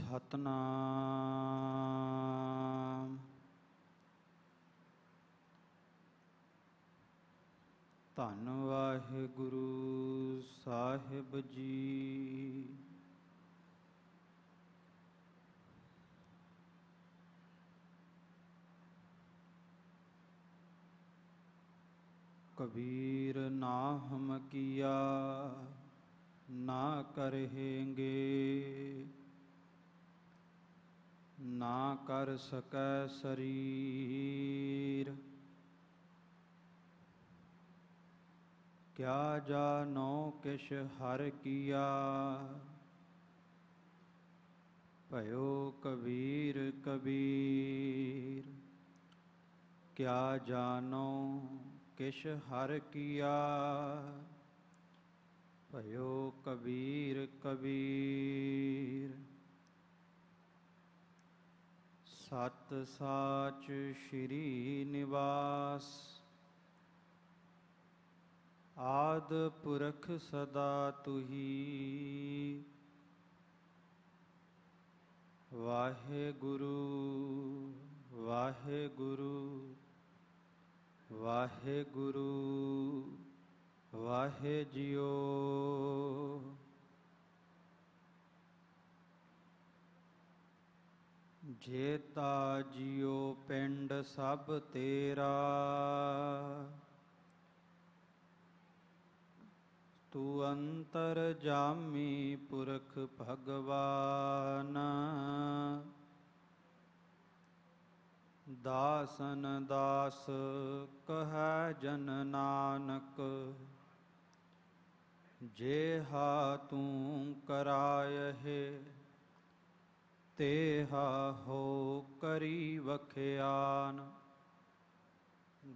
ਸਤਨਾਮ। ਧੰਨ ਵਾਹਿਗੁਰੂ ਸਾਹਿਬ ਜੀ। कबीर ना हम किया ना करेंगे, ना कर सकै शरीर। क्या जानो किश हर किया, भयो कबीर कबीर। क्या जानो किश हर किया, भयो कबीर कबीर। सत साच श्री निवास, आद पुरख सदा तुही। वाहेगुरु वाहेगुरु वाहेगुरु वाहे जियो। जेता जियो पिंड सब तेरा, तू अंतर जामी पुरख भगवान। दासन दास कहै जन नानक, जेहा तू करायहे तेहा हो करी वख्यान।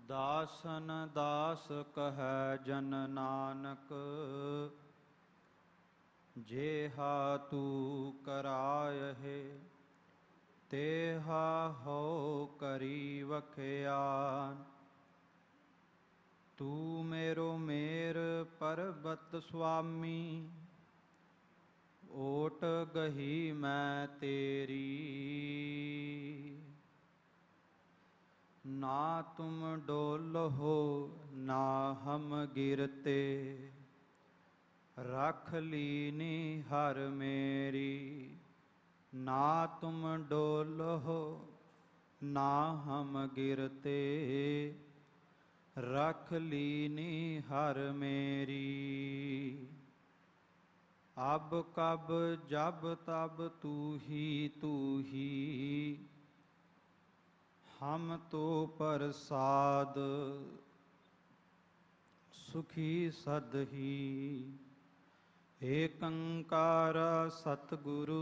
दासन दास कहै जन नानक, जेहा तू करायहे तेहा हो करी वख्यान। तू मेरो मेर परबत स्वामी, ओट गही मैं तेरी। ना तुम डोलहो ना हम गिरते, रख लीनी हर मेरी। ना तुम डोलहो ना हम गिरते, रख लीनी हर मेरी। अब कब जब तब तू ही, हम तो प्रसाद सुखी सदही। ਏਕੰਕਾਰ सतगुरु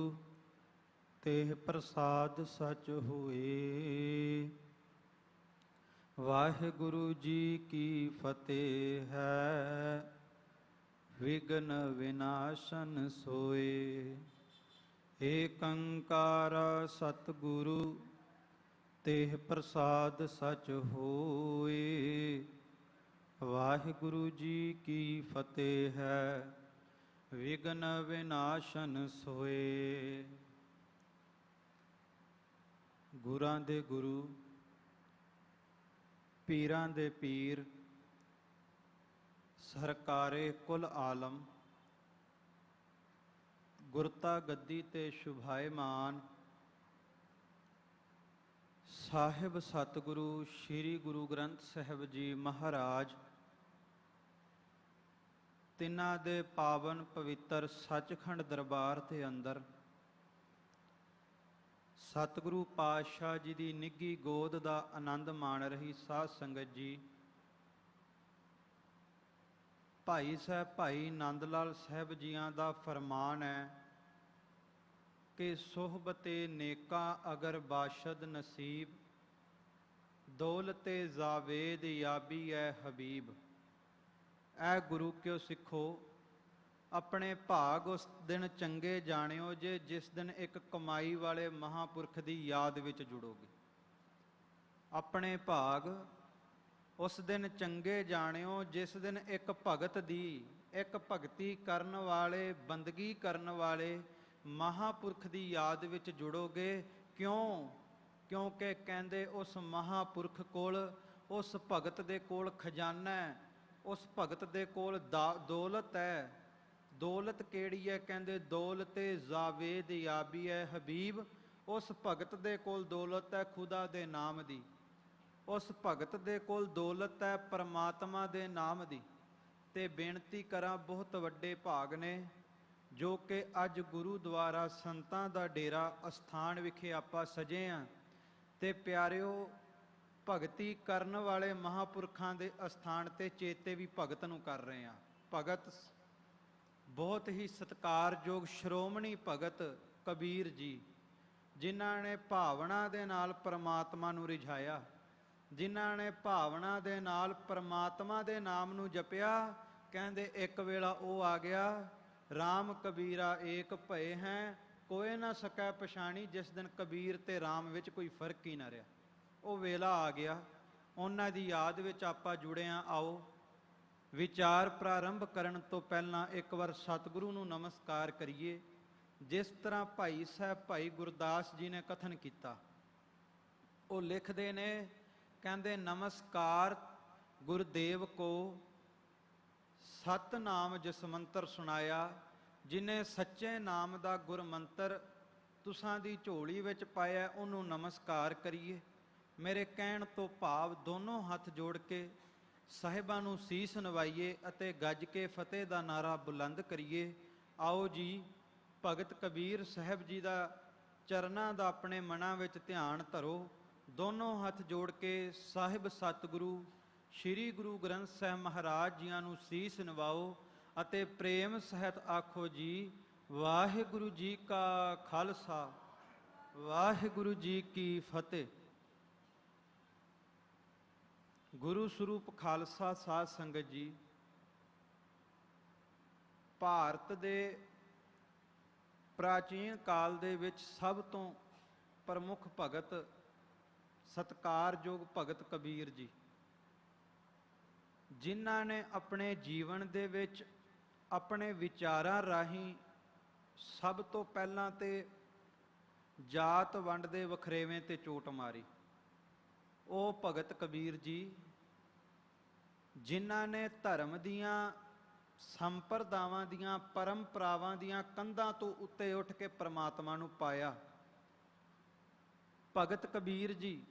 तेह प्रसाद सच होए। वाहिगुरु जी की फतेह है, विघ्न विनाशन सोए। ਏਕੰਕਾਰ सतगुरु तेह प्रसाद सच होए। वाहिगुरु जी की फतेह है, विघ्न विनाशन सोए। गुरां दे गुरु, पीरां दे पीर, सरकारे कुल आलम, गुरता गद्दी ते शुभायमान, ਸਾਹਿਬ ਸਤਿਗੁਰੂ ਸ੍ਰੀ ਗੁਰੂ ਗ੍ਰੰਥ ਸਾਹਿਬ ਜੀ ਮਹਾਰਾਜ, ਤਿੰਨਾਂ ਦੇ ਪਾਵਨ ਪਵਿੱਤਰ ਸੱਚਖੰਡ ਦਰਬਾਰ ਦੇ ਅੰਦਰ ਸਤਿਗੁਰੂ ਪਾਤਸ਼ਾਹ ਜੀ ਦੀ ਨਿੱਘੀ ਗੋਦ ਦਾ ਆਨੰਦ ਮਾਣ ਰਹੀ ਸਾਧ ਸੰਗਤ ਜੀ। ਭਾਈ ਸਾਹਿਬ ਭਾਈ ਨੰਦ ਲਾਲ ਸਾਹਿਬ ਜੀਆਂ ਦਾ ਫਰਮਾਨ ਹੈ ਕਿ ਸੁਹਬਤੇ ਨੇਕਾਂ ਅਗਰ ਬਾਸ਼ਦ ਨਸੀਬ, ਦੌਲਤੇ ਜਾਵੇਦ ਯਾਬੀ ਐ ਹਬੀਬ। ਐ ਗੁਰੂ ਕਿਉ ਸਿੱਖੋ, ਆਪਣੇ ਭਾਗ ਉਸ ਦਿਨ ਚੰਗੇ ਜਾਣਿਓ ਜੇ ਜਿਸ ਦਿਨ ਇੱਕ ਕਮਾਈ ਵਾਲੇ ਮਹਾਂਪੁਰਖ ਦੀ ਯਾਦ ਵਿੱਚ ਜੁੜੋਗੇ। ਆਪਣੇ ਭਾਗ ਉਸ ਦਿਨ ਚੰਗੇ ਜਾਣਿਓ ਜਿਸ ਦਿਨ ਇੱਕ ਭਗਤ ਦੀ, ਇੱਕ ਭਗਤੀ ਕਰਨ ਵਾਲੇ, ਬੰਦਗੀ ਕਰਨ ਵਾਲੇ ਮਹਾਂਪੁਰਖ ਦੀ ਯਾਦ ਵਿੱਚ ਜੁੜੋਗੇ। ਕਿਉਂ? ਕਿਉਂਕਿ ਕਹਿੰਦੇ ਉਸ ਮਹਾਂਪੁਰਖ ਕੋਲ, ਉਸ ਭਗਤ ਦੇ ਕੋਲ ਖਜ਼ਾਨਾ ਹੈ, ਉਸ ਭਗਤ ਦੇ ਕੋਲ ਦੌਲਤ ਹੈ। ਦੌਲਤ ਕਿਹੜੀ ਹੈ? ਕਹਿੰਦੇ ਦੌਲਤੇ ਜਾਵੇਦ ਯਾਬੀ ਹੈ ਹਬੀਬ। ਉਸ ਭਗਤ ਦੇ ਕੋਲ ਦੌਲਤ ਹੈ ਖੁਦਾ ਦੇ ਨਾਮ ਦੀ। ਉਸ ਭਗਤ ਦੇ ਕੋਲ ਦੌਲਤ ਹੈ ਪਰਮਾਤਮਾ ਦੇ ਨਾਮ ਦੀ। ਤੇ ਬੇਨਤੀ ਕਰਾਂ, ਬਹੁਤ ਵੱਡੇ ਭਾਗ ਨੇ ਜੋ ਕਿ ਅੱਜ ਗੁਰੂ ਦੁਆਰਾ ਸੰਤਾਂ ਦਾ ਡੇਰਾ ਅਸਥਾਨ ਵਿਖੇ ਆਪਾਂ ਸਜੇ ਹਾਂ। ਤੇ ਪਿਆਰਿਓ, ਭਗਤੀ ਕਰਨ ਵਾਲੇ ਮਹਾਂਪੁਰਖਾਂ ਦੇ ਅਸਥਾਨ ਤੇ ਚੇਤੇ ਵੀ ਭਗਤ ਨੂੰ ਕਰ ਰਹੇ ਹਾਂ। ਭਗਤ ਬਹੁਤ ਹੀ ਸਤਿਕਾਰਯੋਗ ਸ਼੍ਰੋਮਣੀ ਭਗਤ ਕਬੀਰ ਜੀ, ਜਿਨ੍ਹਾਂ ਨੇ ਭਾਵਨਾ ਦੇ ਨਾਲ ਪਰਮਾਤਮਾ ਨੂੰ ਰਿਝਾਇਆ, ਜਿਨ੍ਹਾਂ ਨੇ ਭਾਵਨਾ ਦੇ ਨਾਲ ਪਰਮਾਤਮਾ ਦੇ ਨਾਮ ਨੂੰ ਜਪਿਆ। ਕਹਿੰਦੇ ਇੱਕ ਵੇਲਾ ਉਹ ਆ ਗਿਆ, ਰਾਮ ਕਬੀਰਾ ਏਕ ਭਏ ਹੈ, ਕੋਏ ਨਾ ਸਕੈ ਪਛਾਣੀ। ਜਿਸ ਦਿਨ ਕਬੀਰ ਤੇ ਰਾਮ ਵਿੱਚ ਕੋਈ ਫਰਕ ਹੀ ਨਾ ਰਿਹਾ, ਉਹ ਵੇਲਾ ਆ ਗਿਆ। ਉਹਨਾਂ ਦੀ ਯਾਦ ਵਿੱਚ ਆਪਾਂ ਜੁੜੇ ਹਾਂ। ਆਓ ਵਿਚਾਰ ਪ੍ਰਾਰੰਭ ਕਰਨ ਤੋਂ ਪਹਿਲਾਂ ਇੱਕ ਵਾਰ ਸਤਿਗੁਰੂ ਨੂੰ ਨਮਸਕਾਰ ਕਰੀਏ। ਜਿਸ ਤਰ੍ਹਾਂ ਭਾਈ ਸਾਹਿਬ ਭਾਈ ਗੁਰਦਾਸ ਜੀ ਨੇ ਕਥਨ ਕੀਤਾ, ਉਹ ਲਿਖਦੇ ਨੇ, ਕਹਿੰਦੇ ਨਮਸਕਾਰ ਗੁਰਦੇਵ ਕੋ, ਸਤਨਾਮ ਜਸਮੰਤਰ ਸੁਣਾਇਆ। ਜਿਨੇ ਸੱਚੇ ਨਾਮ ਦਾ ਗੁਰਮੰਤਰ ਤੁਸਾਂ ਦੀ ਝੋਲੀ ਵਿੱਚ ਪਾਇਆ, ਉਹਨੂੰ ਨਮਸਕਾਰ ਕਰੀਏ। ਮੇਰੇ ਕਹਿਣ ਤੋਂ ਭਾਵ ਦੋਨੋਂ ਹੱਥ ਜੋੜ ਕੇ ਸਾਹਿਬਾਂ ਨੂੰ ਸੀਸ ਨਵਾਈਏ ਅਤੇ ਗੱਜ ਕੇ ਫਤਿਹ ਦਾ ਨਾਰਾ ਬੁਲੰਦ ਕਰੀਏ। ਆਓ ਜੀ, ਭਗਤ ਕਬੀਰ ਸਾਹਿਬ ਜੀ ਦਾ ਚਰਨਾਂ ਦਾ ਆਪਣੇ ਮਨਾਂ ਵਿੱਚ ਧਿਆਨ ਧਰੋ। ਦੋਨੋਂ ਹੱਥ ਜੋੜ ਕੇ ਸਾਹਿਬ ਸਤਿਗੁਰੂ ਸ਼੍ਰੀ ਗੁਰੂ ਗ੍ਰੰਥ ਸਾਹਿਬ ਮਹਾਰਾਜ ਜੀਆਂ ਨੂੰ ਸੀਸ ਨਵਾਓ ਅਤੇ ਪ੍ਰੇਮ ਸਹਿਤ ਆਖੋ ਜੀ, ਵਾਹਿਗੁਰੂ ਜੀ ਕਾ ਖਾਲਸਾ, ਵਾਹਿਗੁਰੂ ਜੀ ਕੀ ਫਤਿਹ। ਗੁਰੂ ਸਰੂਪ ਖਾਲਸਾ ਸਾਧ ਸੰਗਤ ਜੀ, ਭਾਰਤ ਦੇ ਪ੍ਰਾਚੀਨ ਕਾਲ ਦੇ ਵਿੱਚ ਸਭ ਤੋਂ ਪ੍ਰਮੁੱਖ ਭਗਤ, ਸਤਿਕਾਰਯੋਗ ਭਗਤ ਕਬੀਰ ਜੀ, ਜਿਨ੍ਹਾਂ ਨੇ ਆਪਣੇ ਜੀਵਨ ਦੇ ਵਿੱਚ ਆਪਣੇ ਵਿਚਾਰਾਂ ਰਾਹੀਂ ਸਭ ਤੋਂ ਪਹਿਲਾਂ ਤੇ ਜਾਤ ਵੰਡ ਦੇ ਵਖਰੇਵੇਂ ਤੇ ਚੋਟ ਮਾਰੀ। ਉਹ ਭਗਤ ਕਬੀਰ ਜੀ, ਜਿਨ੍ਹਾਂ ਨੇ ਧਰਮ ਦੀਆਂ, ਸੰਪਰਦਾਵਾਂ ਦੀਆਂ, ਪਰੰਪਰਾਵਾਂ ਦੀਆਂ ਕੰਧਾਂ ਤੋਂ ਉੱਤੇ ਉੱਠ ਕੇ ਪਰਮਾਤਮਾ ਨੂੰ ਪਾਇਆ। ਭਗਤ ਕਬੀਰ ਜੀ,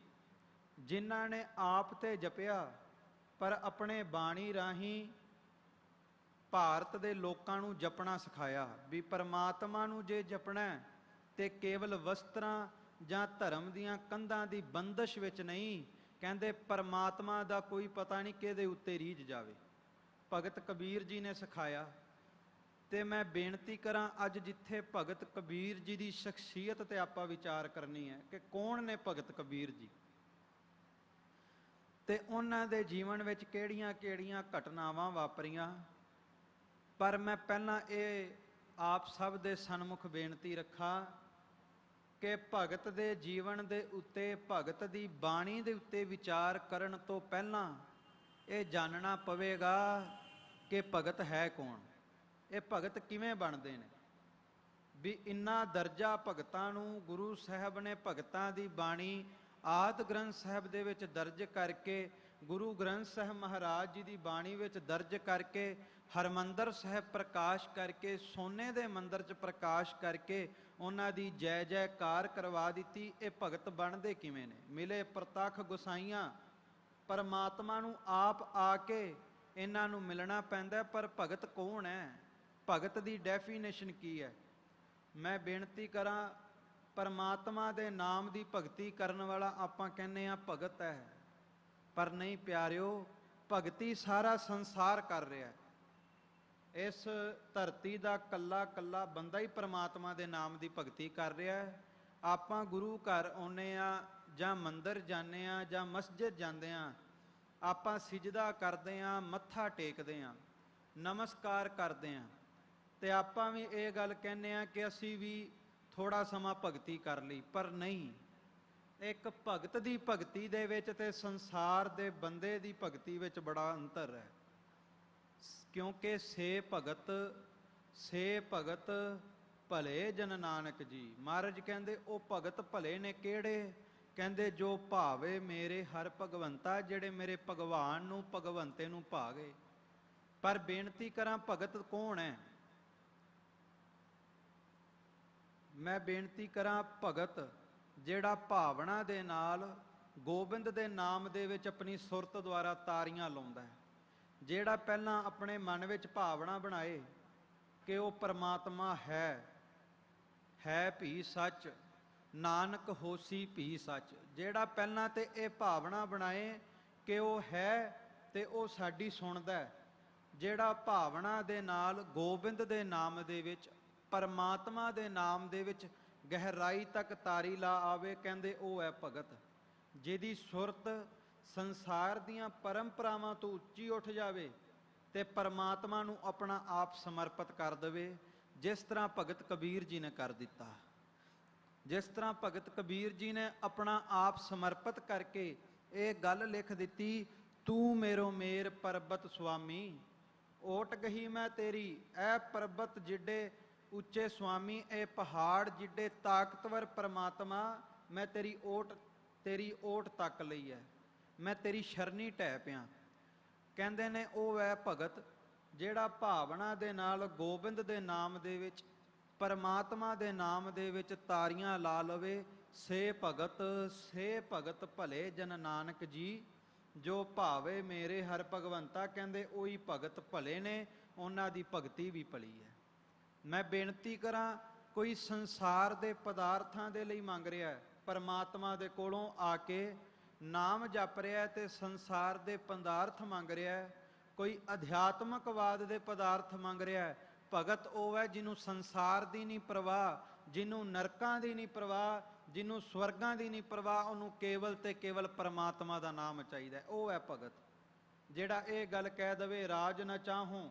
ਜਿਨ੍ਹਾਂ ਨੇ ਆਪ ਤੇ ਜਪਿਆ ਪਰ ਆਪਣੇ ਬਾਣੀ ਰਾਹੀਂ ਭਾਰਤ ਦੇ ਲੋਕਾਂ ਨੂੰ ਜਪਣਾ ਸਿਖਾਇਆ। ਵੀ ਪਰਮਾਤਮਾ ਨੂੰ ਜੇ ਜਪਣਾ ਤੇ ਕੇਵਲ ਵਸਤਰਾਂ ਜਾਂ ਧਰਮ ਦੀਆਂ ਕੰਧਾਂ ਦੀ ਬੰਦਸ਼ ਵਿੱਚ ਨਹੀਂ, ਕਹਿੰਦੇ ਪਰਮਾਤਮਾ ਦਾ ਕੋਈ ਪਤਾ ਨਹੀਂ ਕਿਹਦੇ ਉੱਤੇ ਰੀਝ ਜਾਵੇ। ਭਗਤ ਕਬੀਰ ਜੀ ਨੇ ਸਿਖਾਇਆ। ਤੇ ਮੈਂ ਬੇਨਤੀ ਕਰਾਂ, ਅੱਜ ਜਿੱਥੇ ਭਗਤ ਕਬੀਰ ਜੀ ਦੀ ਸ਼ਖਸੀਅਤ ਤੇ ਆਪਾਂ ਵਿਚਾਰ ਕਰਨੀ ਹੈ ਕਿ ਕੌਣ ਨੇ ਭਗਤ ਕਬੀਰ ਜੀ, ਤੇ ਉਹਨਾਂ ਦੇ ਜੀਵਨ ਵਿੱਚ ਕਿਹੜੀਆਂ-ਕਿਹੜੀਆਂ ਘਟਨਾਵਾਂ ਵਾਪਰੀਆਂ। ਪਰ ਮੈਂ ਪਹਿਲਾਂ ਇਹ ਆਪ ਸਭ ਦੇ ਸਨਮੁਖ ਬੇਨਤੀ ਰੱਖਾਂ ਕਿ ਭਗਤ ਦੇ ਜੀਵਨ ਦੇ ਉੱਤੇ, ਭਗਤ ਦੀ ਬਾਣੀ ਦੇ ਉੱਤੇ ਵਿਚਾਰ ਕਰਨ ਤੋਂ ਪਹਿਲਾਂ ਇਹ ਜਾਣਨਾ ਪਵੇਗਾ ਕਿ ਭਗਤ ਹੈ ਕੌਣ, ਇਹ ਭਗਤ ਕਿਵੇਂ ਬਣਦੇ ਨੇ। ਵੀ ਇੰਨਾ ਦਰਜਾ ਭਗਤਾਂ ਨੂੰ ਗੁਰੂ ਸਾਹਿਬ ਨੇ ਭਗਤਾਂ ਦੀ ਬਾਣੀ ਆਦਿ ਗ੍ਰੰਥ ਸਾਹਿਬ ਦੇ ਵਿੱਚ ਦਰਜ ਕਰਕੇ, ਗੁਰੂ ਗ੍ਰੰਥ ਸਾਹਿਬ ਮਹਾਰਾਜ ਜੀ ਦੀ ਬਾਣੀ ਵਿੱਚ ਦਰਜ ਕਰਕੇ, ਹਰਿਮੰਦਰ ਸਾਹਿਬ ਪ੍ਰਕਾਸ਼ ਕਰਕੇ, ਸੋਨੇ ਦੇ ਮੰਦਰ 'ਚ ਪ੍ਰਕਾਸ਼ ਕਰਕੇ ਉਹਨਾਂ ਦੀ ਜੈ ਜੈਕਾਰ ਕਰਵਾ ਦਿੱਤੀ। ਇਹ ਭਗਤ ਬਣਦੇ ਕਿਵੇਂ ਨੇ? ਮਿਲੇ ਪ੍ਰਤੱਖ ਗੁਸਾਈਆਂ, ਪਰਮਾਤਮਾ ਨੂੰ ਆਪ ਆ ਕੇ ਇਹਨਾਂ ਨੂੰ ਮਿਲਣਾ ਪੈਂਦਾ। ਪਰ ਭਗਤ ਕੌਣ ਹੈ? ਭਗਤ ਦੀ ਡੈਫੀਨੇਸ਼ਨ ਕੀ ਹੈ? ਮੈਂ ਬੇਨਤੀ ਕਰਾਂ, ਪਰਮਾਤਮਾ ਦੇ ਨਾਮ ਦੀ ਭਗਤੀ ਕਰਨ ਵਾਲਾ ਆਪਾਂ ਕਹਿੰਦੇ ਹਾਂ ਭਗਤ ਹੈ, ਪਰ ਨਹੀਂ ਪਿਆਰਿਓ, ਭਗਤੀ ਸਾਰਾ ਸੰਸਾਰ ਕਰ ਰਿਹਾ ਹੈ। ਇਸ ਧਰਤੀ ਦਾ ਕੱਲਾ ਕੱਲਾ ਬੰਦਾ ਹੀ ਪਰਮਾਤਮਾ ਦੇ ਨਾਮ ਦੀ ਭਗਤੀ ਕਰ ਰਿਹਾ ਹੈ। ਆਪਾਂ ਗੁਰੂ ਘਰ ਆਉਂਦੇ ਹਾਂ ਜਾਂ ਮੰਦਰ ਜਾਂਦੇ ਹਾਂ ਜਾਂ ਮਸਜਿਦ ਜਾਂਦੇ ਹਾਂ, ਆਪਾਂ ਸਿਜਦਾ ਕਰਦੇ ਹਾਂ, ਮੱਥਾ ਟੇਕਦੇ ਹਾਂ, ਨਮਸਕਾਰ ਕਰਦੇ ਹਾਂ, ਤੇ ਆਪਾਂ ਵੀ ਇਹ ਗੱਲ ਕਹਿੰਦੇ ਹਾਂ ਕਿ ਅਸੀਂ ਵੀ ਥੋੜਾ ਸਮਾਂ ਭਗਤੀ ਕਰ ਲਈ। ਪਰ ਨਹੀਂ, ਇੱਕ ਭਗਤ ਦੀ ਭਗਤੀ ਦੇ ਵਿੱਚ ਤੇ ਸੰਸਾਰ ਦੇ ਬੰਦੇ ਦੀ ਭਗਤੀ ਵਿੱਚ ਬੜਾ ਅੰਤਰ ਹੈ। ਕਿਉਂਕਿ ਸੇ ਭਗਤ ਭਲੇ ਜਨ ਨਾਨਕ ਜੀ। ਮਹਾਰਾਜ ਕਹਿੰਦੇ ਉਹ ਭਗਤ ਭਲੇ ਨੇ ਕਿਹੜੇ? ਕਹਿੰਦੇ ਜੋ ਭਾਵੇ ਮੇਰੇ ਹਰ ਭਗਵੰਤਾ, ਜਿਹੜੇ ਮੇਰੇ ਭਗਵਾਨ ਨੂੰ ਭਗਵੰਤੇ ਨੂੰ ਭਾਗੇ। ਪਰ ਬੇਨਤੀ ਕਰਾਂ ਭਗਤ ਕੌਣ ਹੈ? ਮੈਂ ਬੇਨਤੀ ਕਰਾਂ ਭਗਤ ਜਿਹੜਾ ਭਾਵਨਾ ਦੇ ਨਾਲ ਗੋਬਿੰਦ ਦੇ ਨਾਮ ਦੇ ਵਿੱਚ ਆਪਣੀ ਸੁਰਤ ਦੁਆਰਾ ਤਾਰੀਆਂ ਲਾਉਂਦਾ ਹੈ। ਜਿਹੜਾ ਪਹਿਲਾਂ ਆਪਣੇ ਮਨ ਵਿੱਚ ਭਾਵਨਾ ਬਣਾਏ ਕਿ ਉਹ ਪਰਮਾਤਮਾ ਹੈ ਭੀ ਸੱਚ, ਨਾਨਕ ਹੋਸੀ ਭੀ ਸੱਚ। ਜਿਹੜਾ ਪਹਿਲਾਂ ਤੇ ਇਹ ਭਾਵਨਾ ਬਣਾਏ ਕਿ ਉਹ ਹੈ ਤੇ ਉਹ ਸਾਡੀ ਸੁਣਦਾ ਹੈ। ਜਿਹੜਾ ਭਾਵਨਾ ਦੇ ਨਾਲ ਗੋਬਿੰਦ ਦੇ ਨਾਮ ਦੇ ਵਿੱਚ, ਪਰਮਾਤਮਾ ਦੇ ਨਾਮ ਦੇ ਵਿੱਚ ਗਹਿਰਾਈ ਤੱਕ ਤਾਰੀ ਲਾ ਆਵੇ, ਕਹਿੰਦੇ ਉਹ ਹੈ ਭਗਤ। ਜਿਹਦੀ ਸੁਰਤ ਸੰਸਾਰ ਦੀਆਂ ਪਰੰਪਰਾਵਾਂ ਤੋਂ ਉੱਚੀ ਉੱਠ ਜਾਵੇ ਤੇ ਪਰਮਾਤਮਾ ਨੂੰ ਆਪਣਾ ਆਪ ਸਮਰਪਿਤ ਕਰ ਦੇਵੇ, ਜਿਸ ਤਰ੍ਹਾਂ ਭਗਤ ਕਬੀਰ ਜੀ ਨੇ ਕਰ ਦਿੱਤਾ। ਜਿਸ ਤਰ੍ਹਾਂ ਭਗਤ ਕਬੀਰ ਜੀ ਨੇ ਆਪਣਾ ਆਪ ਸਮਰਪਿਤ ਕਰਕੇ ਇਹ ਗੱਲ ਲਿਖ ਦਿੱਤੀ, ਤੂੰ ਮੇਰੋ ਮੇਰ ਪਰਬਤ ਸੁਆਮੀ, ਓਟ ਗਹੀ ਮੈਂ ਤੇਰੀ। ਐ ਪਰਬਤ ਜਿੱਡੇ ਉੱਚੇ ਸੁਆਮੀ, ਇਹ ਪਹਾੜ ਜਿੱਡੇ ਤਾਕਤਵਰ ਪਰਮਾਤਮਾ, ਮੈਂ ਤੇਰੀ ਓਟ ਤੱਕ ਲਈ ਹੈ, ਮੈਂ ਤੇਰੀ ਸ਼ਰਨੀ ਢਹਿ ਪਿਆ। ਕਹਿੰਦੇ ਨੇ ਉਹ ਹੈ ਭਗਤ ਜਿਹੜਾ ਭਾਵਨਾ ਦੇ ਨਾਲ ਗੋਬਿੰਦ ਦੇ ਨਾਮ ਦੇ ਵਿੱਚ, ਪਰਮਾਤਮਾ ਦੇ ਨਾਮ ਦੇ ਵਿੱਚ ਤਾਰੀਆਂ ਲਾ ਲਵੇ। ਸੇ ਭਗਤ ਭਲੇ ਜਨ ਨਾਨਕ ਜੀ, ਜੋ ਭਾਵੇ ਮੇਰੇ ਹਰ ਭਗਵੰਤਾ। ਕਹਿੰਦੇ ਉਹੀ ਭਗਤ ਭਲੇ ਨੇ, ਉਹਨਾਂ ਦੀ ਭਗਤੀ ਵੀ ਭਲੀ ਹੈ। ਮੈਂ ਬੇਨਤੀ ਕਰਾਂ, ਕੋਈ ਸੰਸਾਰ ਦੇ ਪਦਾਰਥਾਂ ਦੇ ਲਈ ਮੰਗ ਰਿਹਾ ਹੈ, ਪਰਮਾਤਮਾ ਦੇ ਕੋਲੋਂ ਆ ਕੇ ਨਾਮ ਜਪ ਰਿਹਾ ਹੈ ਤੇ ਸੰਸਾਰ ਦੇ ਪਦਾਰਥ ਮੰਗ ਰਿਹਾ ਹੈ, ਕੋਈ ਅਧਿਆਤਮਕਵਾਦ ਦੇ ਪਦਾਰਥ ਮੰਗ ਰਿਹਾ ਹੈ। ਭਗਤ ਉਹ ਹੈ ਜਿਹਨੂੰ ਸੰਸਾਰ ਦੀ ਨਹੀਂ ਪਰਵਾਹ, ਜਿਹਨੂੰ ਨਰਕਾਂ ਦੀ ਨਹੀਂ ਪਰਵਾਹ, ਜਿਹਨੂੰ ਸਵਰਗਾਂ ਦੀ ਨਹੀਂ ਪਰਵਾਹ, ਉਹਨੂੰ ਕੇਵਲ ਤੇ ਕੇਵਲ ਪਰਮਾਤਮਾ ਦਾ ਨਾਮ ਚਾਹੀਦਾ। ਉਹ ਹੈ ਭਗਤ ਜਿਹੜਾ ਇਹ ਗੱਲ ਕਹਿ ਦਵੇ, ਰਾਜ ਨਾ ਚਾਹੂੰ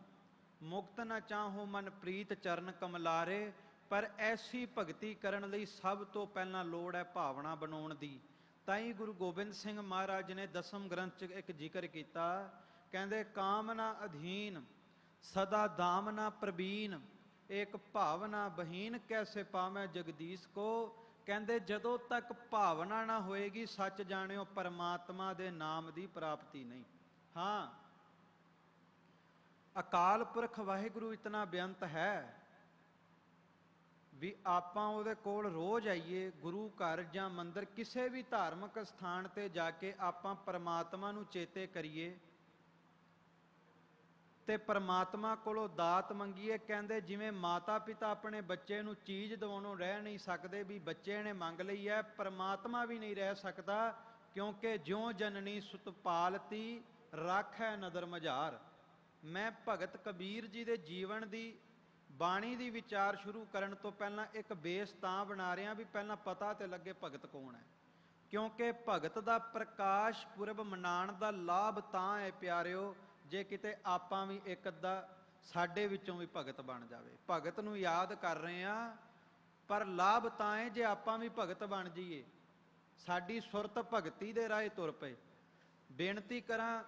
ਮੁਕਤ ਨਾ ਚਾਹੂੰ ਮਨ ਪ੍ਰੀਤ ਚਰਨ ਕਮਲਾਰੇ। ਪਰ ਐਸੀ ਭਗਤੀ ਕਰਨ ਲਈ ਸਭ ਤੋਂ ਪਹਿਲਾਂ ਲੋੜ ਹੈ ਭਾਵਨਾ ਬਣਾਉਣ ਦੀ। ਤਾਂ ਹੀ ਗੁਰੂ ਗੋਬਿੰਦ ਸਿੰਘ ਮਹਾਰਾਜ ਨੇ ਦਸਮ ਗ੍ਰੰਥ 'ਚ ਇੱਕ ਜ਼ਿਕਰ ਕੀਤਾ, ਕਹਿੰਦੇ ਕਾਮਨਾ ਅਧੀਨ ਸਦਾ ਦਾਮਨਾ ਪ੍ਰਬੀਨ, ਇੱਕ ਭਾਵਨਾ ਬਹੀਨ ਕੈਸੇ ਪਾਵੇਂ ਜਗਦੀਸ਼ ਕੋ। ਕਹਿੰਦੇ ਜਦੋਂ ਤੱਕ ਭਾਵਨਾ ਨਾ ਹੋਏਗੀ, ਸੱਚ ਜਾਣਿਓ ਪਰਮਾਤਮਾ ਦੇ ਨਾਮ ਦੀ ਪ੍ਰਾਪਤੀ ਨਹੀਂ। ਹਾਂ, ਅਕਾਲ ਪੁਰਖ ਵਾਹਿਗੁਰੂ ਇਤਨਾ ਬੇਅੰਤ ਹੈ ਵੀ ਆਪਾਂ ਉਹਦੇ ਕੋਲ ਰੋਜ਼ ਆਈਏ, ਗੁਰੂ ਘਰ ਜਾਂ ਮੰਦਰ ਕਿਸੇ ਵੀ ਧਾਰਮਿਕ ਸਥਾਨ ਤੇ ਜਾ ਕੇ ਆਪਾਂ ਪਰਮਾਤਮਾ ਨੂੰ ਚੇਤੇ ਕਰੀਏ ਤੇ ਪਰਮਾਤਮਾ ਕੋਲੋਂ ਦਾਤ ਮੰਗੀਏ। ਕਹਿੰਦੇ ਜਿਵੇਂ ਮਾਤਾ ਪਿਤਾ ਆਪਣੇ ਬੱਚੇ ਨੂੰ ਚੀਜ਼ ਦਿਵਾਉਣੋਂ ਰਹਿ ਨਹੀਂ ਸਕਦੇ, ਵੀ ਬੱਚੇ ਨੇ ਮੰਗ ਲਈ ਹੈ, ਪਰਮਾਤਮਾ ਵੀ ਨਹੀਂ ਰਹਿ ਸਕਦਾ, ਕਿਉਂਕਿ ਜਿਉਂ ਜਨਨੀ ਸੁਤ ਪਾਲਤੀ ਰਾਖੈ ਨਦਰ ਮਝਾਰ। ਮੈਂ ਭਗਤ ਕਬੀਰ ਜੀ ਦੇ ਜੀਵਨ ਦੀ ਬਾਣੀ ਦੀ ਵਿਚਾਰ ਸ਼ੁਰੂ ਕਰਨ ਤੋਂ ਪਹਿਲਾਂ ਇੱਕ ਬੇਸ ਤਾਂ ਬਣਾ ਰਿਹਾ ਵੀ ਪਹਿਲਾਂ ਪਤਾ ਤੇ ਲੱਗੇ ਭਗਤ ਕੌਣ ਹੈ। ਕਿਉਂਕਿ ਭਗਤ ਦਾ ਪ੍ਰਕਾਸ਼ ਪੁਰਬ ਮਨਾਉਣ ਦਾ ਲਾਭ ਤਾਂ ਹੈ ਪਿਆਰਿਓ, ਜੇ ਕਿਤੇ ਆਪਾਂ ਵੀ ਇੱਕ ਅੱਧਾ ਸਾਡੇ ਵਿੱਚੋਂ ਵੀ ਭਗਤ ਬਣ ਜਾਵੇ। ਭਗਤ ਨੂੰ ਯਾਦ ਕਰ ਰਹੇ ਹਾਂ, ਪਰ ਲਾਭ ਤਾਂ ਹੈ ਜੇ ਆਪਾਂ ਵੀ ਭਗਤ ਬਣ ਜਾਈਏ, ਸਾਡੀ ਸੁਰਤ ਭਗਤੀ ਦੇ ਰਾਹ ਤੁਰ ਪਏ। ਬੇਨਤੀ ਕਰਾਂ,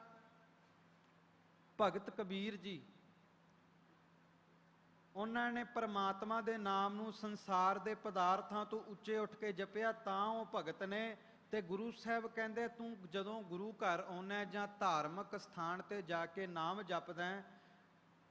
ਭਗਤ ਕਬੀਰ ਜੀ, ਉਹਨਾਂ ਨੇ ਪਰਮਾਤਮਾ ਦੇ ਨਾਮ ਨੂੰ ਸੰਸਾਰ ਦੇ ਪਦਾਰਥਾਂ ਤੋਂ ਉੱਚੇ ਉੱਠ ਕੇ ਜਪਿਆ, ਤਾਂ ਉਹ ਭਗਤ ਨੇ। ਤੇ ਗੁਰੂ ਸਾਹਿਬ ਕਹਿੰਦੇ ਤੂੰ ਜਦੋਂ ਗੁਰੂ ਘਰ ਆਉਣਾ ਜਾਂ ਧਾਰਮਿਕ ਸਥਾਨ ਤੇ ਜਾ ਕੇ ਨਾਮ ਜਪਦਾ,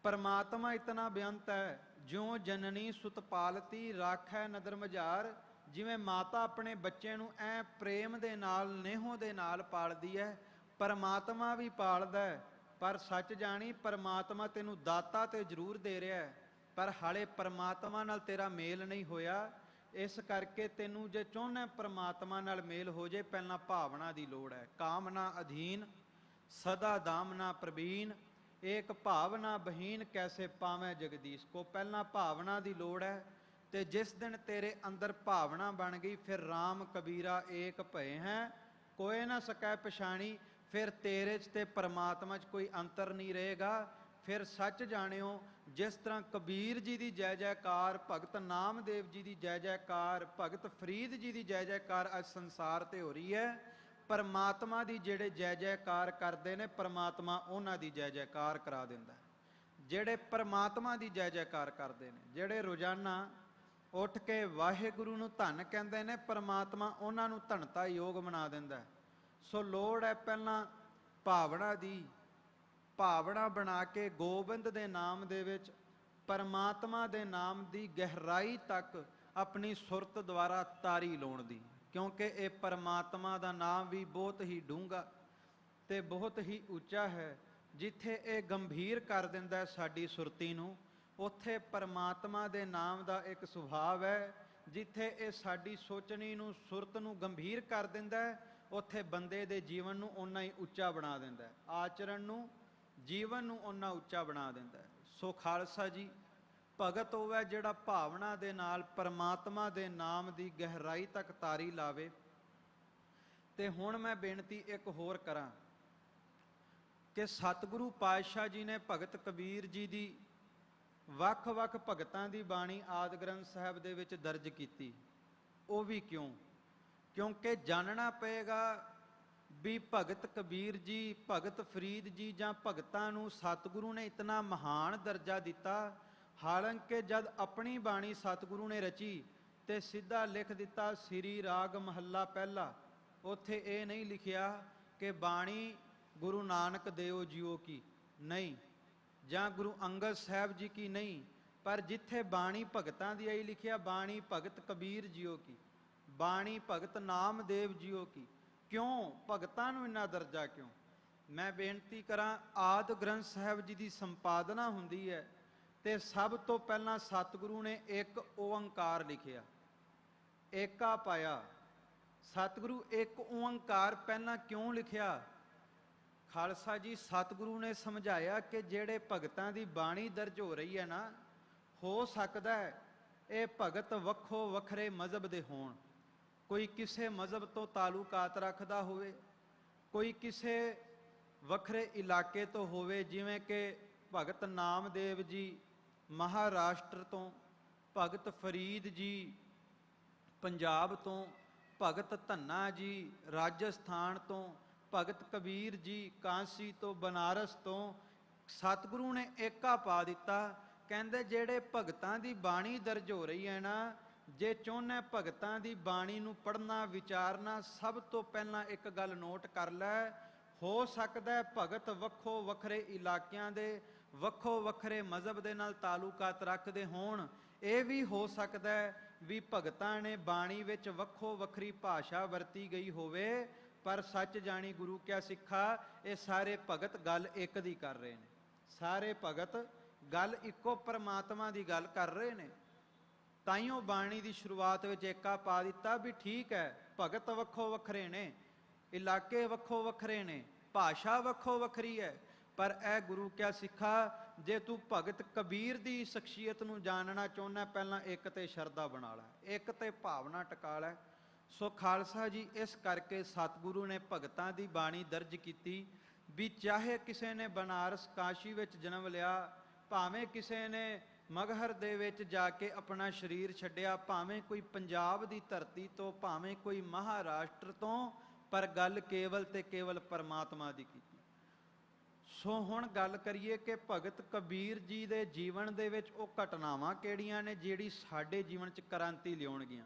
ਪਰਮਾਤਮਾ ਇਤਨਾ ਬੇਅੰਤ ਹੈ, ਜਿਉਂ ਜਨਨੀ ਸੁਤ ਪਾਲਤੀ ਰਾਖੈ ਨਦਰ ਮਝਾਰ। ਜਿਵੇਂ ਮਾਤਾ ਆਪਣੇ ਬੱਚੇ ਨੂੰ ਐ ਪ੍ਰੇਮ ਦੇ ਨਾਲ, ਨੇਹੋਂ ਦੇ ਨਾਲ ਪਾਲਦੀ ਹੈ, ਪਰਮਾਤਮਾ ਵੀ ਪਾਲਦਾ ਹੈ। ਪਰ ਸੱਚ ਜਾਣੀ, ਪਰਮਾਤਮਾ ਤੈਨੂੰ ਦਾਤਾ ਤੇ ਜ਼ਰੂਰ ਦੇ ਰਿਹਾ ਹੈ, ਪਰ ਹਾਲੇ ਪਰਮਾਤਮਾ ਨਾਲ ਤੇਰਾ ਮੇਲ ਨਹੀਂ ਹੋਇਆ। ਇਸ ਕਰਕੇ ਤੈਨੂੰ ਜੇ ਚਾਹੁੰਦਾ ਪਰਮਾਤਮਾ ਨਾਲ ਮੇਲ ਹੋ ਜੇ, ਪਹਿਲਾਂ ਭਾਵਨਾ ਦੀ ਲੋੜ ਹੈ। ਕਾਮਨਾ ਅਧੀਨ ਸਦਾ ਦਾਮਨਾ ਪ੍ਰਬੀਨ, ਏਕ ਭਾਵਨਾ ਬਹੀਨ ਕੈਸੇ ਪਾਵੇਂ ਜਗਦੀਸ਼ ਕੋ। ਪਹਿਲਾਂ ਭਾਵਨਾ ਦੀ ਲੋੜ ਹੈ, ਤੇ ਜਿਸ ਦਿਨ ਤੇਰੇ ਅੰਦਰ ਭਾਵਨਾ ਬਣ ਗਈ, ਫਿਰ ਰਾਮ ਕਬੀਰਾ ਏਕ ਭਏ ਹੈ ਕੋਏ ਨਾ ਸਕੈ ਪਛਾਣੀ। ਫਿਰ ਤੇਰੇ 'ਚ ਤੇ ਪਰਮਾਤਮਾ 'ਚ ਕੋਈ ਅੰਤਰ ਨਹੀਂ ਰਹੇਗਾ। ਫਿਰ ਸੱਚ ਜਾਣਿਓ, ਜਿਸ ਤਰ੍ਹਾਂ ਕਬੀਰ ਜੀ ਦੀ ਜੈ ਜੈਕਾਰ, ਭਗਤ ਨਾਮਦੇਵ ਜੀ ਦੀ ਜੈ ਜੈਕਾਰ, ਭਗਤ ਫਰੀਦ ਜੀ ਦੀ ਜੈ ਜੈਕਾਰ ਅੱਜ ਸੰਸਾਰ ਤੇ ਹੋ ਰਹੀ ਹੈ, ਪਰਮਾਤਮਾ ਦੀ ਜਿਹੜੇ ਜੈ ਜੈਕਾਰ ਕਰਦੇ ਨੇ, ਪਰਮਾਤਮਾ ਉਹਨਾਂ ਦੀ ਜੈ ਜੈਕਾਰ ਕਰਾ ਦਿੰਦਾ। ਜਿਹੜੇ ਪਰਮਾਤਮਾ ਦੀ ਜੈ ਜੈਕਾਰ ਕਰਦੇ ਨੇ, ਜਿਹੜੇ ਰੋਜ਼ਾਨਾ ਉੱਠ ਕੇ ਵਾਹਿਗੁਰੂ ਨੂੰ ਧੰਨ ਕਹਿੰਦੇ ਨੇ, ਪਰਮਾਤਮਾ ਉਹਨਾਂ ਨੂੰ ਧਨਤਾ ਯੋਗ ਬਣਾ ਦਿੰਦਾ। ਸੋ ਲੋੜ ਹੈ ਪਹਿਲਾਂ ਭਾਵਨਾ ਦੀ, ਭਾਵਨਾ ਬਣਾ ਕੇ ਗੋਬਿੰਦ ਦੇ ਨਾਮ ਦੇ ਵਿੱਚ ਪਰਮਾਤਮਾ ਦੇ ਨਾਮ ਦੀ ਗਹਿਰਾਈ ਤੱਕ ਆਪਣੀ ਸੁਰਤ ਦੁਆਰਾ ਤਾਰੀ ਲਾਉਣ ਦੀ, ਕਿਉਂਕਿ ਇਹ ਪਰਮਾਤਮਾ ਦਾ ਨਾਮ ਵੀ ਬਹੁਤ ਹੀ ਡੂੰਘਾ ਤੇ ਬਹੁਤ ਹੀ ਉੱਚਾ ਹੈ। ਜਿੱਥੇ ਇਹ ਗੰਭੀਰ ਕਰ ਦਿੰਦਾ ਸਾਡੀ ਸੁਰਤੀ ਨੂੰ, ਉੱਥੇ ਪਰਮਾਤਮਾ ਦੇ ਨਾਮ ਦਾ ਇੱਕ ਸੁਭਾਵ ਹੈ। ਜਿੱਥੇ ਇਹ ਸਾਡੀ ਸੋਚਣੀ ਨੂੰ, ਸੁਰਤ ਨੂੰ ਗੰਭੀਰ ਕਰ ਦਿੰਦਾ ਹੈ, ਉੱਥੇ ਬੰਦੇ ਦੇ ਜੀਵਨ ਨੂੰ ਓਨਾ ਹੀ ਉੱਚਾ ਬਣਾ ਦਿੰਦਾ ਹੈ, ਆਚਰਣ ਨੂੰ, ਜੀਵਨ ਨੂੰ ਓਨਾ ਉੱਚਾ ਬਣਾ ਦਿੰਦਾ ਹੈ। ਸੋ ਖਾਲਸਾ ਜੀ, ਭਗਤ ਹੋਵੇ ਜਿਹੜਾ ਭਾਵਨਾ ਦੇ ਨਾਲ ਪਰਮਾਤਮਾ ਦੇ ਨਾਮ ਦੀ ਗਹਿਰਾਈ ਤੱਕ ਤਾਰੀ ਲਾਵੇ। ਤੇ ਹੁਣ ਮੈਂ ਬੇਨਤੀ ਇੱਕ ਹੋਰ ਕਰਾਂ ਕਿ ਸਤਿਗੁਰੂ ਪਾਤਸ਼ਾਹ ਜੀ ਨੇ ਭਗਤ ਕਬੀਰ ਜੀ ਦੀ ਵੱਖ-ਵੱਖ ਭਗਤਾਂ ਦੀ ਬਾਣੀ ਆਦਿ ਗ੍ਰੰਥ ਸਾਹਿਬ ਦੇ ਵਿੱਚ ਦਰਜ ਕੀਤੀ। ਉਹ ਵੀ ਕਿਉਂ? ਕਿਉਂਕਿ ਜਾਣਨਾ ਪਏਗਾ ਵੀ ਭਗਤ ਕਬੀਰ ਜੀ, ਭਗਤ ਫਰੀਦ ਜੀ ਜਾਂ ਭਗਤਾਂ ਨੂੰ ਸਤਿਗੁਰੂ ਨੇ ਇਤਨਾ ਮਹਾਨ ਦਰਜਾ ਦਿੱਤਾ। ਹਾਲਾਂਕਿ ਜਦ ਆਪਣੀ ਬਾਣੀ ਸਤਿਗੁਰੂ ਨੇ ਰਚੀ ਤੇ ਸਿੱਧਾ ਲਿਖ ਦਿੱਤਾ ਸ੍ਰੀ ਰਾਗ ਮਹੱਲਾ ਪਹਿਲਾ। ਉੱਥੇ ਇਹ ਨਹੀਂ ਲਿਖਿਆ ਕਿ ਬਾਣੀ ਗੁਰੂ ਨਾਨਕ ਦੇਵ ਜੀਓ ਕੀ, ਨਹੀਂ, ਜਾਂ ਗੁਰੂ ਅੰਗਦ ਸਾਹਿਬ ਜੀ ਕੀ, ਨਹੀਂ, ਪਰ ਜਿੱਥੇ ਬਾਣੀ ਭਗਤਾਂ ਦੀ ਆਈ ਲਿਖਿਆ ਬਾਣੀ ਭਗਤ ਕਬੀਰ ਜੀਓ ਕੀ, ਬਾਣੀ ਭਗਤ ਨਾਮਦੇਵ ਜੀਓ ਕੀ। ਕਿਉਂ ਭਗਤਾਂ ਨੂੰ ਇੰਨਾ ਦਰਜਾ ਕਿਉਂ? ਮੈਂ ਬੇਨਤੀ ਕਰਾਂ, ਆਦਿ ਗ੍ਰੰਥ ਸਾਹਿਬ ਜੀ ਦੀ ਸੰਪਾਦਨਾ ਹੁੰਦੀ ਹੈ ਤੇ ਸਭ ਤੋਂ ਪਹਿਲਾਂ ਸਤਿਗੁਰੂ ਨੇ ਇੱਕ ਓੰਕਾਰ ਲਿਖਿਆ, ਏਕਾ ਪਾਇਆ। ਸਤਿਗੁਰੂ ਇੱਕ ਓੰਕਾਰ ਪਹਿਲਾਂ ਕਿਉਂ ਲਿਖਿਆ? ਖਾਲਸਾ ਜੀ, ਸਤਿਗੁਰੂ ਨੇ ਸਮਝਾਇਆ ਕਿ ਜਿਹੜੇ ਭਗਤਾਂ ਦੀ ਬਾਣੀ ਦਰਜ ਹੋ ਰਹੀ ਹੈ ਨਾ, ਹੋ ਸਕਦਾ ਹੈ ਇਹ ਭਗਤ ਵੱਖੋ ਵੱਖਰੇ ਮਜ਼ਹਬ ਦੇ ਹੋਣ। ਕੋਈ ਕਿਸੇ ਮਜ਼ਹਬ ਤੋਂ ਤਾਲੁਕਾਤ ਰੱਖਦਾ ਹੋਵੇ, ਕੋਈ ਕਿਸੇ ਵੱਖਰੇ ਇਲਾਕੇ ਤੋਂ ਹੋਵੇ, ਜਿਵੇਂ ਕਿ ਭਗਤ ਨਾਮਦੇਵ ਜੀ ਮਹਾਰਾਸ਼ਟਰ ਤੋਂ, ਭਗਤ ਫਰੀਦ ਜੀ ਪੰਜਾਬ ਤੋਂ, ਭਗਤ ਧੰਨਾ ਜੀ ਰਾਜਸਥਾਨ ਤੋਂ, ਭਗਤ ਕਬੀਰ ਜੀ ਕਾਂਸੀ ਤੋਂ, ਬਨਾਰਸ ਤੋਂ। ਸਤਿਗੁਰੂ ਨੇ ਏਕਾ ਪਾ ਦਿੱਤਾ। ਕਹਿੰਦੇ ਜਿਹੜੇ ਭਗਤਾਂ ਦੀ ਬਾਣੀ ਦਰਜ ਹੋ ਰਹੀ ਹੈ ਨਾ, ਜੇ ਚਾਹੁੰਦੇ ਭਗਤਾਂ ਦੀ ਬਾਣੀ ਨੂੰ ਪੜ੍ਹਨਾ, ਵਿਚਾਰਨਾ, ਸਭ ਤੋਂ ਪਹਿਲਾਂ ਇੱਕ ਗੱਲ ਨੋਟ ਕਰ ਲੈ, ਹੋ ਸਕਦਾ ਹੈ ਭਗਤ ਵੱਖੋ ਵੱਖਰੇ ਇਲਾਕਿਆਂ ਦੇ, ਵੱਖੋ ਵੱਖਰੇ ਮਜ਼ਹਬ ਦੇ ਨਾਲ ਤਾਲੁਕਾਤ ਰੱਖਦੇ ਹੋਣ। ਇਹ ਵੀ ਹੋ ਸਕਦਾ ਹੈ ਵੀ ਭਗਤਾਂ ਨੇ ਬਾਣੀ ਵਿੱਚ ਵੱਖੋ ਵੱਖਰੀ ਭਾਸ਼ਾ ਵਰਤੀ ਗਈ ਹੋਵੇ, ਪਰ ਸੱਚ ਜਾਣੀ ਗੁਰੂ ਕਿਆ ਸਿੱਖਾ, ਇਹ ਸਾਰੇ ਭਗਤ ਗੱਲ ਇੱਕ ਦੀ ਕਰ ਰਹੇ ਨੇ। ਸਾਰੇ ਭਗਤ ਗੱਲ ਇੱਕੋ ਪਰਮਾਤਮਾ ਦੀ ਗੱਲ ਕਰ ਰਹੇ ਨੇ। ਤਾਈਓ ਬਾਣੀ ਦੀ ਸ਼ੁਰੂਆਤ ਵਿੱਚ ਏਕਾ ਪਾ ਦਿੱਤਾ ਵੀ ਠੀਕ ਹੈ, ਭਗਤ ਵੱਖੋ ਵੱਖਰੇ ਨੇ, ਇਲਾਕੇ ਵੱਖੋ ਵੱਖਰੇ ਨੇ, ਭਾਸ਼ਾ ਵੱਖੋ ਵੱਖਰੀ ਹੈ, ਪਰ ਇਹ ਗੁਰੂ ਕਿਆ ਸਿੱਖਾ, ਜੇ ਤੂੰ ਭਗਤ ਕਬੀਰ ਦੀ ਸ਼ਖਸੀਅਤ ਨੂੰ ਜਾਣਨਾ ਚਾਹੁੰਦਾ, ਪਹਿਲਾਂ ਇੱਕ ਤੇ ਸ਼ਰਧਾ ਬਣਾ ਲੈ, ਇੱਕ ਤੇ ਭਾਵਨਾ ਟਿਕਾ ਲੈ। ਸੋ ਖਾਲਸਾ ਜੀ, ਇਸ ਕਰਕੇ ਸਤਿਗੁਰੂ ਨੇ ਭਗਤਾਂ ਦੀ ਬਾਣੀ ਦਰਜ ਕੀਤੀ ਵੀ ਚਾਹੇ ਕਿਸੇ ਨੇ ਬਨਾਰਸ ਕਾਸ਼ੀ ਵਿੱਚ ਜਨਮ ਲਿਆ, ਭਾਵੇਂ ਕਿਸੇ ਨੇ ਮਗਹਰ ਦੇ ਵਿੱਚ ਜਾ ਕੇ ਆਪਣਾ ਸਰੀਰ ਛੱਡਿਆ, ਭਾਵੇਂ ਕੋਈ ਪੰਜਾਬ ਦੀ ਧਰਤੀ ਤੋਂ, ਭਾਵੇਂ ਕੋਈ ਮਹਾਰਾਸ਼ਟਰ ਤੋਂ, ਪਰ ਗੱਲ ਕੇਵਲ ਤੇ ਕੇਵਲ ਪਰਮਾਤਮਾ ਦੀ ਕੀਤੀ। ਸੋ ਹੁਣ ਗੱਲ ਕਰੀਏ ਕਿ ਭਗਤ ਕਬੀਰ ਜੀ ਦੇ ਜੀਵਨ ਦੇ ਵਿੱਚ ਉਹ ਘਟਨਾਵਾਂ ਕਿਹੜੀਆਂ ਨੇ ਜਿਹੜੀ ਸਾਡੇ ਜੀਵਨ 'ਚ ਕ੍ਰਾਂਤੀ ਲਿਆਉਣਗੀਆਂ,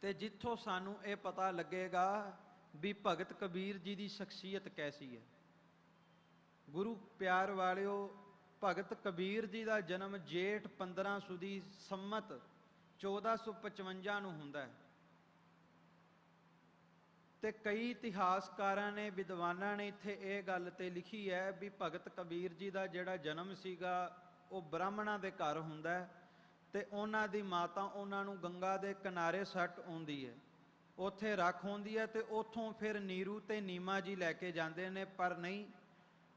ਤੇ ਜਿੱਥੋਂ ਸਾਨੂੰ ਇਹ ਪਤਾ ਲੱਗੇਗਾ ਵੀ ਭਗਤ ਕਬੀਰ ਜੀ ਦੀ ਸ਼ਖਸੀਅਤ ਕੈਸੀ ਹੈ। ਗੁਰੂ ਪਿਆਰ ਵਾਲਿਓ, ਭਗਤ ਕਬੀਰ ਜੀ ਦਾ ਜਨਮ ਜੇਠ 15 ਸੁਦੀ ਸੰਮਤ 1455 ਨੂੰ ਹੁੰਦਾ ਹੈ। ਤੇ ਕਈ ਇਤਿਹਾਸਕਾਰਾਂ ਨੇ, ਵਿਦਵਾਨਾਂ ਨੇ ਇੱਥੇ ਇਹ ਗੱਲ ਤੇ ਲਿਖੀ ਹੈ ਵੀ ਭਗਤ ਕਬੀਰ ਜੀ ਦਾ ਜਿਹੜਾ ਜਨਮ ਸੀਗਾ ਉਹ ਬ੍ਰਾਹਮਣਾਂ ਦੇ ਘਰ ਹੁੰਦਾ ਹੈ, ਤੇ ਉਹਨਾਂ ਦੀ ਮਾਤਾ ਉਹਨਾਂ ਨੂੰ ਗੰਗਾ ਦੇ ਕਿਨਾਰੇ ਸੱਟ ਆਉਂਦੀ ਹੈ, ਉੱਥੇ ਰੱਖ ਹੁੰਦੀ ਹੈ, ਤੇ ਉੱਥੋਂ ਫਿਰ ਨੀਰੂ ਤੇ ਨੀਮਾ ਜੀ ਲੈ ਕੇ ਜਾਂਦੇ ਨੇ। ਪਰ ਨਹੀਂ,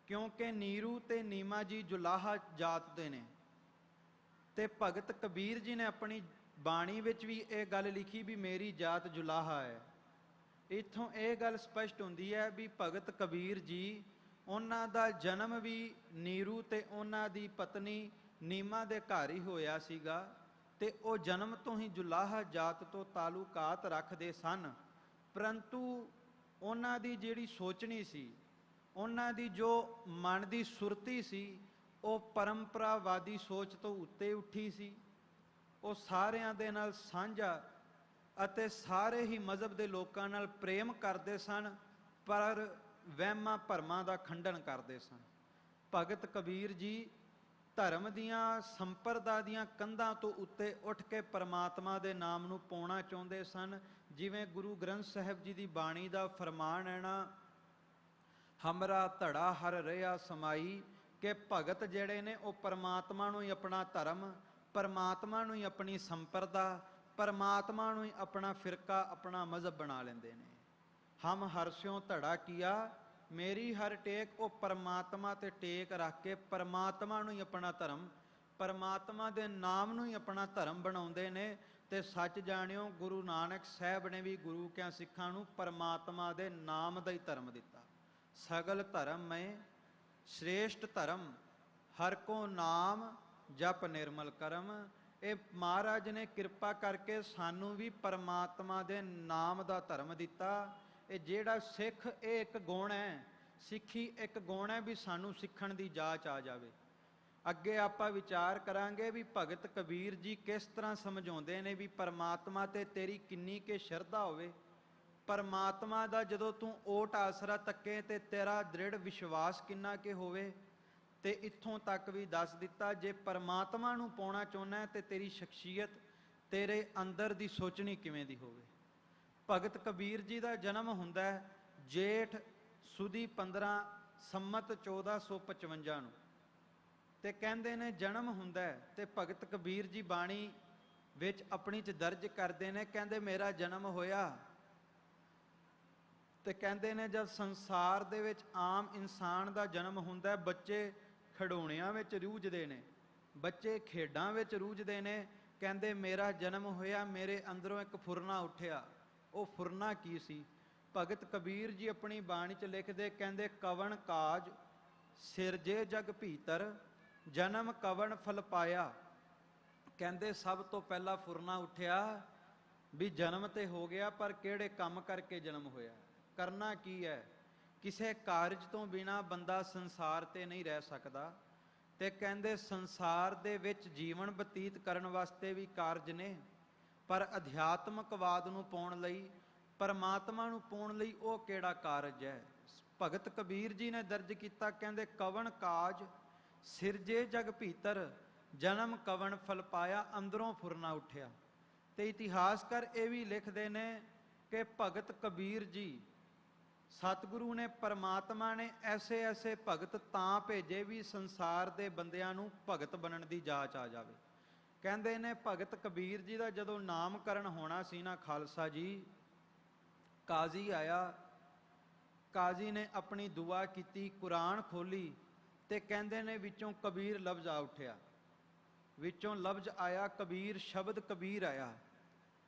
ਕਿਉਂਕਿ ਨੀਰੂ ਤੇ ਨੀਮਾ ਜੀ ਜੁਲਾਹਾ ਜਾਤ ਦੇ ਨੇ, ਤੇ ਭਗਤ ਕਬੀਰ ਜੀ ਨੇ ਆਪਣੀ ਬਾਣੀ ਵਿੱਚ ਵੀ ਇਹ ਗੱਲ ਲਿਖੀ ਵੀ ਮੇਰੀ ਜਾਤ ਜੁਲਾਹਾ ਹੈ। ਇੱਥੋਂ ਇਹ ਗੱਲ ਸਪਸ਼ਟ ਹੁੰਦੀ ਹੈ ਵੀ ਭਗਤ ਕਬੀਰ ਜੀ, ਉਹਨਾਂ ਦਾ ਜਨਮ ਵੀ ਨੀਰੂ ਤੇ ਉਹਨਾਂ ਦੀ ਪਤਨੀ ਨੀਮਾ ਦੇ ਘਰ ਹੀ ਹੋਇਆ ਸੀਗਾ, ਤੇ ਉਹ ਜਨਮ ਤੋਂ ਹੀ ਜੁਲਾਹਾ ਜਾਤ ਤੋਂ ਤਾਲੁਕਾਤ ਰੱਖਦੇ ਸਨ। ਪਰੰਤੂ ਉਹਨਾਂ ਦੀ ਜਿਹੜੀ ਸੋਚਣੀ ਸੀ, ਉਹਨਾਂ ਦੀ ਜੋ ਮਨ ਦੀ ਸੁਰਤੀ ਸੀ, ਉਹ ਪਰੰਪਰਾਵਾਦੀ ਸੋਚ ਤੋਂ ਉੱਤੇ ਉੱਠੀ ਸੀ। ਉਹ ਸਾਰਿਆਂ ਦੇ ਨਾਲ ਸਾਂਝਾ ਅਤੇ ਸਾਰੇ ਹੀ ਮਜ਼ਹਬ ਦੇ ਲੋਕਾਂ ਨਾਲ ਪ੍ਰੇਮ ਕਰਦੇ ਸਨ, ਪਰ ਵਹਿਮਾਂ ਭਰਮਾਂ ਦਾ ਖੰਡਨ ਕਰਦੇ ਸਨ। ਭਗਤ ਕਬੀਰ ਜੀ ਧਰਮ ਦੀਆਂ ਸੰਪਰਦਾ ਦੀਆਂ ਕੰਧਾਂ ਤੋਂ ਉੱਤੇ ਉੱਠ ਕੇ ਪਰਮਾਤਮਾ ਦੇ ਨਾਮ ਨੂੰ ਪਾਉਣਾ ਚਾਹੁੰਦੇ ਸਨ। ਜਿਵੇਂ ਗੁਰੂ ਗ੍ਰੰਥ ਸਾਹਿਬ ਜੀ ਦੀ ਬਾਣੀ ਦਾ ਫਰਮਾਨ ਹੈ ਨਾ, ਹਮਰਾ ਧੜਾ ਹਰ ਰਿਹਾ ਸਮਾਈ, ਕਿ ਭਗਤ ਜਿਹੜੇ ਨੇ ਉਹ ਪਰਮਾਤਮਾ ਨੂੰ ਹੀ ਆਪਣਾ ਧਰਮ, ਪਰਮਾਤਮਾ ਨੂੰ ਹੀ ਆਪਣੀ ਸੰਪਰਦਾ, ਪਰਮਾਤਮਾ ਨੂੰ ਹੀ ਆਪਣਾ ਫਿਰਕਾ, ਆਪਣਾ ਮਜ਼ਹਬ ਬਣਾ ਲੈਂਦੇ ਨੇ। ਹਮ ਹਰਸਿਓ ਧੜਾ ਕੀਆ ਮੇਰੀ ਹਰ ਟੇਕ, ਉਹ ਪਰਮਾਤਮਾ ਤੇ ਟੇਕ ਰੱਖ ਕੇ ਪਰਮਾਤਮਾ ਨੂੰ ਹੀ ਆਪਣਾ ਧਰਮ, ਪਰਮਾਤਮਾ ਦੇ ਨਾਮ ਨੂੰ ਹੀ ਆਪਣਾ ਧਰਮ ਬਣਾਉਂਦੇ ਨੇ। ਤੇ ਸੱਚ ਜਾਣਿਓ, ਗੁਰੂ ਨਾਨਕ ਸਾਹਿਬ ਨੇ ਵੀ ਗੁਰੂ ਕਿਆਂ ਸਿੱਖਾਂ ਨੂੰ ਪਰਮਾਤਮਾ ਦੇ ਨਾਮ ਦਾ ਹੀ ਧਰਮ ਦਿੱਤਾ। ਸਗਲ ਧਰਮ ਮੈਂ ਸ਼੍ਰੇਸ਼ਟ ਧਰਮ, ਹਰ ਕੋ ਨਾਮ ਜਪ ਨਿਰਮਲ ਕਰਮ। ਇਹ ਮਹਾਰਾਜ ਨੇ ਕਿਰਪਾ ਕਰਕੇ ਸਾਨੂੰ ਵੀ ਪਰਮਾਤਮਾ ਦੇ ਨਾਮ ਦਾ ਧਰਮ ਦਿੱਤਾ। ਇਹ ਜਿਹੜਾ ਸਿੱਖ, ਇਹ ਇੱਕ ਗੁਣ ਹੈ, ਸਿੱਖੀ ਇੱਕ ਗੁਣ ਹੈ ਵੀ ਸਾਨੂੰ ਸਿੱਖਣ ਦੀ ਜਾਚ ਆ ਜਾਵੇ। ਅੱਗੇ ਆਪਾਂ ਵਿਚਾਰ ਕਰਾਂਗੇ ਵੀ ਭਗਤ ਕਬੀਰ ਜੀ ਕਿਸ ਤਰ੍ਹਾਂ ਸਮਝਾਉਂਦੇ ਨੇ ਵੀ ਪਰਮਾਤਮਾ ਤੇ ਤੇਰੀ ਕਿੰਨੀ ਕਿ ਸ਼ਰਧਾ ਹੋਵੇ। ਪਰਮਾਤਮਾ ਦਾ ਜਦੋਂ ਤੂੰ ਓਟ ਆਸਰਾ ਤੱਕੇ ਤੇ ਤੇਰਾ ਦ੍ਰਿੜ ਵਿਸ਼ਵਾਸ ਕਿੰਨਾ ਕਿ ਹੋਵੇ। ਤੇ ਇੱਥੋਂ ਤੱਕ ਵੀ ਦੱਸ ਦਿੱਤਾ, ਜੇ ਪਰਮਾਤਮਾ ਨੂੰ ਪਾਉਣਾ ਚਾਹੁੰਦਾ ਹੈ ਤੇ ਤੇਰੀ ਸ਼ਖਸੀਅਤ, ਤੇਰੇ ਅੰਦਰ ਦੀ ਸੋਚਣੀ ਕਿਵੇਂ ਦੀ ਹੋਵੇ। ਭਗਤ ਕਬੀਰ ਜੀ ਦਾ ਜਨਮ ਹੁੰਦਾ ਹੈ ਜੇਠ ਸੁਦੀ 15 ਸੰਮਤ 1455 ਨੂੰ, ਤੇ ਕਹਿੰਦੇ ਨੇ ਜਨਮ ਹੁੰਦਾ ਹੈ। ਤੇ ਭਗਤ ਕਬੀਰ ਜੀ ਬਾਣੀ ਵਿੱਚ ਆਪਣੀ 'ਚ ਦਰਜ ਕਰਦੇ ਨੇ, ਕਹਿੰਦੇ ਮੇਰਾ ਜਨਮ ਹੋਇਆ ਤੇ ਕਹਿੰਦੇ ਨੇ ਜਦ ਸੰਸਾਰ ਦੇ ਵਿੱਚ ਆਮ ਇਨਸਾਨ ਦਾ ਜਨਮ ਹੁੰਦਾ, ਬੱਚੇ ਖਿਡੌਣਿਆਂ ਵਿੱਚ ਰੂਝਦੇ ਨੇ, ਬੱਚੇ ਖੇਡਾਂ ਵਿੱਚ ਰੂਝਦੇ ਨੇ। ਕਹਿੰਦੇ ਮੇਰਾ ਜਨਮ ਹੋਇਆ, ਮੇਰੇ ਅੰਦਰੋਂ ਇੱਕ ਫੁਰਨਾ ਉੱਠਿਆ। ਉਹ ਫੁਰਨਾ ਕੀ ਸੀ? ਭਗਤ ਕਬੀਰ ਜੀ ਆਪਣੀ ਬਾਣੀ 'ਚ ਲਿਖਦੇ, ਕਹਿੰਦੇ ਕਵਣ ਕਾਜ ਸਿਰਜੇ ਜਗ ਭੀਤਰ, ਜਨਮ ਕਵਣ ਫਲ ਪਾਇਆ। ਕਹਿੰਦੇ ਸਭ ਤੋਂ ਪਹਿਲਾਂ ਫੁਰਨਾ ਉੱਠਿਆ ਵੀ ਜਨਮ ਤੇ ਹੋ ਗਿਆ, ਪਰ ਕਿਹੜੇ ਕੰਮ ਕਰਕੇ ਜਨਮ ਹੋਇਆ, ਕਰਨਾ ਕੀ ਹੈ। ਕਿਸੇ ਕਾਰਜ ਤੋਂ ਬਿਨਾਂ ਬੰਦਾ ਸੰਸਾਰ ਤੇ ਨਹੀਂ ਰਹਿ ਸਕਦਾ। ਤੇ ਕਹਿੰਦੇ ਸੰਸਾਰ ਦੇ ਵਿੱਚ ਜੀਵਨ ਬਤੀਤ ਕਰਨ ਵਾਸਤੇ ਵੀ ਕਾਰਜ ਨੇ, ਪਰ ਅਧਿਆਤਮਕਵਾਦ ਨੂੰ ਪਾਉਣ ਲਈ, ਪਰਮਾਤਮਾ ਨੂੰ ਪਾਉਣ ਲਈ ਉਹ ਕਿਹੜਾ ਕਾਰਜ ਹੈ। ਭਗਤ ਕਬੀਰ ਜੀ ਨੇ ਦਰਜ ਕੀਤਾ, ਕਹਿੰਦੇ ਕਵਣ ਕਾਜ ਸਿਰਜੇ ਜਗ ਭੀਤਰ, ਜਨਮ ਕਵਣ ਫਲ ਪਾਇਆ। ਅੰਦਰੋਂ ਫੁਰਨਾ ਉੱਠਿਆ। ਤੇ ਇਤਿਹਾਸਕਾਰ ਇਹ ਵੀ ਲਿਖਦੇ ਨੇ ਕਿ ਭਗਤ ਕਬੀਰ ਜੀ, ਸਤਿਗੁਰੂ ਨੇ, ਪਰਮਾਤਮਾ ਨੇ ਐਸੇ ਐਸੇ ਭਗਤ ਤਾਂ ਭੇਜੇ ਵੀ ਸੰਸਾਰ ਦੇ ਬੰਦਿਆਂ ਨੂੰ ਭਗਤ ਬਣਨ ਦੀ ਜਾਚ ਆ ਜਾਵੇ। ਕਹਿੰਦੇ ਨੇ ਭਗਤ ਕਬੀਰ ਜੀ ਦਾ ਜਦੋਂ ਨਾਮਕਰਨ ਹੋਣਾ ਸੀ ਨਾ ਖਾਲਸਾ ਜੀ, ਕਾਜ਼ੀ ਆਇਆ, ਕਾਜ਼ੀ ਨੇ ਆਪਣੀ ਦੁਆ ਕੀਤੀ, ਕੁਰਾਨ ਖੋਲੀ ਤੇ ਕਹਿੰਦੇ ਨੇ ਵਿੱਚੋਂ ਕਬੀਰ ਲਫ਼ਜ਼ ਆ ਉੱਠਿਆ, ਵਿੱਚੋਂ ਲਫ਼ਜ਼ ਆਇਆ ਕਬੀਰ, ਸ਼ਬਦ ਕਬੀਰ ਆਇਆ।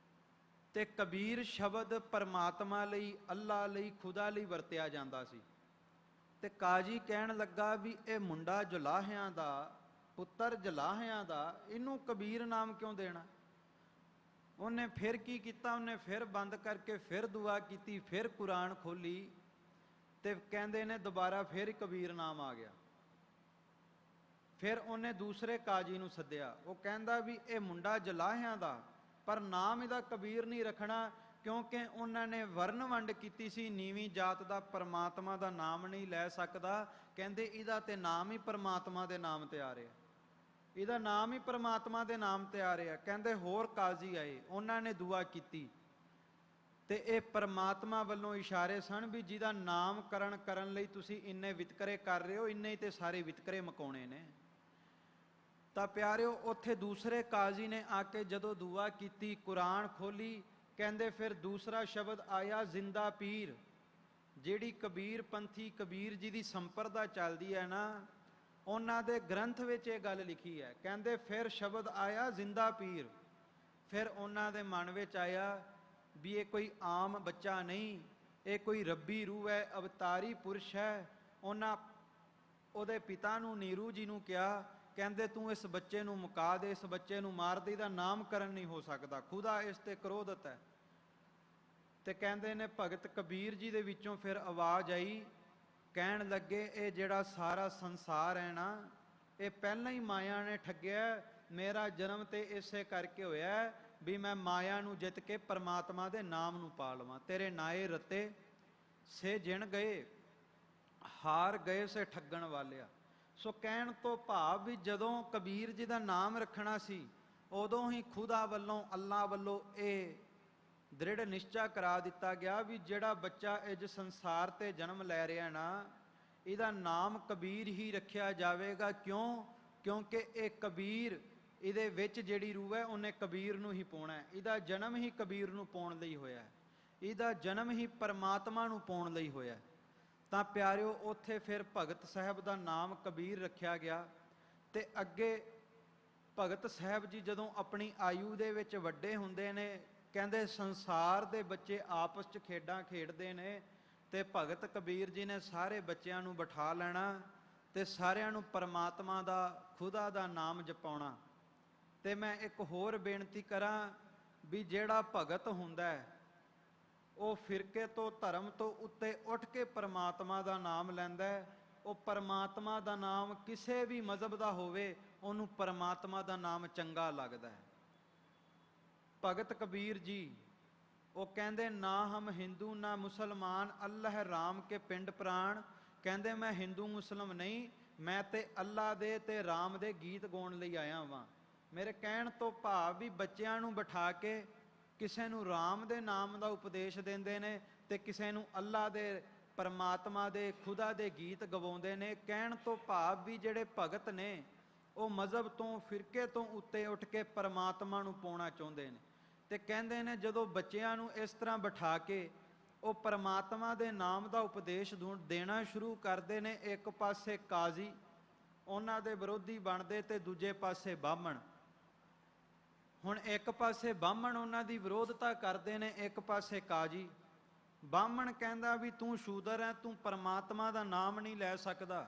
ਤੇ ਕਬੀਰ ਸ਼ਬਦ ਪਰਮਾਤਮਾ ਲਈ, ਅੱਲਾ ਲਈ, ਖੁਦਾ ਲਈ ਵਰਤਿਆ ਜਾਂਦਾ ਸੀ। ਤੇ ਕਾਜ਼ੀ ਕਹਿਣ ਲੱਗਾ ਵੀ ਇਹ ਮੁੰਡਾ ਜੁਲਾਹਿਆਂ ਦਾ, ਪੁੱਤਰ ਜਲਾਹਿਆਂ ਦਾ, ਇਹਨੂੰ ਕਬੀਰ ਨਾਮ ਕਿਉਂ ਦੇਣਾ। ਉਹਨੇ ਫਿਰ ਕੀ ਕੀਤਾ, ਉਹਨੇ ਫਿਰ ਬੰਦ ਕਰਕੇ ਫਿਰ ਦੁਆ ਕੀਤੀ, ਫਿਰ ਕੁਰਾਨ ਖੋਲੀ ਤੇ ਕਹਿੰਦੇ ਨੇ ਦੁਬਾਰਾ ਫਿਰ ਕਬੀਰ ਨਾਮ ਆ ਗਿਆ। ਫਿਰ ਉਹਨੇ ਦੂਸਰੇ ਕਾਜੀ ਨੂੰ ਸੱਦਿਆ, ਉਹ ਕਹਿੰਦਾ ਵੀ ਇਹ ਮੁੰਡਾ ਜਲਾਹਿਆਂ ਦਾ, ਪਰ ਨਾਮ ਇਹਦਾ ਕਬੀਰ ਨਹੀਂ ਰੱਖਣਾ, ਕਿਉਂਕਿ ਉਹਨਾਂ ਨੇ ਵਰਨ ਵੰਡ ਕੀਤੀ ਸੀ, ਨੀਵੀਂ ਜਾਤ ਦਾ ਪਰਮਾਤਮਾ ਦਾ ਨਾਮ ਨਹੀਂ ਲੈ ਸਕਦਾ। ਕਹਿੰਦੇ ਇਹਦਾ ਤੇ ਨਾਮ ਹੀ ਪਰਮਾਤਮਾ ਦੇ ਨਾਮ ਤੇ ਆ ਰਿਹਾ, ਇਹਦਾ ਨਾਮ ਹੀ ਪਰਮਾਤਮਾ ਦੇ ਨਾਮ ਤੇ ਆ ਰਿਹਾ। ਕਹਿੰਦੇ ਹੋਰ ਕਾਜ਼ੀ ਆਏ, ਉਹਨਾਂ ਨੇ ਦੁਆ ਕੀਤੀ ਤੇ ਇਹ ਪਰਮਾਤਮਾ ਵੱਲੋਂ ਇਸ਼ਾਰੇ ਸਨ ਵੀ ਜਿਹਦਾ ਨਾਮਕਰਨ ਕਰਨ ਲਈ ਤੁਸੀਂ ਇੰਨੇ ਵਿਤਕਰੇ ਕਰ ਰਹੇ ਹੋ, ਇੰਨੇ ਹੀ ਤੇ ਸਾਰੇ ਵਿਤਕਰੇ ਮਕਾਉਣੇ ਨੇ। ਤਾਂ ਪਿਆਰਿਓ, ਉੱਥੇ ਦੂਸਰੇ ਕਾਜ਼ੀ ਨੇ ਆ ਕੇ ਜਦੋਂ ਦੁਆ ਕੀਤੀ, ਕੁਰਾਨ ਖੋਲੀ, ਕਹਿੰਦੇ ਫਿਰ ਦੂਸਰਾ ਸ਼ਬਦ ਆਇਆ ਜ਼ਿੰਦਾ ਪੀਰ। ਜਿਹੜੀ ਕਬੀਰ ਪੰਥੀ, ਕਬੀਰ ਜੀ ਦੀ ਸੰਪਰਦਾ ਚੱਲਦੀ ਹੈ ਨਾ, ਉਹਨਾਂ ਦੇ ਗ੍ਰੰਥ ਵਿੱਚ ਇਹ ਗੱਲ ਲਿਖੀ ਹੈ। ਕਹਿੰਦੇ ਫਿਰ ਸ਼ਬਦ ਆਇਆ ਜ਼ਿੰਦਾ ਪੀਰ। ਫਿਰ ਉਹਨਾਂ ਦੇ ਮਨ ਵਿੱਚ ਆਇਆ ਵੀ ਇਹ ਕੋਈ ਆਮ ਬੱਚਾ ਨਹੀਂ, ਇਹ ਕੋਈ ਰੱਬੀ ਰੂਹ ਹੈ, ਅਵਤਾਰੀ ਪੁਰਸ਼ ਹੈ। ਉਹਨਾਂ ਉਹਦੇ ਪਿਤਾ ਨੂੰ, ਨੀਰੂ ਜੀ ਨੂੰ ਕਿਹਾ, ਕਹਿੰਦੇ ਤੂੰ ਇਸ ਬੱਚੇ ਨੂੰ ਮੁਕਾ ਦੇ, ਇਸ ਬੱਚੇ ਨੂੰ ਮਾਰ ਦੇ, ਇਹਦਾ ਨਾਮਕਰਨ ਨਹੀਂ ਹੋ ਸਕਦਾ, ਖੁਦਾ ਇਸ ਤੇ ਕ੍ਰੋਧਤ ਹੈ। ਤੇ ਕਹਿੰਦੇ ਨੇ ਭਗਤ ਕਬੀਰ ਜੀ ਦੇ ਵਿੱਚੋਂ ਫਿਰ ਆਵਾਜ਼ ਆਈ, ਕਹਿਣ ਲੱਗੇ ਇਹ ਜਿਹੜਾ ਸਾਰਾ ਸੰਸਾਰ ਹੈ ਨਾ, ਇਹ ਪਹਿਲਾਂ ਹੀ ਮਾਇਆ ਨੇ ਠੱਗਿਆ ਮੇਰਾ ਜਨਮ ਤੇ ਇਸੇ ਕਰਕੇ ਹੋਇਆ ਹੈ ਵੀ ਮੈਂ ਮਾਇਆ ਨੂੰ ਜਿੱਤ ਕੇ ਪਰਮਾਤਮਾ ਦੇ ਨਾਮ ਨੂੰ ਪਾ ਲਵਾਂ। ਤੇਰੇ ਨਾਏ ਰਤੇ ਸੇ ਜਿਣ ਗਏ, ਹਾਰ ਗਏ ਸੇ ਠੱਗਣ ਵਾਲਿਆ। ਸੋ ਕਹਿਣ ਤੋਂ ਭਾਵ ਵੀ ਜਦੋਂ ਕਬੀਰ ਜੀ ਦਾ ਨਾਮ ਰੱਖਣਾ ਸੀ, ਉਦੋਂ ਹੀ ਖੁਦਾ ਵੱਲੋਂ, ਅੱਲਾ ਵੱਲੋਂ ਇਹ ਦ੍ਰਿੜ ਨਿਸ਼ਚਾ ਕਰਾ ਦਿੱਤਾ ਗਿਆ ਵੀ ਜਿਹੜਾ ਬੱਚਾ ਇਸ ਸੰਸਾਰ ਤੇ ਜਨਮ ਲੈ ਰਿਹਾ ਨਾ, ਇਹਦਾ ਨਾਮ ਕਬੀਰ ਹੀ ਰੱਖਿਆ ਜਾਵੇਗਾ। ਕਿਉਂ? ਕਿਉਂਕਿ ਇਹ ਕਬੀਰ, ਇਹਦੇ ਵਿੱਚ ਜਿਹੜੀ ਰੂਹ ਹੈ ਉਹਨੇ ਕਬੀਰ ਨੂੰ ਹੀ ਪਾਉਣਾ ਹੈ। ਇਹਦਾ ਜਨਮ ਹੀ ਕਬੀਰ ਨੂੰ ਪਾਉਣ ਲਈ ਹੋਇਆ ਹੈ, ਇਹਦਾ ਜਨਮ ਹੀ ਪਰਮਾਤਮਾ ਨੂੰ ਪਾਉਣ ਲਈ ਹੋਇਆ। ਤਾਂ ਪਿਆਰਿਓ, ਉੱਥੇ ਫਿਰ ਭਗਤ ਸਾਹਿਬ ਦਾ ਨਾਮ ਕਬੀਰ ਰੱਖਿਆ ਗਿਆ। ਤੇ ਅੱਗੇ ਭਗਤ ਸਾਹਿਬ ਜੀ ਜਦੋਂ ਆਪਣੀ ਆਯੂ ਦੇ ਵਿੱਚ ਵੱਡੇ ਹੁੰਦੇ ਨੇ, ਕਹਿੰਦੇ ਸੰਸਾਰ ਦੇ ਬੱਚੇ ਆਪਸ 'ਚ ਖੇਡਾਂ ਖੇਡਦੇ ਨੇ, ਤੇ ਭਗਤ ਕਬੀਰ ਜੀ ਨੇ ਸਾਰੇ ਬੱਚਿਆਂ ਨੂੰ ਬਿਠਾ ਲੈਣਾ ਤੇ ਸਾਰਿਆਂ ਨੂੰ ਪਰਮਾਤਮਾ ਦਾ, ਖੁਦਾ ਦਾ ਨਾਮ ਜਪਾਉਣਾ। ਤੇ ਮੈਂ ਇੱਕ ਹੋਰ ਬੇਨਤੀ ਕਰਾਂ ਵੀ ਜਿਹੜਾ ਭਗਤ ਹੁੰਦਾ ਹੈ ਉਹ ਫਿਰਕੇ ਤੋਂ, ਧਰਮ ਤੋਂ ਉੱਤੇ ਉੱਠ ਕੇ ਪਰਮਾਤਮਾ ਦਾ ਨਾਮ ਲੈਂਦਾ ਹੈ। ਉਹ ਪਰਮਾਤਮਾ ਦਾ ਨਾਮ ਕਿਸੇ ਵੀ ਮਜ਼ਹਬ ਦਾ ਹੋਵੇ, ਉਹਨੂੰ ਪਰਮਾਤਮਾ ਦਾ ਨਾਮ ਚੰਗਾ ਲੱਗਦਾ ਹੈ। ਭਗਤ ਕਬੀਰ ਜੀ ਉਹ ਕਹਿੰਦੇ ਨਾ ਹਮ ਹਿੰਦੂ ਨਾ ਮੁਸਲਮਾਨ, ਅੱਲਾਹ ਰਾਮ ਕੇ ਪਿੰਡ ਪ੍ਰਾਣ। ਕਹਿੰਦੇ ਮੈਂ ਹਿੰਦੂ ਮੁਸਲਮ ਨਹੀਂ, ਮੈਂ ਤੇ ਅੱਲਾ ਦੇ ਤੇ ਰਾਮ ਦੇ ਗੀਤ ਗਾਉਣ ਲਈ ਆਇਆ ਵਾਂ। ਮੇਰੇ ਕਹਿਣ ਤੋਂ ਭਾਵ ਵੀ ਬੱਚਿਆਂ ਨੂੰ ਬਿਠਾ ਕੇ ਕਿਸੇ ਨੂੰ ਰਾਮ ਦੇ ਨਾਮ ਦਾ ਉਪਦੇਸ਼ ਦਿੰਦੇ ਨੇ ਤੇ ਕਿਸੇ ਨੂੰ ਅੱਲਾ ਦੇ, ਪਰਮਾਤਮਾ ਦੇ, ਖੁਦਾ ਦੇ ਗੀਤ ਗਵਾਉਂਦੇ ਨੇ। ਕਹਿਣ ਤੋਂ ਭਾਵ ਵੀ ਜਿਹੜੇ ਭਗਤ ਨੇ ਉਹ ਮਜ਼ਹਬ ਤੋਂ, ਫਿਰਕੇ ਤੋਂ ਉੱਤੇ ਉੱਠ ਕੇ ਪਰਮਾਤਮਾ ਨੂੰ ਪਾਉਣਾ ਚਾਹੁੰਦੇ ਨੇ। ਤੇ ਕਹਿੰਦੇ ਨੇ ਜਦੋਂ ਬੱਚਿਆਂ ਨੂੰ ਇਸ ਤਰ੍ਹਾਂ ਬਿਠਾ ਕੇ ਉਹ ਪਰਮਾਤਮਾ ਦੇ ਨਾਮ ਦਾ ਉਪਦੇਸ਼ ਦੇਣਾ ਸ਼ੁਰੂ ਕਰਦੇ ਨੇ, ਇੱਕ ਪਾਸੇ ਕਾਜ਼ੀ ਉਹਨਾਂ ਦੇ ਵਿਰੋਧੀ ਬਣਦੇ ਤੇ ਦੂਜੇ ਪਾਸੇ ਬਾਹਮਣ। ਹੁਣ ਇੱਕ ਪਾਸੇ ਬਾਹਮਣ ਉਹਨਾਂ ਦੀ ਵਿਰੋਧਤਾ ਕਰਦੇ ਨੇ, ਇੱਕ ਪਾਸੇ ਕਾਜ਼ੀ। ਬਾਹਮਣ ਕਹਿੰਦਾ ਵੀ ਤੂੰ ਸ਼ੂਦਰ ਹੈ, ਤੂੰ ਪਰਮਾਤਮਾ ਦਾ ਨਾਮ ਨਹੀਂ ਲੈ ਸਕਦਾ,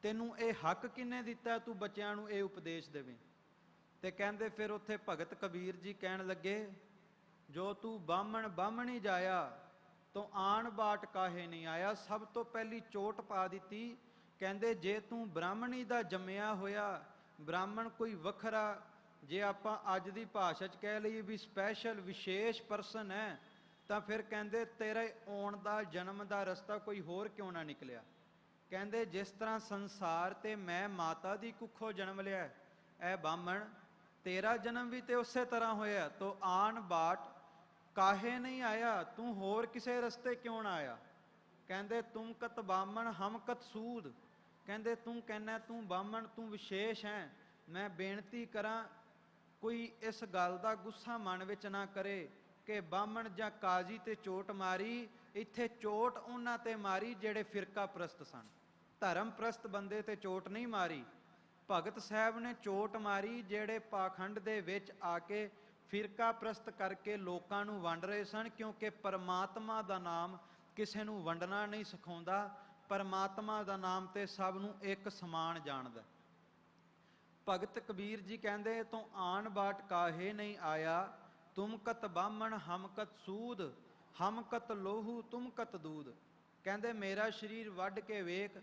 ਤੈਨੂੰ ਇਹ ਹੱਕ ਕਿਹਨੇ ਦਿੱਤਾ ਤੂੰ ਬੱਚਿਆਂ ਨੂੰ ਇਹ ਉਪਦੇਸ਼ ਦੇਵੇਂ। ਤੇ ਕਹਿੰਦੇ ਫਿਰ ਉੱਥੇ ਭਗਤ ਕਬੀਰ ਜੀ ਕਹਿਣ ਲੱਗੇ, ਜੋ ਤੂੰ ਬਾਹਮਣ ਬਾਹਮਣੀ ਜਾਇਆ ਤੂੰ ਆਣ ਬਾਟ ਕਾਹੇ ਨਹੀਂ ਆਇਆ। ਸਭ ਤੋਂ ਪਹਿਲੀ ਚੋਟ ਪਾ ਦਿੱਤੀ। ਕਹਿੰਦੇ ਜੇ ਤੂੰ ਬ੍ਰਾਹਮਣੀ ਦਾ ਜੰਮਿਆ ਹੋਇਆ, ਬ੍ਰਾਹਮਣ ਕੋਈ ਵੱਖਰਾ, ਜੇ ਆਪਾਂ ਅੱਜ ਦੀ ਭਾਸ਼ਾ 'ਚ ਕਹਿ ਲਈਏ ਵੀ ਸਪੈਸ਼ਲ ਵਿਸ਼ੇਸ਼ ਪਰਸਨ ਹੈ, ਤਾਂ ਫਿਰ ਕਹਿੰਦੇ ਤੇਰੇ ਆਉਣ ਦਾ, ਜਨਮ ਦਾ ਰਸਤਾ ਕੋਈ ਹੋਰ ਕਿਉਂ ਨਾ ਨਿਕਲਿਆ। ਕਹਿੰਦੇ ਜਿਸ ਤਰ੍ਹਾਂ ਸੰਸਾਰ ਤੇ ਮੈਂ ਮਾਤਾ ਦੀ ਕੁੱਖੋਂ ਜਨਮ ਲਿਆ, ਇਹ ਬਾਹਮਣ ਤੇਰਾ ਜਨਮ ਵੀ ਤੇ ਉਸੇ ਤਰ੍ਹਾਂ ਹੋਇਆ। ਤੋ ਆਣ ਬਾਟ ਕਾਹੇ ਨਹੀਂ ਆਇਆ, ਤੂੰ ਹੋਰ ਕਿਸੇ ਰਸਤੇ ਕਿਉਂ ਨਾ ਆਇਆ। ਕਹਿੰਦੇ ਤੁਮ ਕਤ ਬਾਹਮਣ ਹਮ ਕਤ ਸੂਦ। ਕਹਿੰਦੇ ਤੂੰ ਕਹਿੰਦਾ ਤੂੰ ਬਾਹਮਣ, ਤੂੰ ਵਿਸ਼ੇਸ਼ ਹੈ। ਮੈਂ ਬੇਨਤੀ ਕਰਾਂ ਕੋਈ ਇਸ ਗੱਲ ਦਾ ਗੁੱਸਾ ਮਨ ਵਿੱਚ ਨਾ ਕਰੇ ਕਿ ਬਾਹਮਣ ਜਾਂ ਕਾਜ਼ੀ ਤੇ ਚੋਟ ਮਾਰੀ। ਇੱਥੇ ਚੋਟ ਉਹਨਾਂ ਤੇ ਮਾਰੀ ਜਿਹੜੇ ਫਿਰਕਾ ਪ੍ਰਸਤ ਸਨ, ਧਰਮ ਪ੍ਰਸਤ ਬੰਦੇ ਤੇ ਚੋਟ ਨਹੀਂ ਮਾਰੀ। ਭਗਤ ਸਾਹਿਬ ਨੇ ਚੋਟ ਮਾਰੀ ਜਿਹੜੇ ਪਾਖੰਡ ਦੇ ਵਿੱਚ ਆ ਕੇ ਫਿਰਕਾ ਪ੍ਰਸਤ ਕਰਕੇ ਲੋਕਾਂ ਨੂੰ ਵੰਡ ਰਹੇ ਸਨ। ਕਿਉਂਕਿ ਪਰਮਾਤਮਾ ਦਾ ਨਾਮ ਕਿਸੇ ਨੂੰ ਵੰਡਣਾ ਨਹੀਂ ਸਿਖਾਉਂਦਾ, ਪਰਮਾਤਮਾ ਦਾ ਨਾਮ ਤੇ ਸਭ ਨੂੰ ਇੱਕ ਸਮਾਨ ਜਾਣਦਾ। ਭਗਤ ਕਬੀਰ ਜੀ ਕਹਿੰਦੇ ਤੂੰ ਆਣ ਬਾਟ ਕਾਹੇ ਨਹੀਂ ਆਇਆ, ਤੁਮ ਕਤ ਬਾਹਮਣ ਹਮ ਕਤ ਸੂਦ, ਹਮ ਕਤ ਲੋਹੂ ਤੁਮ ਕਤ ਦੂਧ। ਕਹਿੰਦੇ ਮੇਰਾ ਸਰੀਰ ਵੱਢ ਕੇ ਵੇਖ,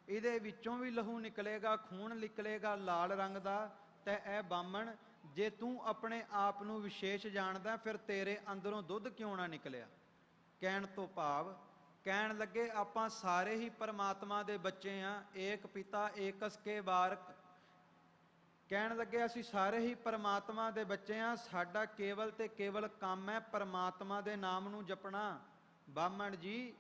ਇਹਦੇ ਵਿੱਚੋਂ ਵੀ ਲਹੂ ਨਿਕਲੇਗਾ, ਖੂਨ ਨਿਕਲੇਗਾ ਲਾਲ ਰੰਗ ਦਾ। ਤੇ ਇਹ ਬਾਹਮਣ ਜੇ ਤੂੰ ਆਪਣੇ ਆਪ ਨੂੰ ਵਿਸ਼ੇਸ਼ ਜਾਣਦਾ, ਫਿਰ ਤੇਰੇ ਅੰਦਰੋਂ ਦੁੱਧ ਕਿਉਂ ਨਾ ਨਿਕਲਿਆ। ਕਹਿਣ ਤੋਂ ਭਾਵ ਕਹਿਣ ਲੱਗੇ ਆਪਾਂ ਸਾਰੇ ਹੀ ਪਰਮਾਤਮਾ ਦੇ ਬੱਚੇ ਹਾਂ, ਏਕ ਪਿਤਾ ਏਕਸ ਕੇ ਬਾਰਕ। ਕਹਿਣ ਲੱਗੇ ਅਸੀਂ ਸਾਰੇ ਹੀ ਪਰਮਾਤਮਾ ਦੇ ਬੱਚੇ ਹਾਂ, ਸਾਡਾ ਕੇਵਲ ਤੇ ਕੇਵਲ ਕੰਮ ਹੈ ਪਰਮਾਤਮਾ ਦੇ ਨਾਮ ਨੂੰ ਜਪਣਾ। ਬਾਹਮਣ ਜੀ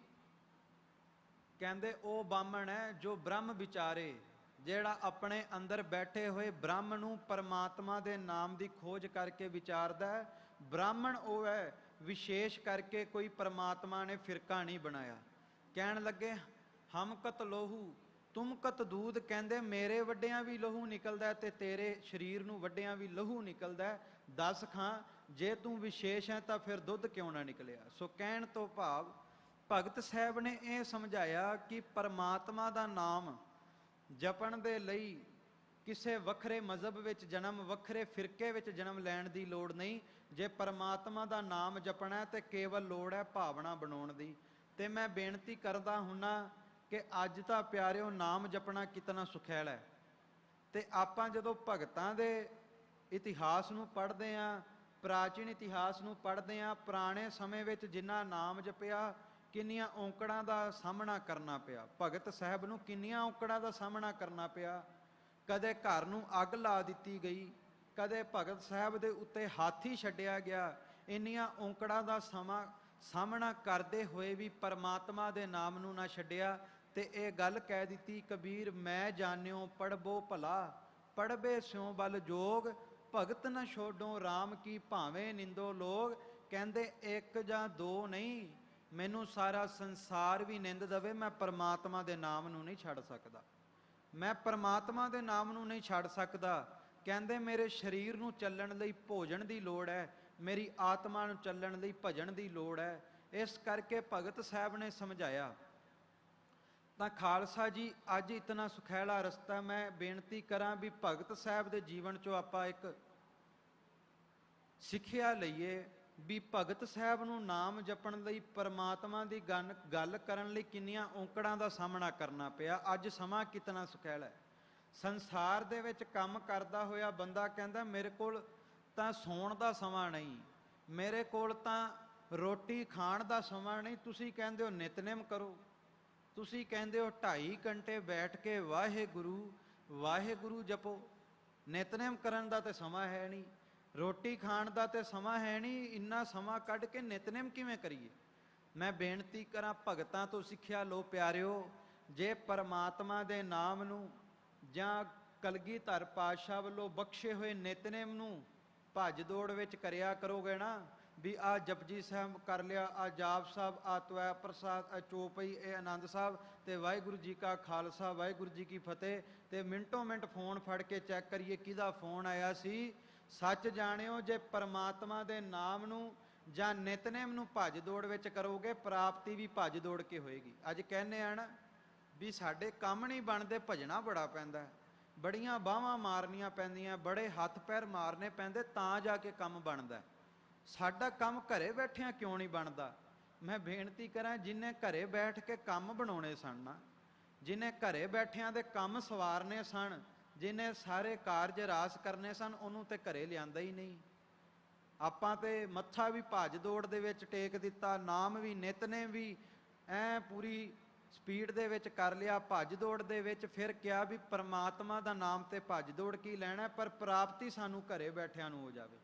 ਕਹਿੰਦੇ ਉਹ ਬਾਹਮਣ ਹੈ ਜੋ ਬ੍ਰਹਮ ਵਿਚਾਰੇ, ਜਿਹੜਾ ਆਪਣੇ ਅੰਦਰ ਬੈਠੇ ਹੋਏ ਬ੍ਰਹਮ ਨੂੰ, ਪਰਮਾਤਮਾ ਦੇ ਨਾਮ ਦੀ ਖੋਜ ਕਰਕੇ ਵਿਚਾਰਦਾ ਹੈ। ਬ੍ਰਾਹਮਣ ਉਹ ਹੈ, ਵਿਸ਼ੇਸ਼ ਕਰਕੇ ਕੋਈ ਪਰਮਾਤਮਾ ਨੇ ਫਿਰਕਾ ਨਹੀਂ ਬਣਾਇਆ। ਕਹਿਣ ਲੱਗੇ ਹਮ ਕਤ ਲੋਹੂ ਤੁਮ ਕਤ ਦੂਧ। ਕਹਿੰਦੇ ਮੇਰੇ ਵੱਡਿਆਂ ਵੀ ਲਹੂ ਨਿਕਲਦਾ ਤੇ ਤੇਰੇ ਸਰੀਰ ਨੂੰ ਵੱਡਿਆਂ ਵੀ ਲਹੂ ਨਿਕਲਦਾ। ਦੱਸ ਖਾਂ ਜੇ ਤੂੰ ਵਿਸ਼ੇਸ਼ ਹੈ ਤਾਂ ਫਿਰ ਦੁੱਧ ਕਿਉਂ ਨਾ ਨਿਕਲਿਆ। ਸੋ ਕਹਿਣ ਤੋਂ ਭਾਵ ਭਗਤ ਸਾਹਿਬ ਨੇ ਇਹ ਸਮਝਾਇਆ ਕਿ ਪਰਮਾਤਮਾ ਦਾ ਨਾਮ ਜਪਣ ਦੇ ਲਈ ਕਿਸੇ ਵੱਖਰੇ ਮਜ਼ਹਬ ਵਿੱਚ ਜਨਮ, ਵੱਖਰੇ ਫਿਰਕੇ ਵਿੱਚ ਜਨਮ ਲੈਣ ਦੀ ਲੋੜ ਨਹੀਂ। ਜੇ ਪਰਮਾਤਮਾ ਦਾ ਨਾਮ ਜਪਣਾ ਤੇ ਕੇਵਲ ਲੋੜ ਹੈ ਭਾਵਨਾ ਬਣਾਉਣ ਦੀ। ਤੇ ਮੈਂ ਬੇਨਤੀ ਕਰਦਾ ਹੁੰਨਾ ਕਿ ਅੱਜ ਤਾਂ ਪਿਆਰਿਓ ਨਾਮ ਜਪਣਾ ਕਿਤਨਾ ਸੁਖੈਲ ਹੈ। ਤੇ ਆਪਾਂ ਜਦੋਂ ਭਗਤਾਂ ਦੇ ਇਤਿਹਾਸ ਨੂੰ ਪੜ੍ਹਦੇ ਹਾਂ, ਪ੍ਰਾਚੀਨ ਇਤਿਹਾਸ ਨੂੰ ਪੜ੍ਹਦੇ ਹਾਂ, ਪੁਰਾਣੇ ਸਮੇਂ ਵਿੱਚ ਜਿੰਨਾ ਨਾਮ ਜਪਿਆ, ਕਿੰਨੀਆਂ ਔਂਕੜਾਂ ਦਾ ਸਾਹਮਣਾ ਕਰਨਾ ਪਿਆ। ਭਗਤ ਸਾਹਿਬ ਨੂੰ ਕਿੰਨੀਆਂ ਔਂਕੜਾਂ ਦਾ ਸਾਹਮਣਾ ਕਰਨਾ ਪਿਆ। ਕਦੇ ਘਰ ਨੂੰ ਅੱਗ ਲਾ ਦਿੱਤੀ ਗਈ, ਕਦੇ ਭਗਤ ਸਾਹਿਬ ਦੇ ਉੱਤੇ ਹਾਥੀ ਛੱਡਿਆ ਗਿਆ। ਇੰਨੀਆਂ ਔਂਕੜਾਂ ਦਾ ਸਾਹਮਣਾ ਕਰਦੇ ਹੋਏ ਵੀ ਪਰਮਾਤਮਾ ਦੇ ਨਾਮ ਨੂੰ ਨਾ ਛੱਡਿਆ ਤੇ ਇਹ ਗੱਲ ਕਹਿ ਦਿੱਤੀ, ਕਬੀਰ ਮੈਂ ਜਾਣਿਓ ਪੜਬੋ ਭਲਾ, ਪੜਬੇ ਸਿਉ ਬਲ ਜੋਗ, ਭਗਤ ਨ ਛੋਡੋ RAM ਕੀ ਭਾਵੇਂ ਨਿੰਦੋ ਲੋਗ। ਕਹਿੰਦੇ ਇੱਕ ਜਾਂ ਦੋ ਨਹੀਂ, ਮੈਨੂੰ ਸਾਰਾ ਸੰਸਾਰ ਵੀ ਨਿੰਦ ਦਵੇ, ਮੈਂ ਪਰਮਾਤਮਾ ਦੇ ਨਾਮ ਨੂੰ ਨਹੀਂ ਛੱਡ ਸਕਦਾ। ਮੈਂ ਪਰਮਾਤਮਾ ਦੇ ਨਾਮ ਨੂੰ ਨਹੀਂ ਛੱਡ ਸਕਦਾ। ਕਹਿੰਦੇ ਮੇਰੇ ਸਰੀਰ ਨੂੰ ਚੱਲਣ ਲਈ ਭੋਜਨ ਦੀ ਲੋੜ ਹੈ, ਮੇਰੀ ਆਤਮਾ ਨੂੰ ਚੱਲਣ ਲਈ ਭਜਨ ਦੀ ਲੋੜ ਹੈ। ਇਸ ਕਰਕੇ ਭਗਤ ਸਾਹਿਬ ਨੇ ਸਮਝਾਇਆ। ਤਾਂ ਖਾਲਸਾ ਜੀ ਅੱਜ ਇਤਨਾ ਸੁਖੈਲਾ ਰਸਤਾ, ਮੈਂ ਬੇਨਤੀ ਕਰਾਂ ਵੀ ਭਗਤ ਸਾਹਿਬ ਦੇ ਜੀਵਨ 'ਚੋਂ ਆਪਾਂ ਇੱਕ ਸਿੱਖਿਆ ਲਈਏ ਵੀ ਭਗਤ ਸਾਹਿਬ ਨੂੰ ਨਾਮ ਜਪਣ ਲਈ, ਪਰਮਾਤਮਾ ਦੀ ਗੱਲ ਕਰਨ ਲਈ ਕਿੰਨੀਆਂ ਔਂਕੜਾਂ ਦਾ ਸਾਹਮਣਾ ਕਰਨਾ ਪਿਆ। ਅੱਜ ਸਮਾਂ ਕਿਤਨਾ ਸੁਖੈਲਾ ਹੈ। ਸੰਸਾਰ ਦੇ ਵਿੱਚ ਕੰਮ ਕਰਦਾ ਹੋਇਆ ਬੰਦਾ ਕਹਿੰਦਾ ਮੇਰੇ ਕੋਲ ਤਾਂ ਸੌਣ ਦਾ ਸਮਾਂ ਨਹੀਂ, ਮੇਰੇ ਕੋਲ ਤਾਂ ਰੋਟੀ ਖਾਣ ਦਾ ਸਮਾਂ ਨਹੀਂ। ਤੁਸੀਂ ਕਹਿੰਦੇ ਹੋ ਨਿਤਨੇਮ ਕਰੋ, ਤੁਸੀਂ ਕਹਿੰਦੇ ਹੋ 2.5 ਘੰਟੇ ਬੈਠ ਕੇ ਵਾਹਿਗੁਰੂ ਵਾਹਿਗੁਰੂ ਜਪੋ। ਨਿਤਨੇਮ ਕਰਨ ਦਾ ਤਾਂ ਸਮਾਂ ਹੈ ਨਹੀਂ, ਰੋਟੀ ਖਾਣ ਦਾ ਤੇ ਸਮਾਂ ਹੈ ਨਹੀਂ, ਇੰਨਾ ਸਮਾਂ ਕੱਢ ਕੇ ਨਿਤਨੇਮ ਕਿਵੇਂ ਕਰੀਏ। ਮੈਂ ਬੇਨਤੀ ਕਰਾਂ ਭਗਤਾਂ ਤੋਂ ਸਿੱਖਿਆ ਲਓ ਪਿਆਰਿਓ, ਜੇ ਪਰਮਾਤਮਾ ਦੇ ਨਾਮ ਨੂੰ ਜਾਂ ਕਲਗੀਧਰ ਪਾਤਸ਼ਾਹ ਵੱਲੋਂ ਬਖਸ਼ੇ ਹੋਏ ਨਿਤਨੇਮ ਨੂੰ ਭੱਜ ਦੌੜ ਵਿੱਚ ਕਰਿਆ ਕਰੋਗੇ ਨਾ, ਵੀ ਆਹ ਜਪਜੀ ਸਾਹਿਬ ਕਰ ਲਿਆ, ਆਹ ਜਾਪ ਸਾਹਿਬ, ਆਹ ਤਵੈ ਪ੍ਰਸਾਦ, ਆਹ ਚੌਪਈ, ਇਹ ਆਨੰਦ ਸਾਹਿਬ, ਤੇ ਵਾਹਿਗੁਰੂ ਜੀ ਕਾ ਖਾਲਸਾ ਵਾਹਿਗੁਰੂ ਜੀ ਕੀ ਫਤਿਹ, ਤੇ ਮਿੰਟੋ ਮਿੰਟ ਫੋਨ ਫੜ ਕੇ ਚੈੱਕ ਕਰੀਏ ਕਿਹਦਾ ਫੋਨ ਆਇਆ ਸੀ। ਸੱਚ ਜਾਣਿਓ, ਜੇ ਪਰਮਾਤਮਾ ਦੇ ਨਾਮ ਨੂੰ ਜਾਂ ਨਿਤਨੇਮ ਨੂੰ ਭੱਜ ਦੌੜ ਵਿੱਚ ਕਰੋਗੇ, ਪ੍ਰਾਪਤੀ ਵੀ ਭੱਜ ਦੌੜ ਕੇ ਹੋਏਗੀ। ਅੱਜ ਕਹਿੰਦੇ ਆ ਨਾ ਵੀ ਸਾਡੇ ਕੰਮ ਨਹੀਂ ਬਣਦੇ, ਭਜਣਾ ਬੜਾ ਪੈਂਦਾ, ਬੜੀਆਂ ਬਾਹਾਂ ਮਾਰਨੀਆਂ ਪੈਂਦੀਆਂ, ਬੜੇ ਹੱਥ ਪੈਰ ਮਾਰਨੇ ਪੈਂਦੇ, ਤਾਂ ਜਾ ਕੇ ਕੰਮ ਬਣਦਾ। ਸਾਡਾ ਕੰਮ ਘਰੇ ਬੈਠਿਆਂ ਕਿਉਂ ਨਹੀਂ ਬਣਦਾ? ਮੈਂ ਬੇਨਤੀ ਕਰਾਂ, ਜਿਹਨੇ ਘਰੇ ਬੈਠ ਕੇ ਕੰਮ ਬਣਾਉਣੇ ਸਨ ਨਾ, ਜਿਹਨੇ ਘਰੇ ਬੈਠਿਆਂ ਦੇ ਕੰਮ ਸਵਾਰਨੇ ਸਨ, ਜਿਹਨੇ ਸਾਰੇ ਕਾਰਜ ਰਾਸ ਕਰਨੇ ਸਨ, ਉਹਨੂੰ ਤੇ ਘਰੇ ਲਿਆਂਦਾ ਹੀ ਨਹੀਂ। ਆਪਾਂ ਤੇ ਮੱਥਾ ਵੀ ਭੱਜ ਦੌੜ ਦੇ ਵਿੱਚ ਟੇਕ ਦਿੱਤਾ, ਨਾਮ ਵੀ ਨਿਤਨੇਮ ਵੀ ਐ ਪੂਰੀ ਸਪੀਡ ਦੇ ਵਿੱਚ ਕਰ ਲਿਆ, ਭੱਜ ਦੌੜ ਦੇ ਵਿੱਚ। ਫਿਰ ਕਿਹਾ ਵੀ ਪਰਮਾਤਮਾ ਦਾ ਨਾਮ ਤੇ ਭੱਜ ਦੌੜ ਕੀ ਲੈਣਾ, ਪਰ ਪ੍ਰਾਪਤੀ ਸਾਨੂੰ ਘਰੇ ਬੈਠਿਆਂ ਨੂੰ ਹੋ ਜਾਵੇ।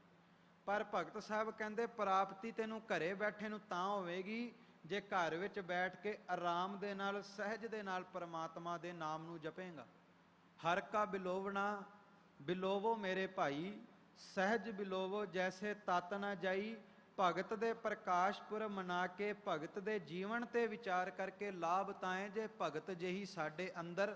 ਪਰ ਭਗਤ ਸਾਹਿਬ ਕਹਿੰਦੇ ਪ੍ਰਾਪਤੀ ਤੈਨੂੰ ਘਰੇ ਬੈਠੇ ਨੂੰ ਤਾਂ ਹੋਵੇਗੀ ਜੇ ਘਰ ਵਿੱਚ ਬੈਠ ਕੇ ਆਰਾਮ ਦੇ ਨਾਲ, ਸਹਿਜ ਦੇ ਨਾਲ ਪਰਮਾਤਮਾ ਦੇ ਨਾਮ ਨੂੰ ਜਪੇਗਾ। ਹਰ ਕਾ ਬਿਲੋਵਣਾ ਬਿਲੋਵੋ ਮੇਰੇ ਭਾਈ, ਸਹਿਜ ਬਿਲੋਵੋ ਜੈਸੇ ਤਤ ਨਾ ਜਾਈ। ਭਗਤ ਦੇ ਪ੍ਰਕਾਸ਼ ਪੁਰਬ ਮਨਾ ਕੇ, ਭਗਤ ਦੇ ਜੀਵਨ ਤੇ ਵਿਚਾਰ ਕਰਕੇ ਲਾਭ ਤਾਏ, ਜੇ ਭਗਤ ਜਿਹੀ ਸਾਡੇ ਅੰਦਰ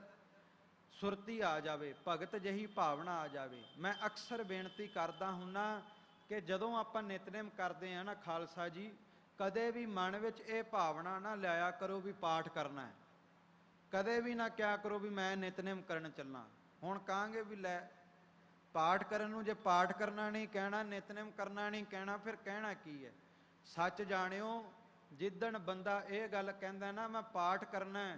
ਸੁਰਤੀ ਆ ਜਾਵੇ, ਭਗਤ ਜਿਹੀ ਭਾਵਨਾ ਆ ਜਾਵੇ। ਮੈਂ ਅਕਸਰ ਬੇਨਤੀ ਕਰਦਾ ਹੁੰਨਾ ਕਿ ਜਦੋਂ ਆਪਾਂ ਨਿਤਨੇਮ ਕਰਦੇ ਹਾਂ ਨਾ ਖਾਲਸਾ ਜੀ, ਕਦੇ ਵੀ ਮਨ ਵਿੱਚ ਇਹ ਭਾਵਨਾ ਨਾ ਲਿਆਇਆ ਕਰੋ ਵੀ ਪਾਠ ਕਰਨਾ ਹੈ। ਕਦੇ ਵੀ ਨਾ ਕਿਹਾ ਕਰੋ ਵੀ ਮੈਂ ਨਿਤਨੇਮ ਕਰਨ ਚੱਲਾਂ। ਹੁਣ ਕਹਾਂਗੇ ਵੀ ਲੈ ਪਾਠ ਕਰਨ ਨੂੰ, ਜੇ ਪਾਠ ਕਰਨਾ ਨਹੀਂ ਕਹਿਣਾ, ਨਿਤਨੇਮ ਕਰਨਾ ਨਹੀਂ ਕਹਿਣਾ, ਫਿਰ ਕਹਿਣਾ ਕੀ ਹੈ? ਸੱਚ ਜਾਣਿਓ, ਜਿੱਦਣ ਬੰਦਾ ਇਹ ਗੱਲ ਕਹਿੰਦਾ ਨਾ ਮੈਂ ਪਾਠ ਕਰਨਾ,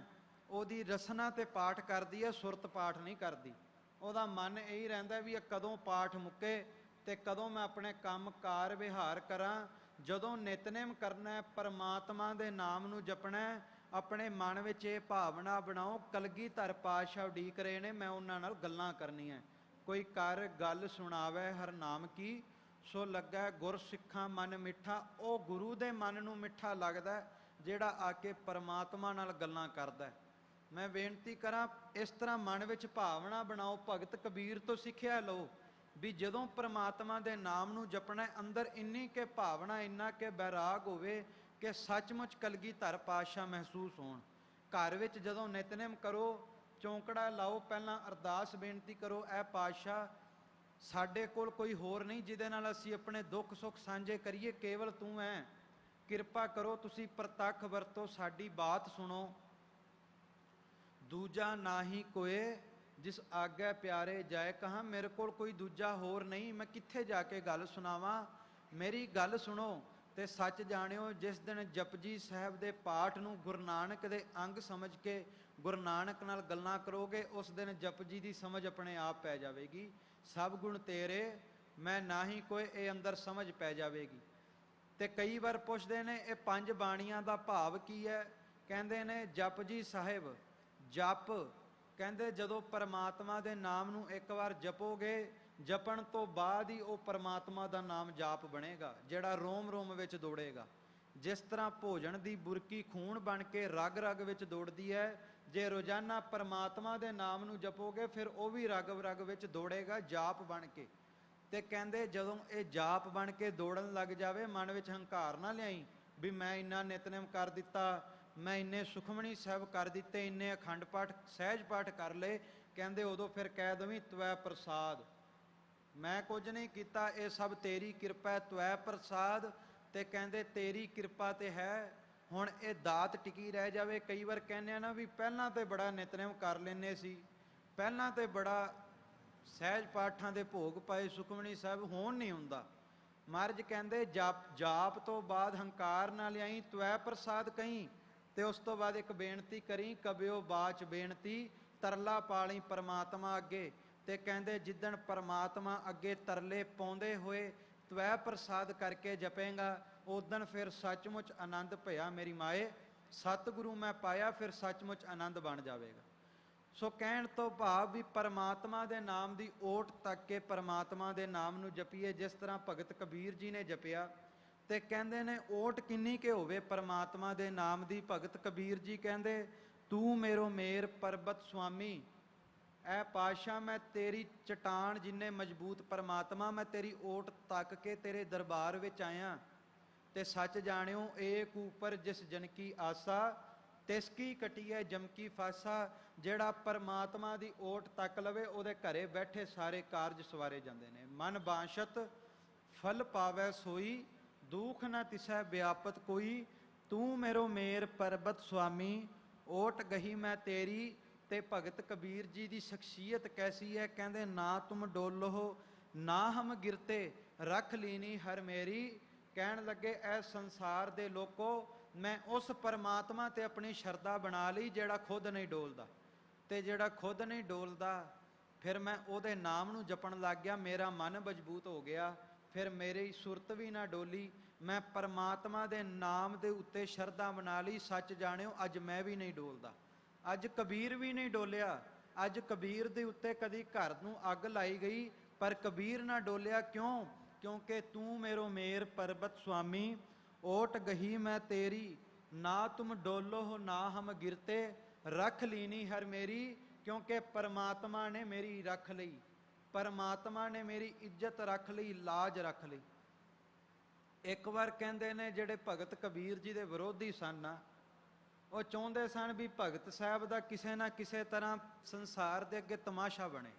ਉਹਦੀ ਰਸਨਾ ਤੇ ਪਾਠ ਕਰਦੀ ਹੈ, ਸੁਰਤ ਪਾਠ ਨਹੀਂ ਕਰਦੀ। ਉਹਦਾ ਮਨ ਇਹੀ ਰਹਿੰਦਾ ਵੀ ਇਹ ਕਦੋਂ ਪਾਠ ਮੁੱਕੇ ਤੇ ਕਦੋਂ ਮੈਂ ਆਪਣੇ ਕੰਮ ਕਾਰ ਵਿਹਾਰ ਕਰਾਂ। ਜਦੋਂ ਨਿਤਨੇਮ ਕਰਨਾ, ਪਰਮਾਤਮਾ ਦੇ ਨਾਮ ਨੂੰ ਜਪਣਾ, ਆਪਣੇ ਮਨ ਵਿੱਚ ਇਹ ਭਾਵਨਾ ਬਣਾਓ ਕਲਗੀਧਰ ਪਾਤਸ਼ਾਹ ਉਡੀਕ ਰਹੇ ਨੇ, ਮੈਂ ਉਹਨਾਂ ਨਾਲ ਗੱਲਾਂ ਕਰਨੀਆਂ। ਕੋਈ ਕਰ ਗੱਲ ਸੁਣਾਵੇ ਹਰ ਨਾਮ ਕੀ, ਸੋ ਲੱਗਾ ਗੁਰ ਸਿੱਖਾਂ ਮਨ ਮਿੱਠਾ। ਉਹ ਗੁਰੂ ਦੇ ਮਨ ਨੂੰ ਮਿੱਠਾ ਲੱਗਦਾ ਜਿਹੜਾ ਆ ਕੇ ਪਰਮਾਤਮਾ ਨਾਲ ਗੱਲਾਂ ਕਰਦਾ। ਮੈਂ ਬੇਨਤੀ ਕਰਾਂ ਇਸ ਤਰ੍ਹਾਂ ਮਨ ਵਿੱਚ ਭਾਵਨਾ ਬਣਾਓ। ਭਗਤ ਕਬੀਰ ਤੋਂ ਸਿੱਖਿਆ ਲਓ ਵੀ ਜਦੋਂ ਪਰਮਾਤਮਾ ਦੇ ਨਾਮ ਨੂੰ ਜਪਣਾ, ਅੰਦਰ ਇੰਨੀ ਕਿ ਭਾਵਨਾ, ਇੰਨਾ ਕਿ ਬੈਰਾਗ ਹੋਵੇ ਕਿ ਸੱਚਮੁੱਚ ਕਲਗੀਧਰ ਪਾਤਸ਼ਾਹ ਮਹਿਸੂਸ ਹੋਣ। ਘਰ ਵਿੱਚ ਜਦੋਂ ਨਿਤਨੇਮ ਕਰੋ, ਚੌਂਕੜਾ ਲਾਓ, ਪਹਿਲਾਂ ਅਰਦਾਸ ਬੇਨਤੀ ਕਰੋ, ਐ ਪਾਤਸ਼ਾਹ ਸਾਡੇ ਕੋਲ ਕੋਈ ਹੋਰ ਨਹੀਂ ਜਿਹਦੇ ਨਾਲ ਅਸੀਂ ਆਪਣੇ ਦੁੱਖ ਸੁੱਖ ਸਾਂਝੇ ਕਰੀਏ, ਕੇਵਲ ਤੂੰ ਹੈ। ਕਿਰਪਾ ਕਰੋ ਤੁਸੀਂ ਪ੍ਰਤੱਖ ਵਰਤੋ, ਸਾਡੀ ਬਾਤ ਸੁਣੋ। ਦੂਜਾ ਨਾਹੀ ਕੋਏ ਜਿਸ ਆਗਿਆ ਪਿਆਰੇ ਜਾਏ ਕਹਾਂ। ਮੇਰੇ ਕੋਲ ਕੋਈ ਦੂਜਾ ਹੋਰ ਨਹੀਂ, ਮੈਂ ਕਿੱਥੇ ਜਾ ਕੇ ਗੱਲ ਸੁਣਾਵਾਂ? ਮੇਰੀ ਗੱਲ ਸੁਣੋ ਤੇ ਸੱਚ ਜਾਣਿਓ, ਜਿਸ ਦਿਨ ਜਪਜੀ ਸਾਹਿਬ ਦੇ ਪਾਠ ਨੂੰ ਗੁਰੂ ਨਾਨਕ ਦੇ ਅੰਗ ਸਮਝ ਕੇ ਗੁਰੂ ਨਾਨਕ ਨਾਲ ਗੱਲਾਂ ਕਰੋਗੇ, ਉਸ ਦਿਨ ਜਪਜੀ ਦੀ ਸਮਝ ਆਪਣੇ ਆਪ ਪੈ ਜਾਵੇਗੀ। ਸਭ ਗੁਣ ਤੇਰੇ ਮੈਂ ਨਾ ਹੀ ਕੋਈ ਇਹ ਅੰਦਰ ਸਮਝ ਪੈ ਜਾਵੇਗੀ। ਤੇ ਕਈ ਵਾਰ ਪੁੱਛਦੇ ਨੇ ਇਹ ਪੰਜ ਬਾਣੀਆਂ ਦਾ ਭਾਵ ਕੀ ਹੈ? ਕਹਿੰਦੇ ਨੇ ਜਪਜੀ ਸਾਹਿਬ। ਜਪ ਕਹਿੰਦੇ ਜਦੋਂ ਪਰਮਾਤਮਾ ਦੇ ਨਾਮ ਨੂੰ ਇੱਕ ਵਾਰ ਜਪੋਗੇ, ਜਪਣ ਤੋਂ ਬਾਅਦ ਹੀ ਉਹ ਪਰਮਾਤਮਾ ਦਾ ਨਾਮ ਜਾਪ ਬਣੇਗਾ, ਜਿਹੜਾ ਰੋਮ ਰੋਮ ਵਿੱਚ ਦੌੜੇਗਾ। ਜਿਸ ਤਰ੍ਹਾਂ ਭੋਜਨ ਦੀ ਬੁਰਕੀ ਖੂਨ ਬਣ ਕੇ ਰਗ ਰਗ ਵਿੱਚ ਦੌੜਦੀ ਹੈ, ਜੇ ਰੋਜ਼ਾਨਾ ਪਰਮਾਤਮਾ ਦੇ ਨਾਮ ਨੂੰ ਜਪੋਗੇ ਫਿਰ ਉਹ ਵੀ ਰਗ ਰਗ ਵਿੱਚ ਦੌੜੇਗਾ ਜਾਪ ਬਣ ਕੇ। ਤੇ ਕਹਿੰਦੇ ਜਦੋਂ ਇਹ ਜਾਪ ਬਣ ਕੇ ਦੌੜਨ ਲੱਗ ਜਾਵੇ, ਮਨ ਵਿੱਚ ਹੰਕਾਰ ਨਾ ਲਿਆਈ ਵੀ ਮੈਂ ਇੰਨਾ ਨਿਤਨੇਮ ਕਰ ਦਿੱਤਾ, ਮੈਂ ਇੰਨੇ ਸੁਖਮਣੀ ਸਾਹਿਬ ਕਰ ਦਿੱਤੇ, ਇੰਨੇ ਅਖੰਡ ਪਾਠ ਸਹਿਜ ਪਾਠ ਕਰ ਲਏ। ਕਹਿੰਦੇ ਉਦੋਂ ਫਿਰ ਕਹਿ ਦਵੀਂ ਤਵੈ ਪ੍ਰਸਾਦ, ਮੈਂ ਕੁਝ ਨਹੀਂ ਕੀਤਾ, ਇਹ ਸਭ ਤੇਰੀ ਕਿਰਪਾ, ਤਵੈ ਪ੍ਰਸਾਦ। ਤੇ ਕਹਿੰਦੇ ਤੇਰੀ ਕਿਰਪਾ ਤੇ ਹੈ, ਹੁਣ ਇਹ ਦਾਤ ਟਿਕੀ ਰਹਿ ਜਾਵੇ। ਕਈ ਵਾਰ ਕਹਿੰਦੇ ਆ ਨਾ ਵੀ ਪਹਿਲਾਂ ਤੇ ਬੜਾ ਨਿਤਨੇਮ ਕਰ ਲੈਂਦੇ ਸੀ, ਪਹਿਲਾਂ ਤੇ ਬੜਾ ਸਹਿਜ ਪਾਠਾਂ ਦੇ ਭੋਗ ਪਾਏ ਸੁਖਮਣੀ ਸਾਹਿਬ, ਹੁਣ ਨਹੀਂ ਹੁੰਦਾ। ਮਹਾਰਾਜ ਕਹਿੰਦੇ ਜਾਪ ਤੋਂ ਬਾਅਦ ਹੰਕਾਰ ਨਾ ਲਿਆਈ, ਤਵੈ ਪ੍ਰਸਾਦ ਕਹੀਂ। ਤੇ ਉਸ ਤੋਂ ਬਾਅਦ ਇੱਕ ਬੇਨਤੀ ਕਰੀ, ਕਬਿਓ ਬਾਚ ਬੇਨਤੀ, ਤਰਲਾ ਪਾਲੀ ਪਰਮਾਤਮਾ ਅੱਗੇ। ਤੇ ਕਹਿੰਦੇ ਜਿੱਦਣ ਪਰਮਾਤਮਾ ਅੱਗੇ ਤਰਲੇ ਪਾਉਂਦੇ ਹੋਏ ਤਵੈ ਪ੍ਰਸਾਦ ਕਰਕੇ ਜਪੇਗਾ, ਉਦਣ ਫਿਰ ਸੱਚਮੁੱਚ ਆਨੰਦ ਭਇਆ ਮੇਰੀ ਮਾਏ, ਸਤਿਗੁਰੂ ਮੈਂ ਪਾਇਆ, ਫਿਰ ਸੱਚਮੁੱਚ ਆਨੰਦ ਬਣ ਜਾਵੇਗਾ। ਸੋ ਕਹਿਣ ਤੋਂ ਭਾਵ ਵੀ ਪਰਮਾਤਮਾ ਦੇ ਨਾਮ ਦੀ ਓਟ ਤੱਕ ਕੇ ਪਰਮਾਤਮਾ ਦੇ ਨਾਮ ਨੂੰ ਜਪੀਏ, ਜਿਸ ਤਰ੍ਹਾਂ ਭਗਤ ਕਬੀਰ ਜੀ ਨੇ ਜਪਿਆ। ਤੇ ਕਹਿੰਦੇ ਨੇ ਓਟ ਕਿੰਨੀ ਕਿ ਹੋਵੇ ਪਰਮਾਤਮਾ ਦੇ ਨਾਮ ਦੀ। ਭਗਤ ਕਬੀਰ ਜੀ ਕਹਿੰਦੇ ਤੂੰ ਮੇਰੋ ਮੇਰ ਪਰਬਤ ਸੁਆਮੀ, ਐ ਪਾਤਸ਼ਾਹ ਮੈਂ ਤੇਰੀ ਚਟਾਨ ਜਿੰਨੇ ਮਜ਼ਬੂਤ ਪਰਮਾਤਮਾ, ਮੈਂ ਤੇਰੀ ਓਟ ਤੱਕ ਕੇ ਤੇਰੇ ਦਰਬਾਰ ਵਿੱਚ ਆਇਆ। ਤੇ ਸੱਚ ਜਾਣਿਓ ਏਕ ਉਪਰ ਜਿਸ ਜਨ ਕੀ ਆਸਾ, ਤਿਸ ਕੀ ਕਟੀਐ ਜਮ ਕੀ ਫਾਸਾ। ਜਿਹੜਾ ਪਰਮਾਤਮਾ ਦੀ ਓਟ ਤੱਕ ਲਵੇ, ਉਹਦੇ ਘਰੇ ਬੈਠੇ ਸਾਰੇ ਕਾਰਜ ਸਵਾਰੇ ਜਾਂਦੇ ਨੇ। ਮਨ ਬਾਂਸ਼ਤ ਫਲ ਪਾਵੈ ਸੋਈ, ਦੁਖ ਨਾ ਤਿਸੈ ਵਿਆਪਤ ਕੋਈ। ਤੂੰ ਮੇਰੋ ਮੇਰ ਪਰਬਤ ਸੁਆਮੀ, ਓਟ ਗਹੀ ਮੈਂ ਤੇਰੀ। ਤੇ ਭਗਤ ਕਬੀਰ ਜੀ ਦੀ ਸ਼ਖਸੀਅਤ ਕੈਸੀ ਹੈ? ਕਹਿੰਦੇ ਨਾ ਤੁਮ ਡੋਲੋ ਨਾ ਹਮ ਗਿਰਤੇ, ਰੱਖ ਲੀਨੀ ਹਰ ਮੇਰੀ। ਕਹਿਣ ਲੱਗੇ ਐ ਸੰਸਾਰ ਦੇ ਲੋਕੋ, ਮੈਂ ਉਸ ਪਰਮਾਤਮਾ ਤੇ ਆਪਣੀ ਸ਼ਰਧਾ ਬਣਾ ਲਈ ਜਿਹੜਾ ਖੁਦ ਨਹੀਂ ਡੋਲਦਾ। ਤੇ ਜਿਹੜਾ ਖੁਦ ਨਹੀਂ ਡੋਲਦਾ, ਫਿਰ ਮੈਂ ਉਹਦੇ ਨਾਮ ਨੂੰ ਜਪਣ ਲੱਗ ਗਿਆ, ਮੇਰਾ ਮਨ ਮਜ਼ਬੂਤ ਹੋ ਗਿਆ, ਫਿਰ ਮੇਰੀ ਸੁਰਤ ਵੀ ਨਾ ਡੋਲੀ, ਮੈਂ ਪਰਮਾਤਮਾ ਦੇ ਨਾਮ ਦੇ ਉੱਤੇ ਸ਼ਰਧਾ ਬਣਾ ਲਈ। ਸੱਚ ਜਾਣਿਓ ਅੱਜ ਮੈਂ ਵੀ ਨਹੀਂ ਡੋਲਦਾ, ਅੱਜ ਕਬੀਰ ਵੀ ਨਹੀਂ ਡੋਲਿਆ। ਅੱਜ ਕਬੀਰ ਦੇ ਉੱਤੇ ਕਦੀ ਘਰ ਨੂੰ ਅੱਗ ਲਾਈ ਗਈ, ਪਰ ਕਬੀਰ ਨਾ ਡੋਲਿਆ। ਕਿਉਂ? ਕਿਉਂਕਿ ਤੂੰ ਮੇਰੋ ਮੇਰ ਪਰਬਤ ਸੁਆਮੀ, ਓਟ ਗਹੀ ਮੈਂ ਤੇਰੀ। ਨਾ ਤੁਮ ਡੋਲੋ ਨਾ ਹਮ ਗਿਰਤੇ, ਰੱਖ ਲੀਨੀ ਹਰ ਮੇਰੀ। ਕਿਉਂਕਿ ਪਰਮਾਤਮਾ ਨੇ ਮੇਰੀ ਰੱਖ ਲਈ, ਪਰਮਾਤਮਾ ਨੇ ਮੇਰੀ ਇੱਜ਼ਤ ਰੱਖ ਲਈ, ਲਾਜ ਰੱਖ ਲਈ। ਇੱਕ ਵਾਰ ਕਹਿੰਦੇ ਨੇ ਜਿਹੜੇ ਭਗਤ ਕਬੀਰ ਜੀ ਦੇ ਵਿਰੋਧੀ ਸਨ ਨਾ, ਉਹ ਚਾਹੁੰਦੇ ਸਨ ਵੀ ਭਗਤ ਸਾਹਿਬ ਦਾ ਕਿਸੇ ਨਾ ਕਿਸੇ ਤਰ੍ਹਾਂ ਸੰਸਾਰ ਦੇ ਅੱਗੇ ਤਮਾਸ਼ਾ ਬਣੇ।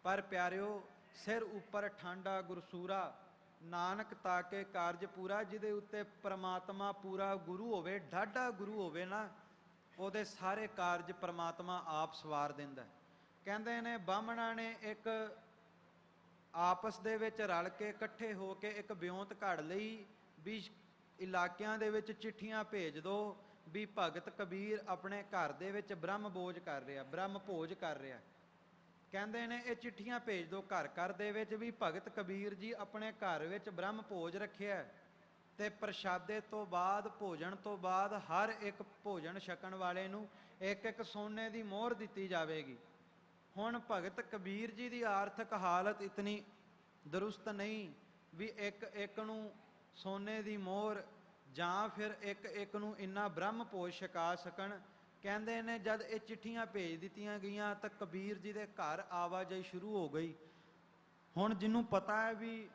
ਪਰ ਪਿਆਰਿਓ ਸਿਰ ਉੱਪਰ ਠਾਂਡਾ ਗੁਰਸੂਰਾ, ਨਾਨਕ ਤਾਕੇ ਕਾਰਜ ਪੂਰਾ। ਜਿਹਦੇ ਉੱਤੇ ਪਰਮਾਤਮਾ ਪੂਰਾ ਗੁਰੂ ਹੋਵੇ, ਡਾਢਾ ਗੁਰੂ ਹੋਵੇ ਨਾ, ਉਹਦੇ ਸਾਰੇ ਕਾਰਜ ਪਰਮਾਤਮਾ ਆਪ ਸਵਾਰ ਦਿੰਦਾ। ਕਹਿੰਦੇ ਨੇ ਬਾਹਮਣਾਂ ਨੇ ਇੱਕ ਆਪਸ ਦੇ ਵਿੱਚ ਰਲ ਕੇ ਇਕੱਠੇ ਹੋ ਕੇ ਇੱਕ ਬਿਉਂਤ ਘੜ ਲਈ ਵੀ ਇਲਾਕਿਆਂ ਦੇ ਵਿੱਚ ਚਿੱਠੀਆਂ ਭੇਜ ਦਿਓ ਵੀ ਭਗਤ ਕਬੀਰ ਆਪਣੇ ਘਰ ਦੇ ਵਿੱਚ ਬ੍ਰਹਮ ਭੋਜ ਕਰ ਰਿਹਾ, ਬ੍ਰਹਮ ਭੋਜ ਕਰ ਰਿਹਾ। ਕਹਿੰਦੇ ਨੇ ਇਹ ਚਿੱਠੀਆਂ ਭੇਜ ਦਿਓ ਘਰ ਘਰ ਦੇ ਵਿੱਚ ਵੀ ਭਗਤ ਕਬੀਰ ਜੀ ਆਪਣੇ ਘਰ ਵਿੱਚ ਬ੍ਰਹਮ ਭੋਜ ਰੱਖਿਆ। ਤੇ ਪ੍ਰਸ਼ਾਦੇ ਤੋਂ ਬਾਅਦ, ਭੋਜਨ ਤੋਂ ਬਾਅਦ ਹਰ ਇੱਕ ਭੋਜਨ ਛਕਣ ਵਾਲੇ ਨੂੰ ਇੱਕ ਇੱਕ ਸੋਨੇ ਦੀ ਮੋਹਰ ਦਿੱਤੀ ਜਾਵੇਗੀ। ਹੁਣ ਭਗਤ ਕਬੀਰ ਜੀ ਦੀ ਆਰਥਿਕ ਹਾਲਤ ਇਤਨੀ ਦਰੁਸਤ ਨਹੀਂ ਵੀ ਇੱਕ ਇੱਕ ਨੂੰ ਸੋਨੇ ਦੀ ਮੋਹਰ ਜਾਂ ਫਿਰ ਇੱਕ ਇੱਕ ਨੂੰ ਇੰਨਾ ਬ੍ਰਹਮ ਭੋਜ ਛਕਾ ਸਕਣ। ਕਹਿੰਦੇ ਨੇ ਜਦ ਇਹ ਚਿੱਠੀਆਂ ਭੇਜ ਦਿੱਤੀਆਂ ਗਈਆਂ ਤਾਂ ਕਬੀਰ ਜੀ ਦੇ ਘਰ ਆਵਾਜਾਈ ਸ਼ੁਰੂ ਹੋ ਗਈ। ਹੁਣ ਜਿਹਨੂੰ ਪਤਾ ਹੈ ਵੀ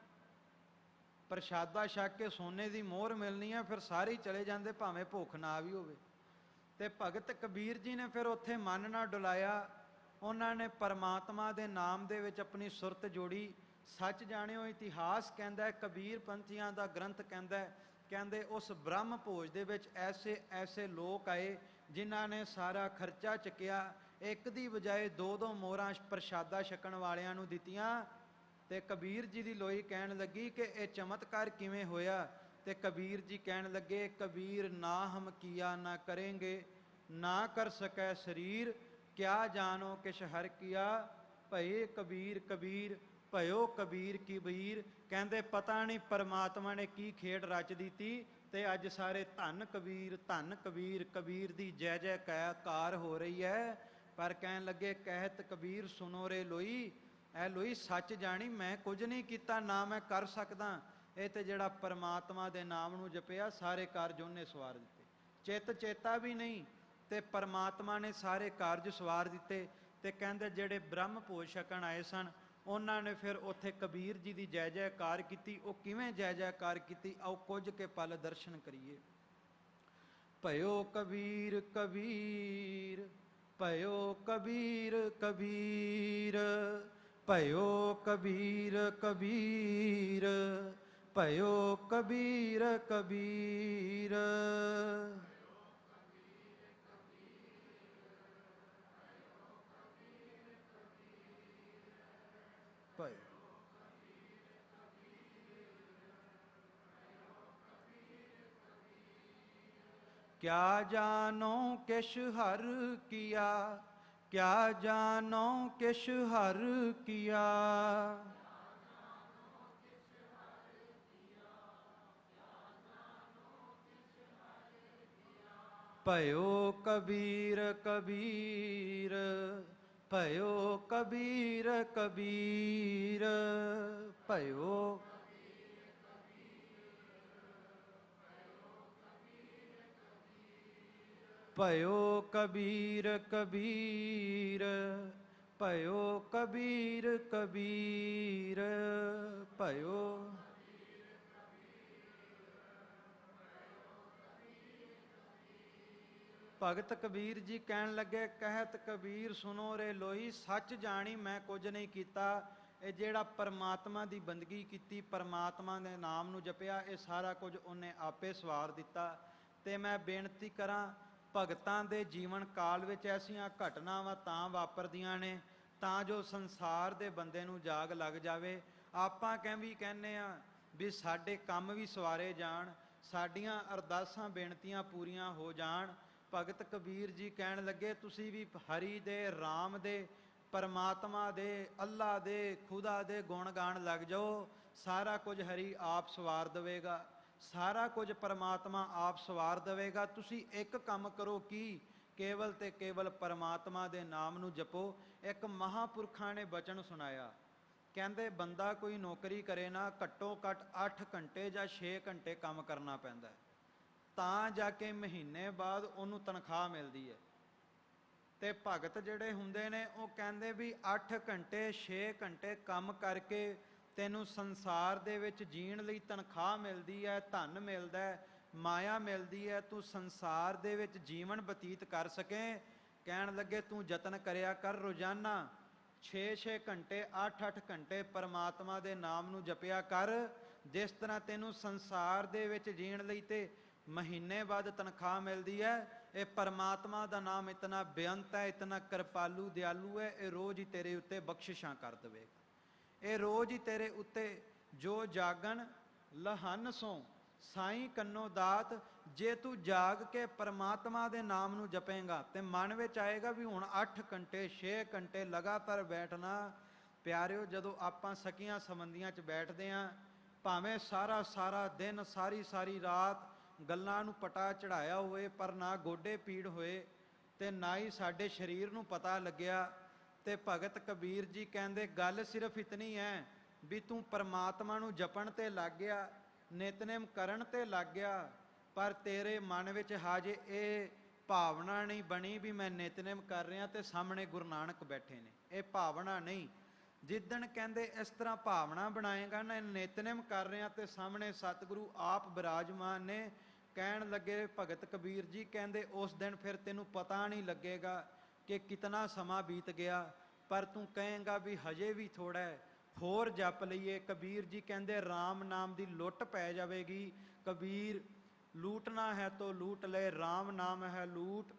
ਪ੍ਰਸ਼ਾਦਾ ਛਕ ਕੇ ਸੋਨੇ ਦੀ ਮੋਹਰ ਮਿਲਣੀ ਹੈ, ਫਿਰ ਸਾਰੇ ਹੀ ਚਲੇ ਜਾਂਦੇ ਭਾਵੇਂ ਭੁੱਖ ਨਾ ਵੀ ਹੋਵੇ। ਤੇ ਭਗਤ ਕਬੀਰ ਜੀ ਨੇ ਫਿਰ ਉੱਥੇ ਮਨ ਨਾ ਡੁਲਾਇਆ, ਉਹਨਾਂ ਨੇ ਪਰਮਾਤਮਾ ਦੇ ਨਾਮ ਦੇ ਵਿੱਚ ਆਪਣੀ ਸੁਰਤ ਜੋੜੀ। ਸੱਚ ਜਾਣਿਓ ਇਤਿਹਾਸ ਕਹਿੰਦਾ ਹੈ, ਕਬੀਰ ਪੰਥੀਆਂ ਦਾ ਗ੍ਰੰਥ ਕਹਿੰਦਾ, ਕਹਿੰਦੇ ਉਸ ਬ੍ਰਹਮ ਭੋਜ ਦੇ ਵਿੱਚ ਐਸੇ ਐਸੇ ਲੋਕ ਆਏ ਜਿਨ੍ਹਾਂ ਨੇ ਸਾਰਾ ਖਰਚਾ ਚੁੱਕਿਆ, ਇੱਕ ਦੀ ਬਜਾਏ ਦੋ ਦੋ ਮੋਹਰਾਂ ਪ੍ਰਸ਼ਾਦਾ ਛਕਣ ਵਾਲਿਆਂ ਨੂੰ ਦਿੱਤੀਆਂ। ਤੇ ਕਬੀਰ ਜੀ ਦੀ ਲੋਈ ਕਹਿਣ ਲੱਗੀ ਕਿ ਇਹ ਚਮਤਕਾਰ ਕਿਵੇਂ ਹੋਇਆ? ਤੇ ਕਬੀਰ ਜੀ ਕਹਿਣ ਲੱਗੇ, ਕਬੀਰ ਨਾ ਹਮ ਕੀਆ ਨਾ ਕरेंगे, ਨਾ ਕਰ ਸਕੈ ਸਰੀਰ, ਕਿਆ ਜਾਨੋ ਕਿਛ ਹਰ ਕੀਆ। ਭਏ ਕਬੀਰ ਕਬੀਰ ਭਇਓ ਕਬੀਰ ਕੀ ਬੀਰ। ਕਹਿੰਦੇ ਪਤਾ ਨਹੀਂ ਪਰਮਾਤਮਾ ਨੇ ਕੀ ਖੇਡ ਰਚ ਦਿੱਤੀ ਤੇ ਅੱਜ ਸਾਰੇ ਧੰਨ ਕਬੀਰ, ਧੰਨ ਕਬੀਰ, ਕਬੀਰ ਦੀ ਜੈ ਜੈਕਾਰ ਹੋ ਰਹੀ ਹੈ। ਪਰ ਕਹਿਣ ਲੱਗੇ ਕਹਿਤ ਕਬੀਰ ਸੁਨੋ ਰੇ ਲੋਈ, ਐ ਲੋਈ ਸੱਚ ਜਾਣੀ ਮੈਂ ਕੁਝ ਨਹੀਂ ਕੀਤਾ, ਨਾ ਮੈਂ ਕਰ ਸਕਦਾ। ਇਹ ਤੇ ਜਿਹੜਾ ਪਰਮਾਤਮਾ ਦੇ ਨਾਮ ਨੂੰ ਜਪਿਆ ਸਾਰੇ ਕਾਰਜ ਉਹਨੇ ਸਵਾਰ ਦਿੱਤੇ, ਚਿੱਤ ਚੇਤਾ ਵੀ ਨਹੀਂ ਤੇ ਪਰਮਾਤਮਾ ਨੇ ਸਾਰੇ ਕਾਰਜ ਸਵਾਰ ਦਿੱਤੇ। ਤੇ ਕਹਿੰਦੇ ਜਿਹੜੇ ਬ੍ਰਹਮ ਭੋਜ ਛਕਣ ਆਏ ਸਨ ਉਹਨਾਂ ਨੇ ਫਿਰ ਉੱਥੇ ਕਬੀਰ ਜੀ ਦੀ ਜੈ ਜੈਕਾਰ ਕੀਤੀ। ਉਹ ਕਿਵੇਂ ਜੈ ਜੈਕਾਰ ਕੀਤੀ, ਆਓ ਕੁਝ ਕੇ ਪਲ ਦਰਸ਼ਨ ਕਰੀਏ। ਭਇਓ ਕਬੀਰ ਕਬੀਰ, ਭਇਓ ਕਬੀਰ ਕਬੀਰ, ਭਇਓ ਕਬੀਰ ਕਬੀਰ, ਭਇਓ ਕਬੀਰ ਕਬੀਰ। क्या जानो किश हर किया, क्या जानो किश हर किया। भयो कबीर कबीर, भयो कबीर कबीर, भयो ਭਇਓ ਕਬੀਰ ਕਬੀਰ, ਭਇਓ ਕਬੀਰ ਕਬੀਰ, ਭਇਓ। ਭਗਤ ਕਬੀਰ ਜੀ ਕਹਿਣ ਲੱਗੇ ਕਹਿਤ ਕਬੀਰ ਸੁਨੋ ਰੇ ਲੋਈ, ਸੱਚ ਜਾਣੀ ਮੈਂ ਕੁਝ ਨਹੀਂ ਕੀਤਾ। ਇਹ ਜਿਹੜਾ ਪਰਮਾਤਮਾ ਦੀ ਬੰਦਗੀ ਕੀਤੀ, ਪਰਮਾਤਮਾ ਦੇ ਨਾਮ ਨੂੰ ਜਪਿਆ, ਇਹ ਸਾਰਾ ਕੁਝ ਉਹਨੇ ਆਪੇ ਸਵਾਰ ਦਿੱਤਾ। ਤੇ ਮੈਂ ਬੇਨਤੀ ਕਰਾਂ ਭਗਤਾਂ ਦੇ ਜੀਵਨ ਕਾਲ ਵਿੱਚ ਐਸੀਆਂ ਘਟਨਾਵਾਂ ਤਾਂ ਵਾਪਰਦੀਆਂ ਨੇ ਤਾਂ ਜੋ ਸੰਸਾਰ ਦੇ ਬੰਦੇ ਨੂੰ ਜਾਗ ਲੱਗ ਜਾਵੇ। ਆਪਾਂ ਕਹਿੰਦੇ ਆ ਵੀ ਸਾਡੇ ਕੰਮ ਵੀ ਸਵਾਰੇ ਜਾਣ, ਸਾਡੀਆਂ ਅਰਦਾਸਾਂ ਬੇਨਤੀਆਂ ਪੂਰੀਆਂ ਹੋ ਜਾਣ। ਭਗਤ ਕਬੀਰ ਜੀ ਕਹਿਣ ਲੱਗੇ ਤੁਸੀਂ ਵੀ ਹਰੀ ਦੇ, ਰਾਮ ਦੇ, ਪਰਮਾਤਮਾ ਦੇ, ਅੱਲਾ ਦੇ, ਖੁਦਾ ਦੇ ਗੁਣ ਗਾਣ ਲੱਗ ਜਾਓ। ਸਾਰਾ ਕੁਝ ਹਰੀ ਆਪ ਸਵਾਰ ਦੇਵੇਗਾ, ਸਾਰਾ ਕੁਝ ਪਰਮਾਤਮਾ ਆਪ ਸਵਾਰ ਦੇਵੇਗਾ। ਤੁਸੀਂ ਇੱਕ ਕੰਮ ਕਰੋ ਕੀ, ਕੇਵਲ ਤੇ ਕੇਵਲ ਪਰਮਾਤਮਾ ਦੇ ਨਾਮ ਨੂੰ ਜਪੋ। ਇੱਕ ਮਹਾਂਪੁਰਖਾਂ ਨੇ ਬਚਨ ਸੁਣਾਇਆ, ਕਹਿੰਦੇ ਬੰਦਾ ਕੋਈ ਨੌਕਰੀ ਕਰੇ ਨਾ ਘੱਟੋ ਘੱਟ 8 ਘੰਟੇ ਜਾਂ 6 ਘੰਟੇ ਕੰਮ ਕਰਨਾ ਪੈਂਦਾ ਤਾਂ ਜਾ ਕੇ ਮਹੀਨੇ ਬਾਅਦ ਉਹਨੂੰ ਤਨਖਾਹ ਮਿਲਦੀ ਹੈ। ਤੇ ਭਗਤ ਜਿਹੜੇ ਹੁੰਦੇ ਨੇ ਉਹ ਕਹਿੰਦੇ ਵੀ 8 ਘੰਟੇ 6 ਘੰਟੇ ਕੰਮ ਕਰਕੇ ਤੈਨੂੰ ਸੰਸਾਰ ਦੇ ਵਿੱਚ ਜੀਣ ਲਈ ਤਨਖਾਹ ਮਿਲਦੀ ਹੈ, ਧਨ ਮਿਲਦਾ ਹੈ, ਮਾਇਆ ਮਿਲਦੀ ਹੈ, ਤੂੰ ਸੰਸਾਰ ਦੇ ਵਿੱਚ ਜੀਵਨ ਬਤੀਤ ਕਰ ਸਕੇ। ਕਹਿਣ ਲੱਗੇ ਤੂੰ ਯਤਨ ਕਰਿਆ ਕਰ ਰੋਜ਼ਾਨਾ 6-6 ਘੰਟੇ 8-8 ਘੰਟੇ ਪਰਮਾਤਮਾ ਦੇ ਨਾਮ ਨੂੰ ਜਪਿਆ ਕਰ। ਜਿਸ ਤਰ੍ਹਾਂ ਤੈਨੂੰ ਸੰਸਾਰ ਦੇ ਵਿੱਚ ਜੀਣ ਲਈ ਤੇ ਮਹੀਨੇ ਬਾਅਦ ਤਨਖਾਹ ਮਿਲਦੀ ਹੈ, ਇਹ ਪਰਮਾਤਮਾ ਦਾ ਨਾਮ ਇਤਨਾ ਬੇਅੰਤ ਹੈ, ਇਤਨਾ ਕਿਰਪਾਲੂ ਦਿਆਲੂ ਹੈ, ਇਹ ਰੋਜ਼ ਹੀ ਤੇਰੇ ਉੱਤੇ ਬਖਸ਼ਿਸ਼ਾਂ ਕਰ ਦੇਵੇਗਾ। ਇਹ ਰੋਜ਼ ਹੀ ਤੇਰੇ ਉੱਤੇ ਜੋ ਜਾਗਣ ਲਹਨ ਸੋ ਸਾਈਂ ਕੰਨੋ ਦਾਤ। ਜੇ ਤੂੰ ਜਾਗ ਕੇ ਪਰਮਾਤਮਾ ਦੇ ਨਾਮ ਨੂੰ ਜਪੇਂਗਾ ਤੇ ਮਨ ਵਿੱਚ ਆਏਗਾ ਵੀ ਹੁਣ 8 ਘੰਟੇ 6 ਘੰਟੇ ਲਗਾਤਾਰ ਬੈਠਣਾ। ਪਿਆਰਿਓ ਜਦੋਂ ਆਪਾਂ ਸਕੀਆਂ ਸੰਬੰਧੀਆਂ 'ਚ ਬੈਠਦੇ ਹਾਂ, ਭਾਵੇਂ ਸਾਰਾ ਦਿਨ ਸਾਰੀ ਰਾਤ ਗੱਲਾਂ ਨੂੰ ਪਟਾ ਚੜਾਇਆ ਹੋਵੇ ਪਰ ਨਾ ਗੋਡੇ ਪੀੜ ਹੋਏ ਤੇ ਨਾ ਹੀ ਸਾਡੇ ਸਰੀਰ ਨੂੰ ਪਤਾ ਲੱਗਿਆ। ਤੇ ਭਗਤ ਕਬੀਰ ਜੀ ਕਹਿੰਦੇ ਗੱਲ ਸਿਰਫ ਇਤਨੀ ਹੈ ਵੀ ਤੂੰ ਪਰਮਾਤਮਾ ਨੂੰ ਜਪਣ ਤੇ ਲੱਗ ਗਿਆ, ਨਿਤਨੇਮ ਕਰਨ ਤੇ ਲੱਗ ਗਿਆ, ਪਰ ਤੇਰੇ ਮਨ ਵਿੱਚ ਹਾਜੇ ਇਹ ਭਾਵਨਾ ਨਹੀਂ ਬਣੀ ਵੀ ਮੈਂ ਨਿਤਨੇਮ ਕਰ ਰਿਹਾ ਤੇ ਸਾਹਮਣੇ ਗੁਰੂ ਨਾਨਕ ਬੈਠੇ ਨੇ। ਇਹ ਭਾਵਨਾ ਨਹੀਂ। ਜਿੱਦਣ ਕਹਿੰਦੇ ਇਸ ਤਰ੍ਹਾਂ ਭਾਵਨਾ ਬਣਾਏਗਾ ਨਾ, ਨਿਤਨੇਮ ਕਰ ਰਿਹਾ ਤੇ ਸਾਹਮਣੇ ਸਤਿਗੁਰੂ ਆਪ ਬਿਰਾਜਮਾਨ ਨੇ। ਕਹਿਣ ਲੱਗੇ ਭਗਤ ਕਬੀਰ ਜੀ ਕਹਿੰਦੇ ਉਸ ਦਿਨ ਫਿਰ ਤੈਨੂੰ ਪਤਾ ਨਹੀਂ ਲੱਗੇਗਾ ਕਿ ਕਿਤਨਾ ਸਮਾਂ ਬੀਤ ਗਿਆ, ਪਰ ਤੂੰ ਕਹੇਂਗਾ ਵੀ ਹਜੇ ਵੀ ਥੋੜਾ ਹੈ, ਹੋਰ ਜਪ ਲਈਏ। ਕਬੀਰ ਜੀ ਕਹਿੰਦੇ ਰਾਮ ਨਾਮ ਦੀ ਲੁੱਟ ਪੈ ਜਾਵੇਗੀ। ਕਬੀਰ ਲੂਟਣਾ ਹੈ ਤੋ ਲੂਟ ਲੈ, ਰਾਮ ਨਾਮ ਹੈ ਲੂਟ,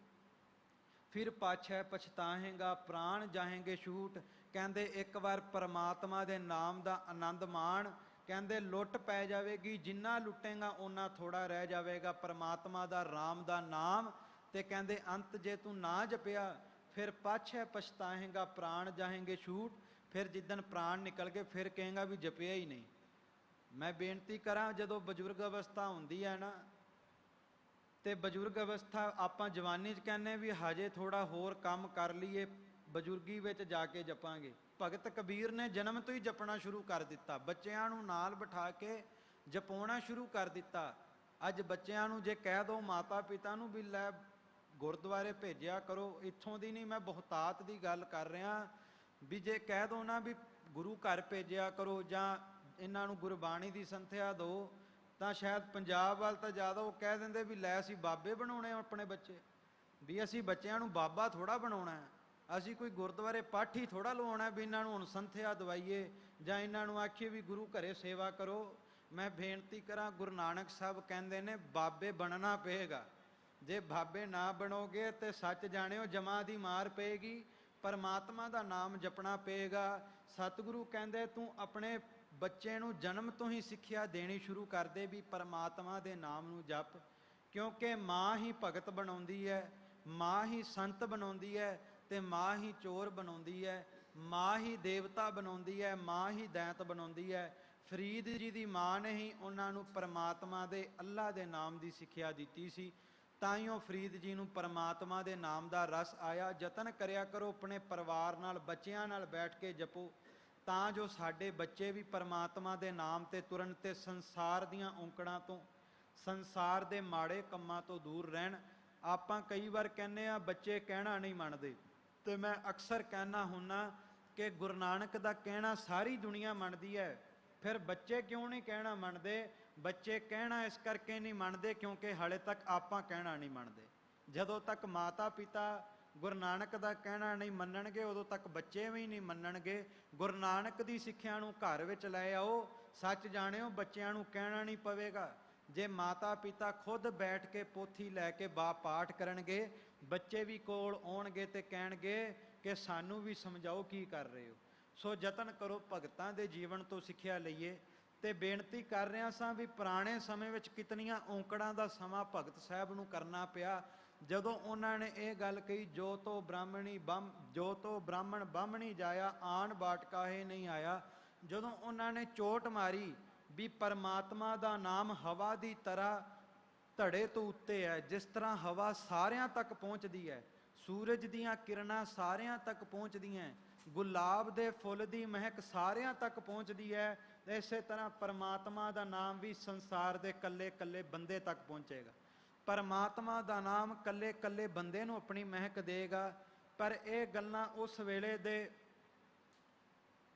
ਫਿਰ ਪਾਛੈ ਪਛਤਾਹੇਗਾ, ਪ੍ਰਾਣ ਜਾਹੇਂਗੇ ਛੂਟ। ਕਹਿੰਦੇ ਇੱਕ ਵਾਰ ਪਰਮਾਤਮਾ ਦੇ ਨਾਮ ਦਾ ਆਨੰਦ ਮਾਣ। ਕਹਿੰਦੇ ਲੁੱਟ ਪੈ ਜਾਵੇਗੀ, ਜਿੰਨਾ ਲੁੱਟੇਗਾ ਓਨਾ ਥੋੜਾ ਰਹਿ ਜਾਵੇਗਾ ਪਰਮਾਤਮਾ ਦਾ, ਰਾਮ ਦਾ ਨਾਮ। ਤੇ ਕਹਿੰਦੇ ਅੰਤ ਜੇ ਤੂੰ ਨਾ ਜਪਿਆ ਫਿਰ ਪਾਛੈ ਪਛਤਾਹੇਗਾ, ਪ੍ਰਾਣ ਜਾਹੇਂਗੇ ਛੂਟ। ਫਿਰ ਜਿੱਦਣ ਪ੍ਰਾਣ ਨਿਕਲ ਗਏ ਫਿਰ ਕਹੇਗਾ ਵੀ ਜਪਿਆ ਹੀ ਨਹੀਂ। ਮੈਂ ਬੇਨਤੀ ਕਰਾਂ, ਜਦੋਂ ਬਜ਼ੁਰਗ ਅਵਸਥਾ ਹੁੰਦੀ ਹੈ ਨਾ, ਤੇ ਬਜ਼ੁਰਗ ਅਵਸਥਾ ਆਪਾਂ ਜਵਾਨੀ 'ਚ ਕਹਿੰਦੇ ਵੀ ਹਜੇ ਥੋੜਾ ਹੋਰ ਕੰਮ ਕਰ ਲਈਏ, ਬਜ਼ੁਰਗੀ ਵਿੱਚ ਜਾ ਕੇ ਜਪਾਂਗੇ। ਭਗਤ ਕਬੀਰ ਨੇ ਜਨਮ ਤੋਂ ਹੀ ਜਪਣਾ ਸ਼ੁਰੂ ਕਰ ਦਿੱਤਾ, ਬੱਚਿਆਂ ਨੂੰ ਨਾਲ ਬਿਠਾ ਕੇ ਜਪਾਉਣਾ ਸ਼ੁਰੂ ਕਰ ਦਿੱਤਾ। ਅੱਜ ਬੱਚਿਆਂ ਨੂੰ ਜੇ ਕਹਿ ਦੋ ਮਾਤਾ ਪਿਤਾ ਨੂੰ ਵੀ ਲੈ ਗੁਰਦੁਆਰੇ ਭੇਜਿਆ ਕਰੋ, ਇੱਥੋਂ ਦੀ ਨਹੀਂ, ਮੈਂ ਬਹੁਤਾਤ ਦੀ ਗੱਲ ਕਰ ਰਿਹਾ, ਵੀ ਜੇ ਕਹਿ ਦੋ ਨਾ ਵੀ ਗੁਰੂ ਘਰ ਭੇਜਿਆ ਕਰੋ ਜਾਂ ਇਹਨਾਂ ਨੂੰ ਗੁਰਬਾਣੀ ਦੀ ਸੰਥਿਆ ਦਿਓ, ਤਾਂ ਸ਼ਾਇਦ ਪੰਜਾਬ ਵੱਲ ਤਾਂ ਜ਼ਿਆਦਾ ਉਹ ਕਹਿ ਦਿੰਦੇ ਵੀ ਲੈ ਅਸੀਂ ਬਾਬੇ ਬਣਾਉਣੇ ਆਪਣੇ ਬੱਚੇ, ਵੀ ਅਸੀਂ ਬੱਚਿਆਂ ਨੂੰ ਬਾਬਾ ਥੋੜ੍ਹਾ ਬਣਾਉਣਾ ਹੈ, ਅਸੀਂ ਕੋਈ ਗੁਰਦੁਆਰੇ ਪਾਠੀ ਥੋੜ੍ਹਾ ਲਵਾਉਣਾ ਵੀ ਇਹਨਾਂ ਨੂੰ ਹੁਣ ਸੰਥਿਆ ਦਵਾਈਏ ਜਾਂ ਇਹਨਾਂ ਨੂੰ ਆਖੀਏ ਵੀ ਗੁਰੂ ਘਰੇ ਸੇਵਾ ਕਰੋ। ਮੈਂ ਬੇਨਤੀ ਕਰਾਂ, ਗੁਰੂ ਨਾਨਕ ਸਾਹਿਬ ਕਹਿੰਦੇ ਨੇ ਬਾਬੇ ਬਣਨਾ ਪਏਗਾ। ਜੇ ਬਾਬੇ ਨਾ ਬਣੋਗੇ ਤੇ ਸੱਚ ਜਾਣਿਓ ਜਮਾਂ ਦੀ ਮਾਰ ਪਏਗੀ, ਪਰਮਾਤਮਾ ਦਾ ਨਾਮ ਜਪਣਾ ਪਏਗਾ। ਸਤਿਗੁਰੂ ਕਹਿੰਦੇ ਤੂੰ ਆਪਣੇ ਬੱਚੇ ਨੂੰ ਜਨਮ ਤੋਂ ਹੀ ਸਿੱਖਿਆ ਦੇਣੀ ਸ਼ੁਰੂ ਕਰ ਦੇ ਵੀ ਪਰਮਾਤਮਾ ਦੇ ਨਾਮ ਨੂੰ ਜਪ, ਕਿਉਂਕਿ ਮਾਂ ਹੀ ਭਗਤ ਬਣਾਉਂਦੀ ਹੈ, ਮਾਂ ਹੀ ਸੰਤ ਬਣਾਉਂਦੀ ਹੈ, ਤੇ ਮਾਂ ਹੀ ਚੋਰ ਬਣਾਉਂਦੀ ਹੈ, ਮਾਂ ਹੀ ਦੇਵਤਾ ਬਣਾਉਂਦੀ ਹੈ, ਮਾਂ ਹੀ ਦੈਂਤ ਬਣਾਉਂਦੀ ਹੈ। ਫਰੀਦ ਜੀ ਦੀ ਮਾਂ ਨੇ ਹੀ ਉਹਨਾਂ ਨੂੰ ਪਰਮਾਤਮਾ ਦੇ ਅੱਲਾ ਦੇ ਨਾਮ ਦੀ ਸਿੱਖਿਆ ਦਿੱਤੀ ਸੀ, ਤਾਈਓ ਫਰੀਦ ਜੀ ਨੂੰ ਪਰਮਾਤਮਾ ਦੇ ਨਾਮ ਦਾ ਰਸ ਆਇਆ। ਯਤਨ ਕਰਿਆ ਕਰੋ ਆਪਣੇ ਪਰਿਵਾਰ ਨਾਲ, ਬੱਚਿਆਂ ਨਾਲ ਬੈਠ ਕੇ ਜਪੋ, ਤਾਂ ਜੋ ਸਾਡੇ ਬੱਚੇ ਵੀ ਪਰਮਾਤਮਾ ਦੇ ਨਾਮ ਤੇ ਤੁਰਨ ਤੇ ਸੰਸਾਰ ਦੀਆਂ ਔਂਕੜਾਂ ਤੋਂ, ਸੰਸਾਰ ਦੇ ਮਾੜੇ ਕੰਮਾਂ ਤੋਂ ਦੂਰ ਰਹਿਣ। ਆਪਾਂ ਕਈ ਵਾਰ ਕਹਿੰਦੇ ਆ ਬੱਚੇ ਕਹਿਣਾ ਨਹੀਂ ਮੰਨਦੇ, ਤੇ ਮੈਂ ਅਕਸਰ ਕਹਿਣਾ ਹੁੰਨਾ ਕਿ ਗੁਰੂ ਨਾਨਕ ਦਾ ਕਹਿਣਾ ਸਾਰੀ ਦੁਨੀਆ ਮੰਨਦੀ ਹੈ, ਫਿਰ ਬੱਚੇ ਕਿਉਂ ਨਹੀਂ ਕਹਿਣਾ ਮੰਨਦੇ? ਬੱਚੇ ਕਹਿਣਾ ਇਸ ਕਰਕੇ ਨਹੀਂ ਮੰਨਦੇ ਕਿਉਂਕਿ ਹਾਲੇ ਤੱਕ ਆਪਾਂ ਕਹਿਣਾ ਨਹੀਂ ਮੰਨਦੇ। ਜਦੋਂ ਤੱਕ ਮਾਤਾ ਪਿਤਾ ਗੁਰੂ ਨਾਨਕ ਦਾ ਕਹਿਣਾ ਨਹੀਂ ਮੰਨਣਗੇ, ਉਦੋਂ ਤੱਕ ਬੱਚੇ ਵੀ ਨਹੀਂ ਮੰਨਣਗੇ। ਗੁਰੂ ਨਾਨਕ ਦੀ ਸਿੱਖਿਆ ਨੂੰ ਘਰ ਵਿੱਚ ਲੈ ਆਓ, ਸੱਚ ਜਾਣਿਓ ਬੱਚਿਆਂ ਨੂੰ ਕਹਿਣਾ ਨਹੀਂ ਪਵੇਗਾ। ਜੇ ਮਾਤਾ ਪਿਤਾ ਖੁਦ ਬੈਠ ਕੇ ਪੋਥੀ ਲੈ ਕੇ ਪਾਠ ਕਰਨਗੇ, ਬੱਚੇ ਵੀ ਕੋਲ ਆਉਣਗੇ ਤੇ ਕਹਿਣਗੇ ਕਿ ਸਾਨੂੰ ਵੀ ਸਮਝਾਓ ਕੀ ਕਰ ਰਹੇ ਹੋ। ਸੋ ਯਤਨ ਕਰੋ ਭਗਤਾਂ ਦੇ ਜੀਵਨ ਤੋਂ ਸਿੱਖਿਆ ਲਈਏ। ਤੇ ਬੇਨਤੀ ਕਰ ਰਿਹਾ ਸਾਂ ਵੀ ਪੁਰਾਣੇ ਸਮੇਂ ਵਿੱਚ ਕਿਤਨੀਆਂ ਔਂਕੜਾਂ ਦਾ ਸਮਾਂ ਭਗਤ ਸਾਹਿਬ ਨੂੰ ਕਰਨਾ ਪਿਆ। ਜਦੋਂ ਉਹਨਾਂ ਨੇ ਇਹ ਗੱਲ ਕਹੀ, ਜੋ ਤੋ ਬ੍ਰਾਹਮਣ ਬਾਹਮਣੀ ਜਾਇਆ, ਆਣ ਬਾਟ ਕਾਹੇ ਨਹੀਂ ਆਇਆ, ਜਦੋਂ ਉਹਨਾਂ ਨੇ ਚੋਟ ਮਾਰੀ ਵੀ ਪਰਮਾਤਮਾ ਦਾ ਨਾਮ ਹਵਾ ਦੀ ਤਰ੍ਹਾਂ ਧੜੇ ਤੋਂ ਉੱਤੇ ਹੈ, ਜਿਸ ਤਰ੍ਹਾਂ ਹਵਾ ਸਾਰਿਆਂ ਤੱਕ ਪਹੁੰਚਦੀ ਹੈ, ਸੂਰਜ ਦੀਆਂ ਕਿਰਨਾਂ ਸਾਰਿਆਂ ਤੱਕ ਪਹੁੰਚਦੀਆਂ, ਗੁਲਾਬ ਦੇ ਫੁੱਲ ਦੀ ਮਹਿਕ ਸਾਰਿਆਂ ਤੱਕ ਪਹੁੰਚਦੀ ਹੈ, ਇਸੇ ਤਰ੍ਹਾਂ ਪਰਮਾਤਮਾ ਦਾ ਨਾਮ ਵੀ ਸੰਸਾਰ ਦੇ ਕੱਲੇ ਕੱਲੇ ਬੰਦੇ ਤੱਕ ਪਹੁੰਚੇਗਾ। ਪਰਮਾਤਮਾ ਦਾ ਨਾਮ ਕੱਲੇ ਕੱਲੇ ਬੰਦੇ ਨੂੰ ਆਪਣੀ ਮਹਿਕ ਦੇਗਾ। ਪਰ ਇਹ ਗੱਲਾਂ ਉਸ ਵੇਲੇ ਦੇ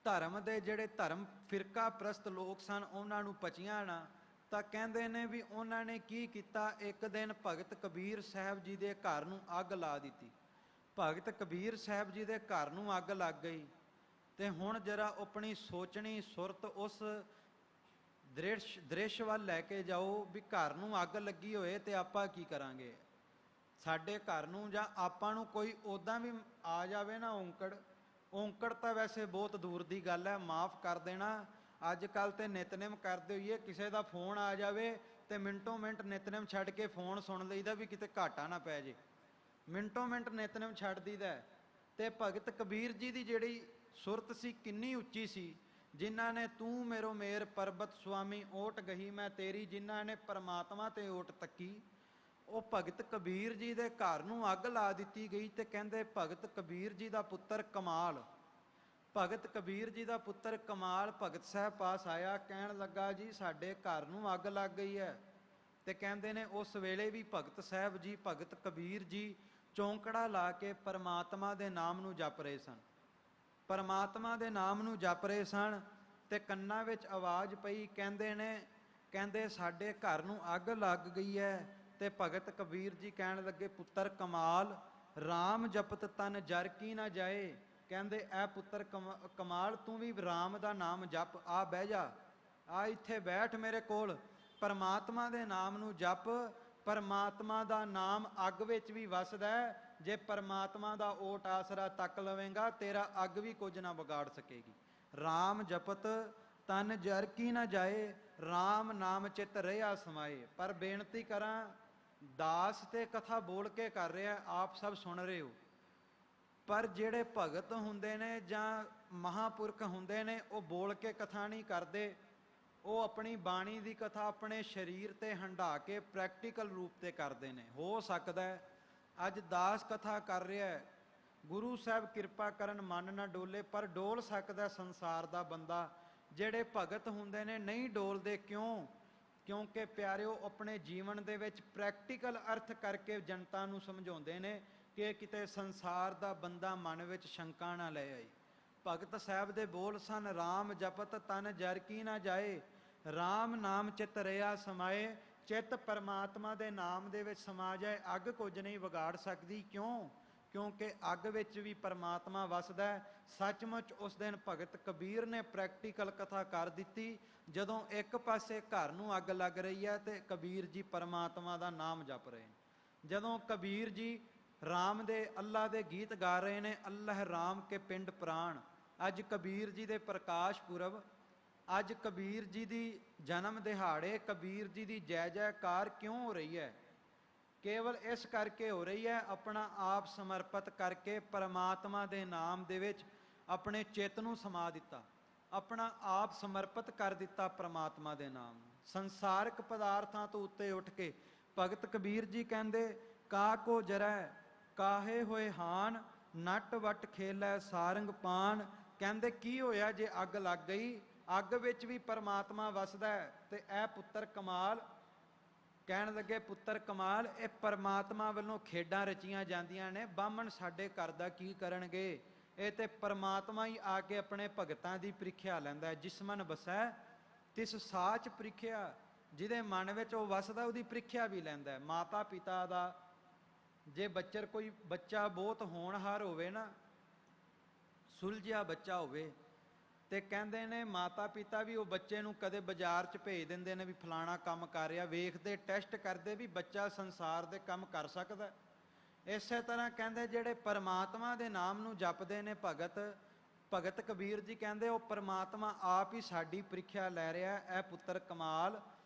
ਧਰਮ ਦੇ ਜਿਹੜੇ ਧਰਮ ਫਿਰਕਾ ਪ੍ਰਸਤ ਲੋਕ ਸਨ ਉਹਨਾਂ ਨੂੰ ਪਚੀਆਂ ਨਾ, ਤਾਂ ਕਹਿੰਦੇ ਨੇ ਵੀ ਉਹਨਾਂ ਨੇ ਕੀ ਕੀਤਾ, ਇੱਕ ਦਿਨ ਭਗਤ ਕਬੀਰ ਸਾਹਿਬ ਜੀ ਦੇ ਘਰ ਨੂੰ ਅੱਗ ਲਾ ਦਿੱਤੀ। ਭਗਤ ਕਬੀਰ ਸਾਹਿਬ ਜੀ ਦੇ ਘਰ ਨੂੰ ਅੱਗ ਲੱਗ ਗਈ, ਤੇ ਹੁਣ ਜਰਾ ਆਪਣੀ ਸੋਚਣੀ ਸੁਰਤ ਉਸ ਦ੍ਰਿਸ਼ ਵੱਲ ਲੈ ਕੇ ਜਾਓ ਵੀ ਘਰ ਨੂੰ ਅੱਗ ਲੱਗੀ ਹੋਏ ਤੇ ਆਪਾਂ ਕੀ ਕਰਾਂਗੇ। ਸਾਡੇ ਘਰ ਨੂੰ ਜਾਂ ਆਪਾਂ ਨੂੰ ਕੋਈ ਉੱਦਾਂ ਵੀ ਆ ਜਾਵੇ ਨਾ ਔਂਕੜ ਤਾਂ ਵੈਸੇ ਬਹੁਤ ਦੂਰ ਦੀ ਗੱਲ ਹੈ, ਮਾਫ ਕਰ ਦੇਣਾ। ਅੱਜ ਕੱਲ੍ਹ ਤੇ ਨਿਤਨੇਮ ਕਰਦੇ ਹੋਈਏ, ਕਿਸੇ ਦਾ ਫੋਨ ਆ ਜਾਵੇ ਤੇ ਮਿੰਟੋ ਮਿੰਟ ਨਿਤਨੇਮ ਛੱਡ ਕੇ ਫੋਨ ਸੁਣ ਲਈਦਾ ਵੀ ਕਿਤੇ ਘਾਟਾ ਨਾ ਪੈ ਜੇ, ਮਿੰਟੋ ਮਿੰਟ ਨਿਤਨੇਮ ਛੱਡ ਦਈਦਾ। ਤੇ ਭਗਤ ਕਬੀਰ ਜੀ ਦੀ ਜਿਹੜੀ ਸੁਰਤ ਸੀ ਕਿੰਨੀ ਉੱਚੀ ਸੀ, ਜਿਨ੍ਹਾਂ ਨੇ ਤੂੰ ਮੇਰੋ ਮੇਰ ਪਰਬਤ ਸੁਆਮੀ ਓਟ ਗਹੀ ਮੈਂ ਤੇਰੀ, ਜਿਨ੍ਹਾਂ ਨੇ ਪਰਮਾਤਮਾ ਤੇ ਓਟ ਤੱਕੀ, ਉਹ ਭਗਤ ਕਬੀਰ ਜੀ ਦੇ ਘਰ ਨੂੰ ਅੱਗ ਲਾ ਦਿੱਤੀ ਗਈ। ਤੇ ਕਹਿੰਦੇ ਭਗਤ ਕਬੀਰ ਜੀ ਦਾ ਪੁੱਤਰ ਕਮਾਲ, ਭਗਤ ਕਬੀਰ ਜੀ ਦਾ ਪੁੱਤਰ ਕਮਾਲ ਭਗਤ ਸਾਹਿਬ ਪਾਸ ਆਇਆ, ਕਹਿਣ ਲੱਗਾ ਜੀ ਸਾਡੇ ਘਰ ਨੂੰ ਅੱਗ ਲੱਗ ਗਈ ਹੈ। ਤੇ ਕਹਿੰਦੇ ਨੇ ਉਸ ਵੇਲੇ ਵੀ ਭਗਤ ਸਾਹਿਬ ਜੀ, ਭਗਤ ਕਬੀਰ ਜੀ ਚੌਂਕੜਾ ਲਾ ਕੇ ਪਰਮਾਤਮਾ ਦੇ ਨਾਮ ਨੂੰ ਜਪ ਰਹੇ ਸਨ, ਪਰਮਾਤਮਾ ਦੇ ਨਾਮ ਨੂੰ ਜਪ ਰਹੇ ਸਨ। ਤੇ ਕੰਨਾਂ ਵਿੱਚ ਆਵਾਜ਼ ਪਈ, ਕਹਿੰਦੇ ਸਾਡੇ ਘਰ ਨੂੰ ਅੱਗ ਲੱਗ ਗਈ ਹੈ। ਤੇ ਭਗਤ ਕਬੀਰ ਜੀ ਕਹਿਣ ਲੱਗੇ, ਪੁੱਤਰ ਕਮਾਲ ਰਾਮ ਜਪਤ ਤਨ ਜਰ ਕੀ ਨਾ ਜਾਏ, ਕਹਿੰਦੇ ਐ ਪੁੱਤਰ ਕਮਾਲ ਤੂੰ ਵੀ ਰਾਮ ਦਾ ਨਾਮ ਜਪ, ਆ ਬਹਿ ਜਾ, ਆ ਇੱਥੇ ਬੈਠ ਮੇਰੇ ਕੋਲ, ਪਰਮਾਤਮਾ ਦੇ ਨਾਮ ਨੂੰ ਜਪ। ਪਰਮਾਤਮਾ ਦਾ ਨਾਮ ਅੱਗ ਵਿੱਚ ਵੀ ਵਸਦਾ ਹੈ, ਜੇ ਪਰਮਾਤਮਾ ਦਾ ਓਟ ਆਸਰਾ ਤੱਕ ਲਵੇਂਗਾ ਤੇਰਾ ਅੱਗ ਵੀ ਕੁਝ ਨਾ ਵਿਗਾੜ ਸਕੇਗੀ। ਰਾਮ ਜਪਤ ਤਨ ਜਰ ਕੀ ਨਾ ਜਾਏ, ਰਾਮ ਨਾਮ ਚਿਤ ਰਹਿਆ ਸਮਾਏ। ਪਰ ਬੇਨਤੀ ਕਰਾਂ, ਦਾਸ ਤੇ ਕਥਾ ਬੋਲ ਕੇ ਕਰ ਰਿਹਾ, ਆਪ ਸਭ ਸੁਣ ਰਹੇ ਹੋ, ਪਰ ਜਿਹੜੇ ਭਗਤ ਹੁੰਦੇ ਨੇ ਜਾਂ ਮਹਾਂਪੁਰਖ ਹੁੰਦੇ ਨੇ, ਉਹ ਬੋਲ ਕੇ ਕਥਾ ਨਹੀਂ ਕਰਦੇ, ਉਹ ਆਪਣੀ ਬਾਣੀ ਦੀ ਕਥਾ ਆਪਣੇ ਸਰੀਰ ਤੇ ਹੰਢਾ ਕੇ ਪ੍ਰੈਕਟੀਕਲ ਰੂਪ ਤੇ ਕਰਦੇ ਨੇ। ਹੋ ਸਕਦਾ ਹੈ ਅੱਜ ਦਾਸ ਕਥਾ ਕਰ ਰਿਹਾ ਹੈ, ਗੁਰੂ ਸਾਹਿਬ ਕਿਰਪਾ ਕਰਨ ਮਨ ਨਾ ਡੋਲੇ, ਪਰ ਡੋਲ ਸਕਦਾ ਸੰਸਾਰ ਦਾ ਬੰਦਾ। ਜਿਹੜੇ ਭਗਤ ਹੁੰਦੇ ਨੇ ਨਹੀਂ ਡੋਲਦੇ, ਕਿਉਂ? ਕਿਉਂਕਿ ਪਿਆਰਿਓ ਆਪਣੇ ਜੀਵਨ ਦੇ ਵਿੱਚ ਪ੍ਰੈਕਟੀਕਲ ਅਰਥ ਕਰਕੇ ਜਨਤਾ ਨੂੰ ਸਮਝਾਉਂਦੇ ਨੇ ਕਿ ਕਿਤੇ ਸੰਸਾਰ ਦਾ ਬੰਦਾ ਮਨ ਵਿੱਚ ਸ਼ੰਕਾ ਨਾ ਲੈ ਆਏ। ਭਗਤ ਸਾਹਿਬ ਦੇ ਬੋਲ ਸਨ, ਰਾਮ ਜਪਤ ਤਨ ਜਰ ਕੀ ਨਾ ਜਾਏ, ਰਾਮ ਨਾਮ ਚਿਤ ਰਿਆ ਸਮਾਏ। ਚਿੱਤ ਪਰਮਾਤਮਾ ਦੇ ਨਾਮ ਦੇ ਵਿੱਚ ਸਮਾ ਜਾਏ, ਅੱਗ ਕੁਝ ਨਹੀਂ ਵਿਗਾੜ ਸਕਦੀ। ਕਿਉਂ? ਕਿਉਂਕਿ ਅੱਗ ਵਿੱਚ ਵੀ ਪਰਮਾਤਮਾ ਵਸਦਾ ਹੈ। ਸੱਚਮੁੱਚ ਉਸ ਦਿਨ ਭਗਤ ਕਬੀਰ ਨੇ ਪ੍ਰੈਕਟੀਕਲ ਕਥਾ ਕਰ ਦਿੱਤੀ। ਜਦੋਂ ਇੱਕ ਪਾਸੇ ਘਰ ਨੂੰ ਅੱਗ ਲੱਗ ਰਹੀ ਹੈ ਤੇ ਕਬੀਰ ਜੀ ਪਰਮਾਤਮਾ ਦਾ ਨਾਮ ਜਪ ਰਹੇ ਨੇ। ਜਦੋਂ ਕਬੀਰ ਜੀ ਰਾਮ ਦੇ ਅੱਲਾ ਦੇ ਗੀਤ ਗਾ ਰਹੇ ਨੇ, ਅੱਲਾਹ ਰਾਮ ਕੇ ਪਿੰਡ ਪ੍ਰਾਣ। ਅੱਜ ਕਬੀਰ ਜੀ ਦੇ ਪ੍ਰਕਾਸ਼ ਪੁਰਬ, ਅੱਜ ਕਬੀਰ ਜੀ ਦੀ ਜਨਮ ਦਿਹਾੜੇ, ਕਬੀਰ ਜੀ ਦੀ ਜੈ ਜੈਕਾਰ ਕਿਉਂ ਹੋ ਰਹੀ ਹੈ? ਕੇਵਲ ਇਸ ਕਰਕੇ ਹੋ ਰਹੀ ਹੈ, ਆਪਣਾ ਆਪ ਸਮਰਪਿਤ ਕਰਕੇ ਪਰਮਾਤਮਾ ਦੇ ਨਾਮ ਦੇ ਵਿੱਚ ਆਪਣੇ ਚਿੱਤ ਨੂੰ ਸਮਾ ਦਿੱਤਾ, ਆਪਣਾ ਆਪ ਸਮਰਪਿਤ ਕਰ ਦਿੱਤਾ ਪਰਮਾਤਮਾ ਦੇ ਨਾਮ। ਸੰਸਾਰਿਕ ਪਦਾਰਥਾਂ ਤੋਂ ਉੱਤੇ ਉੱਠ ਕੇ ਭਗਤ ਕਬੀਰ ਜੀ ਕਹਿੰਦੇ, ਕਾ ਕੋ ਜਰੈ ਕਾਹੇ ਹੋਏ ਹਾਨ, ਨਟ ਵਟ ਖੇਲੈ ਸਾਰੰਗ ਪਾਨ। ਕਹਿੰਦੇ ਕੀ ਹੋਇਆ ਜੇ ਅੱਗ ਲੱਗ ਗਈ? ਅੱਗ ਵਿੱਚ ਵੀ ਪਰਮਾਤਮਾ ਵਸਦਾ ਹੈ। ਤੇ ਇਹ ਪੁੱਤਰ ਕਮਾਲ, ਕਹਿਣ ਲੱਗੇ ਪੁੱਤਰ ਕਮਾਲ, ਇਹ ਪਰਮਾਤਮਾ ਵੱਲੋਂ ਖੇਡਾਂ ਰਚੀਆਂ ਜਾਂਦੀਆਂ ਨੇ, ਬਾਹਮਣ ਸਾਡੇ ਘਰ ਦਾ ਕੀ ਕਰਨਗੇ? ਇਹ ਤੇ ਪਰਮਾਤਮਾ ਹੀ ਆ ਕੇ ਆਪਣੇ ਭਗਤਾਂ ਦੀ ਪ੍ਰੀਖਿਆ ਲੈਂਦਾ ਹੈ। ਜਿਸ ਮਨ ਵਸੈ ਤਿਸ ਸਾਚ ਪ੍ਰੀਖਿਆ, ਜਿਹਦੇ ਮਨ ਵਿੱਚ ਉਹ ਵਸਦਾ ਉਹਦੀ ਪ੍ਰੀਖਿਆ ਵੀ ਲੈਂਦਾ ਹੈ। ਮਾਤਾ ਪਿਤਾ ਦਾ ਜੇ ਕੋਈ ਬੱਚਾ ਬਹੁਤ ਹੋਣਹਾਰ ਹੋਵੇ ਨਾ, ਸੁਲਝਿਆ ਬੱਚਾ ਹੋਵੇ, ਤੇ ਕਹਿੰਦੇ ਨੇ ਮਾਤਾ ਪਿਤਾ ਵੀ ਉਹ ਬੱਚੇ ਨੂੰ ਕਦੇ ਬਾਜ਼ਾਰ 'ਚ ਭੇਜ ਦਿੰਦੇ ਨੇ ਵੀ ਫਲਾਣਾ ਕੰਮ ਕਰ ਰਿਹਾ, ਵੇਖਦੇ ਟੈਸਟ ਕਰਦੇ ਵੀ ਬੱਚਾ ਸੰਸਾਰ ਦੇ ਕੰਮ ਕਰ ਸਕਦਾ। ਇਸੇ ਤਰ੍ਹਾਂ ਕਹਿੰਦੇ ਜਿਹੜੇ ਪਰਮਾਤਮਾ ਦੇ ਨਾਮ ਨੂੰ ਜਪਦੇ ਨੇ ਭਗਤ ਕਬੀਰ ਜੀ ਕਹਿੰਦੇ ਉਹ ਪਰਮਾਤਮਾ ਆਪ ਹੀ ਸਾਡੀ ਪ੍ਰੀਖਿਆ ਲੈ ਰਿਹਾ। ਇਹ ਪੁੱਤਰ ਕਮਾਲ,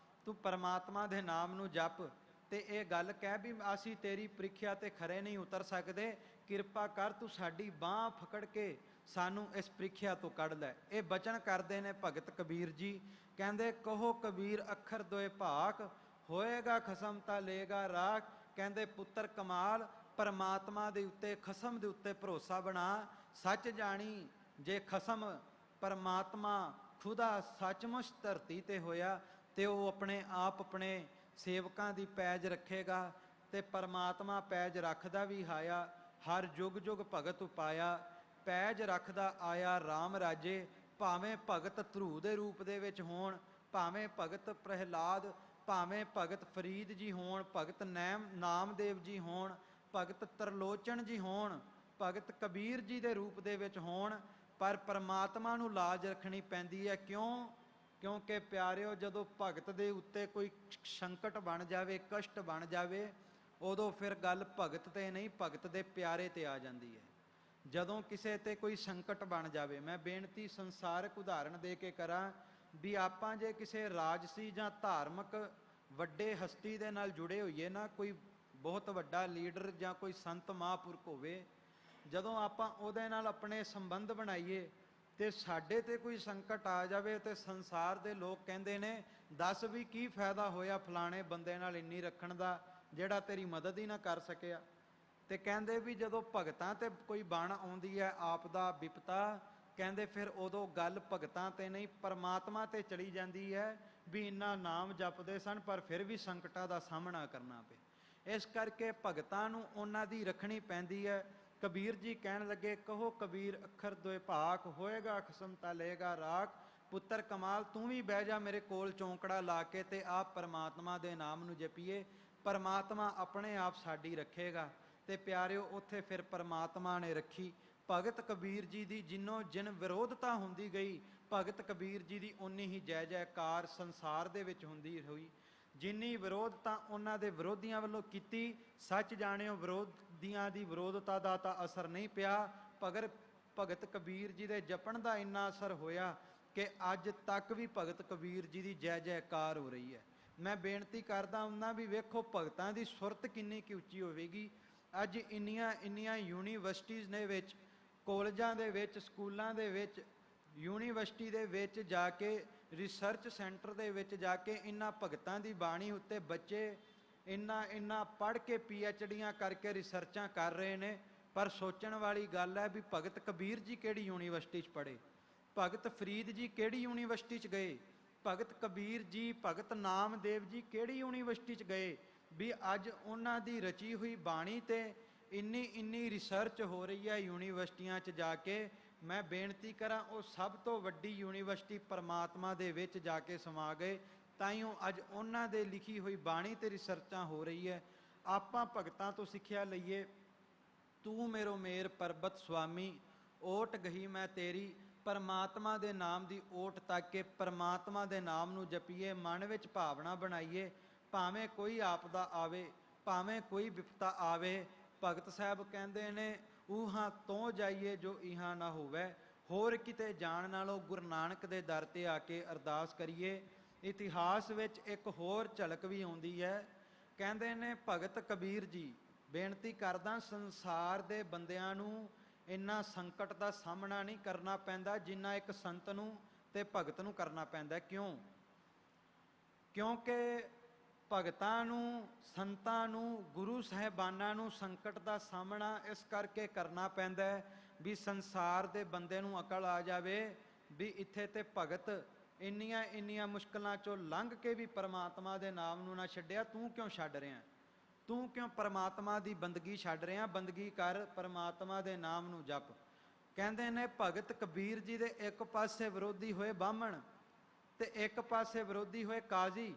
ਤੂੰ ਪਰਮਾਤਮਾ ਦੇ ਨਾਮ ਨੂੰ ਜਪ ਤੇ ਇਹ ਗੱਲ ਕਹਿ ਵੀ ਅਸੀਂ ਤੇਰੀ ਪ੍ਰੀਖਿਆ ਤੇ ਖਰੇ ਨਹੀਂ ਉਤਰ ਸਕਦੇ, ਕਿਰਪਾ ਕਰ ਤੂੰ ਸਾਡੀ ਬਾਂਹ ਫਕੜ ਕੇ ਸਾਨੂੰ ਇਸ ਪ੍ਰੀਖਿਆ ਤੋਂ ਕੱਢ ਲੈ। ਇਹ ਬਚਨ ਕਰਦੇ ਨੇ ਭਗਤ ਕਬੀਰ ਜੀ। ਕਹਿੰਦੇ ਕਹੋ ਕਬੀਰ ਅੱਖਰ ਦੋਏ ਭਾਕ, ਹੋਏਗਾ ਖਸਮ ਤਾਂ ਲੇਗਾ ਰਾਖ। ਕਹਿੰਦੇ ਪੁੱਤਰ ਕਮਾਲ, ਪਰਮਾਤਮਾ ਦੇ ਉੱਤੇ, ਖਸਮ ਦੇ ਉੱਤੇ ਭਰੋਸਾ ਬਣਾ। ਸੱਚ ਜਾਣੀ ਜੇ ਖਸਮ ਪਰਮਾਤਮਾ ਖੁਦਾ ਸੱਚਮੁੱਚ ਧਰਤੀ ਤੇ ਹੋਇਆ ਤੇ ਉਹ ਆਪਣੇ ਆਪ ਆਪਣੇ ਸੇਵਕਾਂ ਦੀ ਪੈਜ ਰੱਖੇਗਾ। ਤੇ ਪਰਮਾਤਮਾ ਪੈਜ ਰੱਖਦਾ ਵੀ ਹਾਇਆ, ਹਰ ਜੁਗ ਜੁਗ ਭਗਤ ਉਪਾਇਆ। ਪੈਜ ਰੱਖਦਾ ਆਇਆ RAM ਰਾਜੇ, ਭਾਵੇਂ ਭਗਤ ਧਰੂ ਦੇ ਰੂਪ ਦੇ ਵਿੱਚ ਹੋਣ, ਭਾਵੇਂ ਭਗਤ ਪ੍ਰਹਿਲਾਦ, ਭਾਵੇਂ ਭਗਤ ਫਰੀਦ ਜੀ ਹੋਣ, ਭਗਤ ਨਾਮਦੇਵ ਜੀ ਹੋਣ, ਭਗਤ ਤਰਲੋਚਨ ਜੀ ਹੋਣ, ਭਗਤ ਕਬੀਰ ਜੀ ਦੇ ਰੂਪ ਦੇ ਵਿੱਚ ਹੋਣ, ਪਰ ਪਰਮਾਤਮਾ ਨੂੰ ਲਾਜ ਰੱਖਣੀ ਪੈਂਦੀ ਹੈ। ਕਿਉਂ? ਕਿਉਂਕਿ ਪਿਆਰਿਓ ਜਦੋਂ ਭਗਤ ਦੇ ਉੱਤੇ ਕੋਈ ਸੰਕਟ ਬਣ ਜਾਵੇ, ਕਸ਼ਟ ਬਣ ਜਾਵੇ, ਉਦੋਂ ਫਿਰ ਗੱਲ ਭਗਤ ਤੇ ਨਹੀਂ, ਭਗਤ ਦੇ ਪਿਆਰੇ ਤੇ ਆ ਜਾਂਦੀ ਹੈ। ਜਦੋਂ ਕਿਸੇ ਤੇ ਕੋਈ ਸੰਕਟ ਬਣ ਜਾਵੇ, ਮੈਂ ਬੇਨਤੀ ਸੰਸਾਰਿਕ ਉਦਾਹਰਣ ਦੇ ਕੇ ਕਰਾਂ ਵੀ ਆਪਾਂ ਜੇ ਕਿਸੇ ਰਾਜਸੀ ਜਾਂ ਧਾਰਮਿਕ ਵੱਡੇ ਹਸਤੀ ਦੇ ਨਾਲ ਜੁੜੇ ਹੋਈਏ ਨਾ, ਕੋਈ ਬਹੁਤ ਵੱਡਾ ਲੀਡਰ ਜਾਂ ਕੋਈ ਸੰਤ ਮਹਾਂਪੁਰਖ ਹੋਵੇ, ਜਦੋਂ ਆਪਾਂ ਉਹਦੇ ਨਾਲ ਆਪਣੇ ਸੰਬੰਧ ਬਣਾਈਏ ਤੇ ਸਾਡੇ ਤੇ ਕੋਈ ਸੰਕਟ ਆ ਜਾਵੇ ਤੇ ਸੰਸਾਰ ਦੇ ਲੋਕ ਕਹਿੰਦੇ ਨੇ ਦੱਸ ਵੀ ਕੀ ਫਾਇਦਾ ਹੋਇਆ ਫਲਾਣੇ ਬੰਦੇ ਨਾਲ ਇੰਨੀ ਰੱਖਣ ਦਾ ਜਿਹੜਾ ਤੇਰੀ ਮਦਦ ਹੀ ਨਾ ਕਰ ਸਕਿਆ। ਤੇ ਕਹਿੰਦੇ ਵੀ ਜਦੋਂ ਭਗਤਾਂ ਤੇ ਕੋਈ ਬਣ ਆਉਂਦੀ ਹੈ ਆਪਦਾ ਵਿਪਤਾ, ਕਹਿੰਦੇ ਫਿਰ ਉਦੋਂ ਗੱਲ ਭਗਤਾਂ ਤੇ ਨਹੀਂ ਪਰਮਾਤਮਾ ਤੇ ਚਲੀ ਜਾਂਦੀ ਹੈ ਵੀ ਇੰਨਾ ਨਾਮ ਜਪਦੇ ਸਨ ਪਰ ਫਿਰ ਵੀ ਸੰਕਟਾਂ ਦਾ ਸਾਹਮਣਾ ਕਰਨਾ ਪਿਆ। ਇਸ ਕਰਕੇ ਭਗਤਾਂ ਨੂੰ ਉਹਨਾਂ ਦੀ ਰੱਖਣੀ ਪੈਂਦੀ ਹੈ। ਕਬੀਰ ਜੀ ਕਹਿਣ ਲੱਗੇ ਕਹੋ ਕਬੀਰ ਅੱਖਰ ਦੋਏ ਭਾਕ, ਹੋਏਗਾ ਖਸਮ ਤਾਂ ਲਏਗਾ ਰਾਖ। ਪੁੱਤਰ ਕਮਾਲ ਤੂੰ ਵੀ ਬਹਿ ਜਾ ਮੇਰੇ ਕੋਲ ਚੌਂਕੜਾ ਲਾ ਕੇ ਤੇ ਆਪ ਪਰਮਾਤਮਾ ਦੇ ਨਾਮ ਨੂੰ ਜਪੀਏ, ਪਰਮਾਤਮਾ ਆਪਣੇ ਆਪ ਸਾਡੀ ਰੱਖੇਗਾ। ਤੇ ਪਿਆਰਿਓ ਉੱਥੇ ਫਿਰ ਪਰਮਾਤਮਾ ਨੇ ਰੱਖੀ। ਭਗਤ ਕਬੀਰ ਜੀ ਦੀ ਜਿਨ ਵਿਰੋਧਤਾ ਹੁੰਦੀ ਗਈ, ਭਗਤ ਕਬੀਰ ਜੀ ਦੀ ਉਨੀ ਹੀ ਜੈ ਜੈਕਾਰ ਸੰਸਾਰ ਦੇ ਵਿੱਚ ਹੁੰਦੀ ਹੋਈ। ਜਿੰਨੀ ਵਿਰੋਧਤਾ ਉਹਨਾਂ ਦੇ ਵਿਰੋਧੀਆਂ ਵੱਲੋਂ ਕੀਤੀ, ਸੱਚ ਜਾਣਿਓ ਵਿਰੋਧੀਆਂ ਦੀ ਵਿਰੋਧਤਾ ਦਾ ਤਾਂ ਅਸਰ ਨਹੀਂ ਪਿਆ, ਭਗਤ ਕਬੀਰ ਜੀ ਦੇ ਜਪਣ ਦਾ ਇੰਨਾ ਅਸਰ ਹੋਇਆ ਕਿ ਅੱਜ ਤੱਕ ਵੀ ਭਗਤ ਕਬੀਰ ਜੀ ਦੀ ਜੈ ਜੈਕਾਰ ਹੋ ਰਹੀ ਹੈ। ਮੈਂ ਬੇਨਤੀ ਕਰਦਾ ਹੁੰਦਾ ਵੀ ਵੇਖੋ ਭਗਤਾਂ ਦੀ ਸੁਰਤ ਕਿੰਨੀ ਕੁ ਉੱਚੀ ਹੋਵੇਗੀ ਅੱਜ ਇੰਨੀਆਂ ਯੂਨੀਵਰਸਿਟੀਜ਼ ਦੇ ਵਿੱਚ, ਕਾਲਜਾਂ ਦੇ ਵਿੱਚ, ਸਕੂਲਾਂ ਦੇ ਵਿੱਚ, ਯੂਨੀਵਰਸਿਟੀ ਦੇ ਵਿੱਚ ਜਾ ਕੇ, ਰਿਸਰਚ ਸੈਂਟਰ ਦੇ ਵਿੱਚ ਜਾ ਕੇ ਇਹਨਾਂ ਭਗਤਾਂ ਦੀ ਬਾਣੀ ਉੱਤੇ ਬੱਚੇ ਇੰਨਾ ਪੜ੍ਹ ਕੇ PhDਆਂ ਕਰਕੇ ਰਿਸਰਚਾਂ ਕਰ ਰਹੇ ਨੇ। ਪਰ ਸੋਚਣ ਵਾਲੀ ਗੱਲ ਹੈ ਵੀ ਭਗਤ ਕਬੀਰ ਜੀ ਕਿਹੜੀ ਯੂਨੀਵਰਸਿਟੀ 'ਚ ਪੜ੍ਹੇ, ਭਗਤ ਫਰੀਦ ਜੀ ਕਿਹੜੀ ਯੂਨੀਵਰਸਿਟੀ 'ਚ ਗਏ, ਭਗਤ ਕਬੀਰ ਜੀ, ਭਗਤ ਨਾਮਦੇਵ ਜੀ ਕਿਹੜੀ ਯੂਨੀਵਰਸਿਟੀ 'ਚ ਗਏ ਵੀ ਅੱਜ ਉਹਨਾਂ ਦੀ ਰਚੀ ਹੋਈ ਬਾਣੀ ਤੇ ਇੰਨੀ ਰਿਸਰਚ ਹੋ ਰਹੀ ਹੈ ਯੂਨੀਵਰਸਿਟੀਆਂ 'ਚ ਜਾ ਕੇ। ਮੈਂ ਬੇਨਤੀ ਕਰਾਂ, ਉਹ ਸਭ ਤੋਂ ਵੱਡੀ ਯੂਨੀਵਰਸਿਟੀ ਪਰਮਾਤਮਾ ਦੇ ਵਿੱਚ ਜਾ ਕੇ ਸਮਾ ਗਏ, ਤਾਈਓ ਅੱਜ ਉਹਨਾਂ ਦੇ ਲਿਖੀ ਹੋਈ ਬਾਣੀ ਤੇ ਰਿਸਰਚਾਂ ਹੋ ਰਹੀ ਹੈ। ਆਪਾਂ ਭਗਤਾਂ ਤੋਂ ਸਿੱਖਿਆ ਲਈਏ। ਤੂੰ ਮੇਰੋ ਮੇਰ ਪਰਬਤ ਸੁਆਮੀ, ਓਟ ਗਹੀ ਮੈਂ ਤੇਰੀ। ਪਰਮਾਤਮਾ ਦੇ ਨਾਮ ਦੀ ਓਟ ਤੱਕ ਕੇ ਪਰਮਾਤਮਾ ਦੇ ਨਾਮ ਨੂੰ ਜਪੀਏ, ਮਨ ਵਿੱਚ ਭਾਵਨਾ ਬਣਾਈਏ, ਭਾਵੇਂ ਕੋਈ ਆਪਦਾ ਆਵੇ, ਭਾਵੇਂ ਕੋਈ ਵਿਪਤਾ ਆਵੇ। ਭਗਤ ਸਾਹਿਬ ਕਹਿੰਦੇ ਨੇ, ਊਹਾਂ ਤੋਂ ਜਾਈਏ ਜੋ ਇਹਾਂ ਨਾ ਹੋਵੇ। ਹੋਰ ਕਿਤੇ ਜਾਣ ਨਾਲੋਂ ਗੁਰੂ ਨਾਨਕ ਦੇ ਦਰ ਤੇ ਆ ਕੇ ਅਰਦਾਸ ਕਰੀਏ। ਇਤਿਹਾਸ ਵਿੱਚ ਇੱਕ ਹੋਰ ਝਲਕ ਵੀ ਆਉਂਦੀ ਹੈ। ਕਹਿੰਦੇ ਨੇ ਭਗਤ ਕਬੀਰ ਜੀ, ਬੇਨਤੀ ਕਰਦਾ, ਸੰਸਾਰ ਦੇ ਬੰਦਿਆਂ ਨੂੰ ਇੰਨਾ ਸੰਕਟ ਦਾ ਸਾਹਮਣਾ ਨਹੀਂ ਕਰਨਾ ਪੈਂਦਾ ਜਿੰਨਾ ਇੱਕ ਸੰਤ ਨੂੰ ਤੇ ਭਗਤ ਨੂੰ ਕਰਨਾ ਪੈਂਦਾ। ਕਿਉਂਕਿ ਭਗਤਾਂ ਨੂੰ, ਸੰਤਾਂ ਨੂੰ, ਗੁਰੂ ਸਾਹਿਬਾਨਾਂ ਨੂੰ ਸੰਕਟ ਦਾ ਸਾਹਮਣਾ ਇਸ ਕਰਕੇ ਕਰਨਾ ਪੈਂਦਾ ਵੀ ਸੰਸਾਰ ਦੇ ਬੰਦੇ ਨੂੰ ਅਕਲ ਆ ਜਾਵੇ ਵੀ ਇੱਥੇ ਤੇ ਭਗਤ ਇੰਨੀਆਂ ਮੁਸ਼ਕਲਾਂ ਚੋਂ ਲੰਘ ਕੇ ਵੀ ਪਰਮਾਤਮਾ ਦੇ ਨਾਮ ਨੂੰ ਨਾ ਛੱਡਿਆ, ਤੂੰ ਕਿਉਂ ਛੱਡ ਰਿਹਾ? ਤੂੰ ਕਿਉਂ ਪਰਮਾਤਮਾ ਦੀ ਬੰਦਗੀ ਛੱਡ ਰਿਹਾ? ਬੰਦਗੀ ਕਰ, ਪਰਮਾਤਮਾ ਦੇ ਨਾਮ ਨੂੰ ਜਪ। ਕਹਿੰਦੇ ਨੇ ਭਗਤ ਕਬੀਰ ਜੀ ਦੇ ਇੱਕ ਪਾਸੇ ਵਿਰੋਧੀ ਹੋਏ ਬਾਹਮਣ ਤੇ ਇੱਕ ਪਾਸੇ ਵਿਰੋਧੀ ਹੋਏ ਕਾਜ਼ੀ।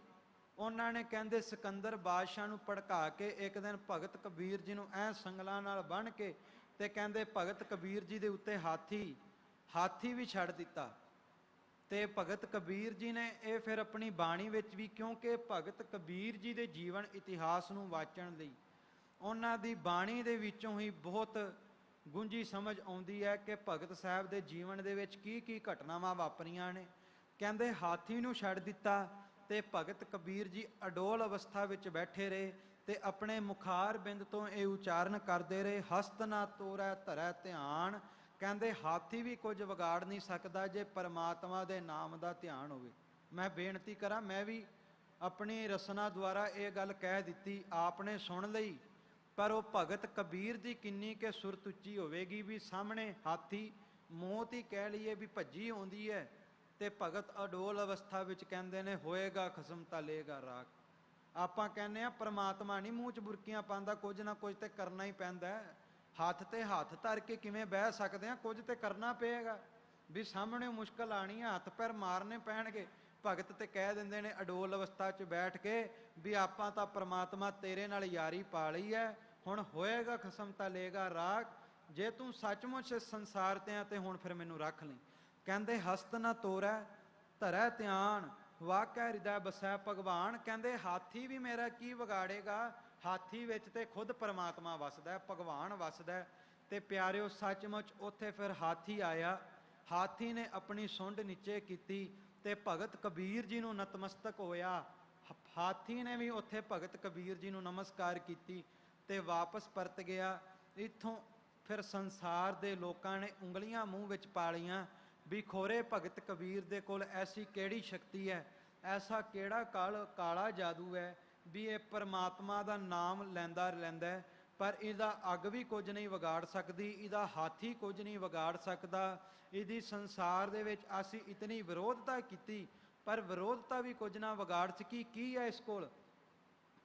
ਉਹਨਾਂ ਨੇ ਕਹਿੰਦੇ ਸਿਕੰਦਰ ਬਾਦਸ਼ਾਹ ਨੂੰ ਭੜਕਾ ਕੇ ਇੱਕ ਦਿਨ ਭਗਤ ਕਬੀਰ ਜੀ ਨੂੰ ਐ ਸੰਗਲਾਂ ਨਾਲ ਬੰਨ੍ਹ ਕੇ ਤੇ ਕਹਿੰਦੇ ਭਗਤ ਕਬੀਰ ਜੀ ਦੇ ਉੱਤੇ ਹਾਥੀ ਵੀ ਛੱਡ ਦਿੱਤਾ। ਤੇ ਭਗਤ ਕਬੀਰ ਜੀ ਨੇ ਇਹ ਫਿਰ ਆਪਣੀ ਬਾਣੀ ਵਿੱਚ ਵੀ, ਕਿਉਂਕਿ ਭਗਤ ਕਬੀਰ ਜੀ ਦੇ ਜੀਵਨ ਇਤਿਹਾਸ ਨੂੰ ਵਾਚਣ ਲਈ ਉਹਨਾਂ ਦੀ ਬਾਣੀ ਦੇ ਵਿੱਚੋਂ ਹੀ ਬਹੁਤ ਗੁੰਝੀ ਸਮਝ ਆਉਂਦੀ ਹੈ ਕਿ ਭਗਤ ਸਾਹਿਬ ਦੇ ਜੀਵਨ ਦੇ ਵਿੱਚ ਕੀ ਘਟਨਾਵਾਂ ਵਾਪਰੀਆਂ ਨੇ। ਕਹਿੰਦੇ ਹਾਥੀ ਨੂੰ ਛੱਡ ਦਿੱਤਾ ਤੇ ਭਗਤ ਕਬੀਰ ਜੀ ਅਡੋਲ ਅਵਸਥਾ ਵਿੱਚ ਬੈਠੇ ਰਹੇ ਤੇ ਆਪਣੇ ਮੁਖਾਰ ਬਿੰਦ ਤੋਂ ਇਹ ਉਚਾਰਨ ਕਰਦੇ ਰਹੇ, ਹਸਤ ਨਾ ਤੋਰੈ ਧਰੈ ਧਿਆਨ। ਕਹਿੰਦੇ ਹਾਥੀ ਵੀ ਕੁਝ ਵਿਗਾੜ ਨਹੀਂ ਸਕਦਾ ਜੇ ਪਰਮਾਤਮਾ ਦੇ ਨਾਮ ਦਾ ਧਿਆਨ ਹੋਵੇ। ਮੈਂ ਬੇਨਤੀ ਕਰਾਂ, ਮੈਂ ਵੀ ਆਪਣੀ ਰਸਨਾ ਦੁਆਰਾ ਇਹ ਗੱਲ ਕਹਿ ਦਿੱਤੀ, ਆਪਨੇ ਸੁਣ ਲਈ, ਪਰ ਉਹ ਭਗਤ ਕਬੀਰ ਦੀ ਕਿੰਨੀ ਕਿ ਸੁਰਤ ਉੱਚੀ ਹੋਵੇਗੀ ਵੀ ਸਾਹਮਣੇ ਹਾਥੀ, ਮੌਤ ਹੀ ਕਹਿ ਲਈਏ ਵੀ ਭੱਜੀ ਆਉਂਦੀ ਹੈ ਤੇ ਭਗਤ ਅਡੋਲ ਅਵਸਥਾ ਵਿੱਚ ਕਹਿੰਦੇ ਨੇ ਹੋਏਗਾ ਖਸਮ ਤਾਂ ਲਏਗਾ ਰਾਖ। ਆਪਾਂ ਕਹਿੰਦੇ ਆ ਪਰਮਾਤਮਾ ਨਹੀਂ ਮੂੰਹ 'ਚ ਬੁਰਕੀਆਂ ਪਾਉਂਦਾ, ਕੁਝ ਨਾ ਕੁਝ ਤੇ ਕਰਨਾ ਹੀ ਪੈਂਦਾ। ਹੱਥ ਤੇ ਹੱਥ ਧਰ ਕੇ ਕਿਵੇਂ ਬਹਿ ਸਕਦੇ ਆ? ਕੁਝ ਤੇ ਕਰਨਾ ਪਏਗਾ ਵੀ ਸਾਹਮਣੇ ਮੁਸ਼ਕਲ ਆਣੀ ਆ, ਹੱਥ ਪੈਰ ਮਾਰਨੇ ਪੈਣਗੇ। ਭਗਤ ਤੇ ਕਹਿ ਦਿੰਦੇ ਨੇ ਅਡੋਲ ਅਵਸਥਾ 'ਚ ਬੈਠ ਕੇ ਵੀ ਆਪਾਂ ਤਾਂ ਪਰਮਾਤਮਾ ਤੇਰੇ ਨਾਲ ਯਾਰੀ ਪਾ ਲਈ ਹੈ, ਹੁਣ ਹੋਏਗਾ ਖਸਮ ਤਾਂ ਲਏਗਾ ਰਾਖ। ਜੇ ਤੂੰ ਸੱਚਮੁੱਚ ਇਸ ਸੰਸਾਰ ਤੇ ਆ ਤੇ ਹੁਣ ਫਿਰ ਮੈਨੂੰ ਰੱਖ ਲਈ। ਕਹਿੰਦੇ ਹਸਤ ਨਾ ਤੋਰੈ ਧਰੈ ਧਿਆਨ, ਵਾਕੈ ਹਿਰਦੈ ਬਸੈ ਭਗਵਾਨ। ਕਹਿੰਦੇ ਹਾਥੀ ਵੀ ਮੇਰਾ ਕੀ ਵਿਗਾੜੇਗਾ? ਹਾਥੀ ਵਿੱਚ ਤੇ ਖੁਦ ਪਰਮਾਤਮਾ ਵਸਦਾ, ਭਗਵਾਨ ਵਸਦਾ। ਤੇ ਪਿਆਰਿਓ, ਸੱਚਮੁੱਚ ਉੱਥੇ ਫਿਰ ਹਾਥੀ ਆਇਆ। ਹਾਥੀ ਨੇ ਆਪਣੀ ਸੁੰਡ ਨੀਚੇ ਕੀਤੀ ਤੇ ਭਗਤ ਕਬੀਰ ਜੀ ਨੂੰ ਨਤਮਸਤਕ ਹੋਇਆ। ਹਾਥੀ ਨੇ ਵੀ ਉੱਥੇ ਭਗਤ ਕਬੀਰ ਜੀ ਨੂੰ ਨਮਸਕਾਰ ਕੀਤੀ ਤੇ ਵਾਪਸ ਪਰਤ ਗਿਆ। ਇੱਥੋਂ ਫਿਰ ਸੰਸਾਰ ਦੇ ਲੋਕਾਂ ਨੇ ਉਂਗਲੀਆਂ ਮੂੰਹ ਵਿੱਚ ਪਾ ਲਈਆਂ ਵੀ ਖੋਰੇ ਭਗਤ ਕਬੀਰ ਦੇ ਕੋਲ ਐਸੀ ਕਿਹੜੀ ਸ਼ਕਤੀ ਹੈ, ਐਸਾ ਕਿਹੜਾ ਕਾਲਾ ਜਾਦੂ ਹੈ ਵੀ ਇਹ ਪਰਮਾਤਮਾ ਦਾ ਨਾਮ ਲੈਂਦਾ ਪਰ ਇਹਦਾ ਅੱਗ ਵੀ ਕੁਝ ਨਹੀਂ ਵਿਗਾੜ ਸਕਦੀ, ਇਹਦਾ ਹਾਥੀ ਕੁਝ ਨਹੀਂ ਵਿਗਾੜ ਸਕਦਾ। ਇਹਦੀ ਸੰਸਾਰ ਦੇ ਵਿੱਚ ਅਸੀਂ ਇਤਨੀ ਵਿਰੋਧਤਾ ਕੀਤੀ ਪਰ ਵਿਰੋਧਤਾ ਵੀ ਕੁਝ ਨਾ ਵਿਗਾੜ ਸਕੀ। ਕੀ ਹੈ ਇਸ ਕੋਲ?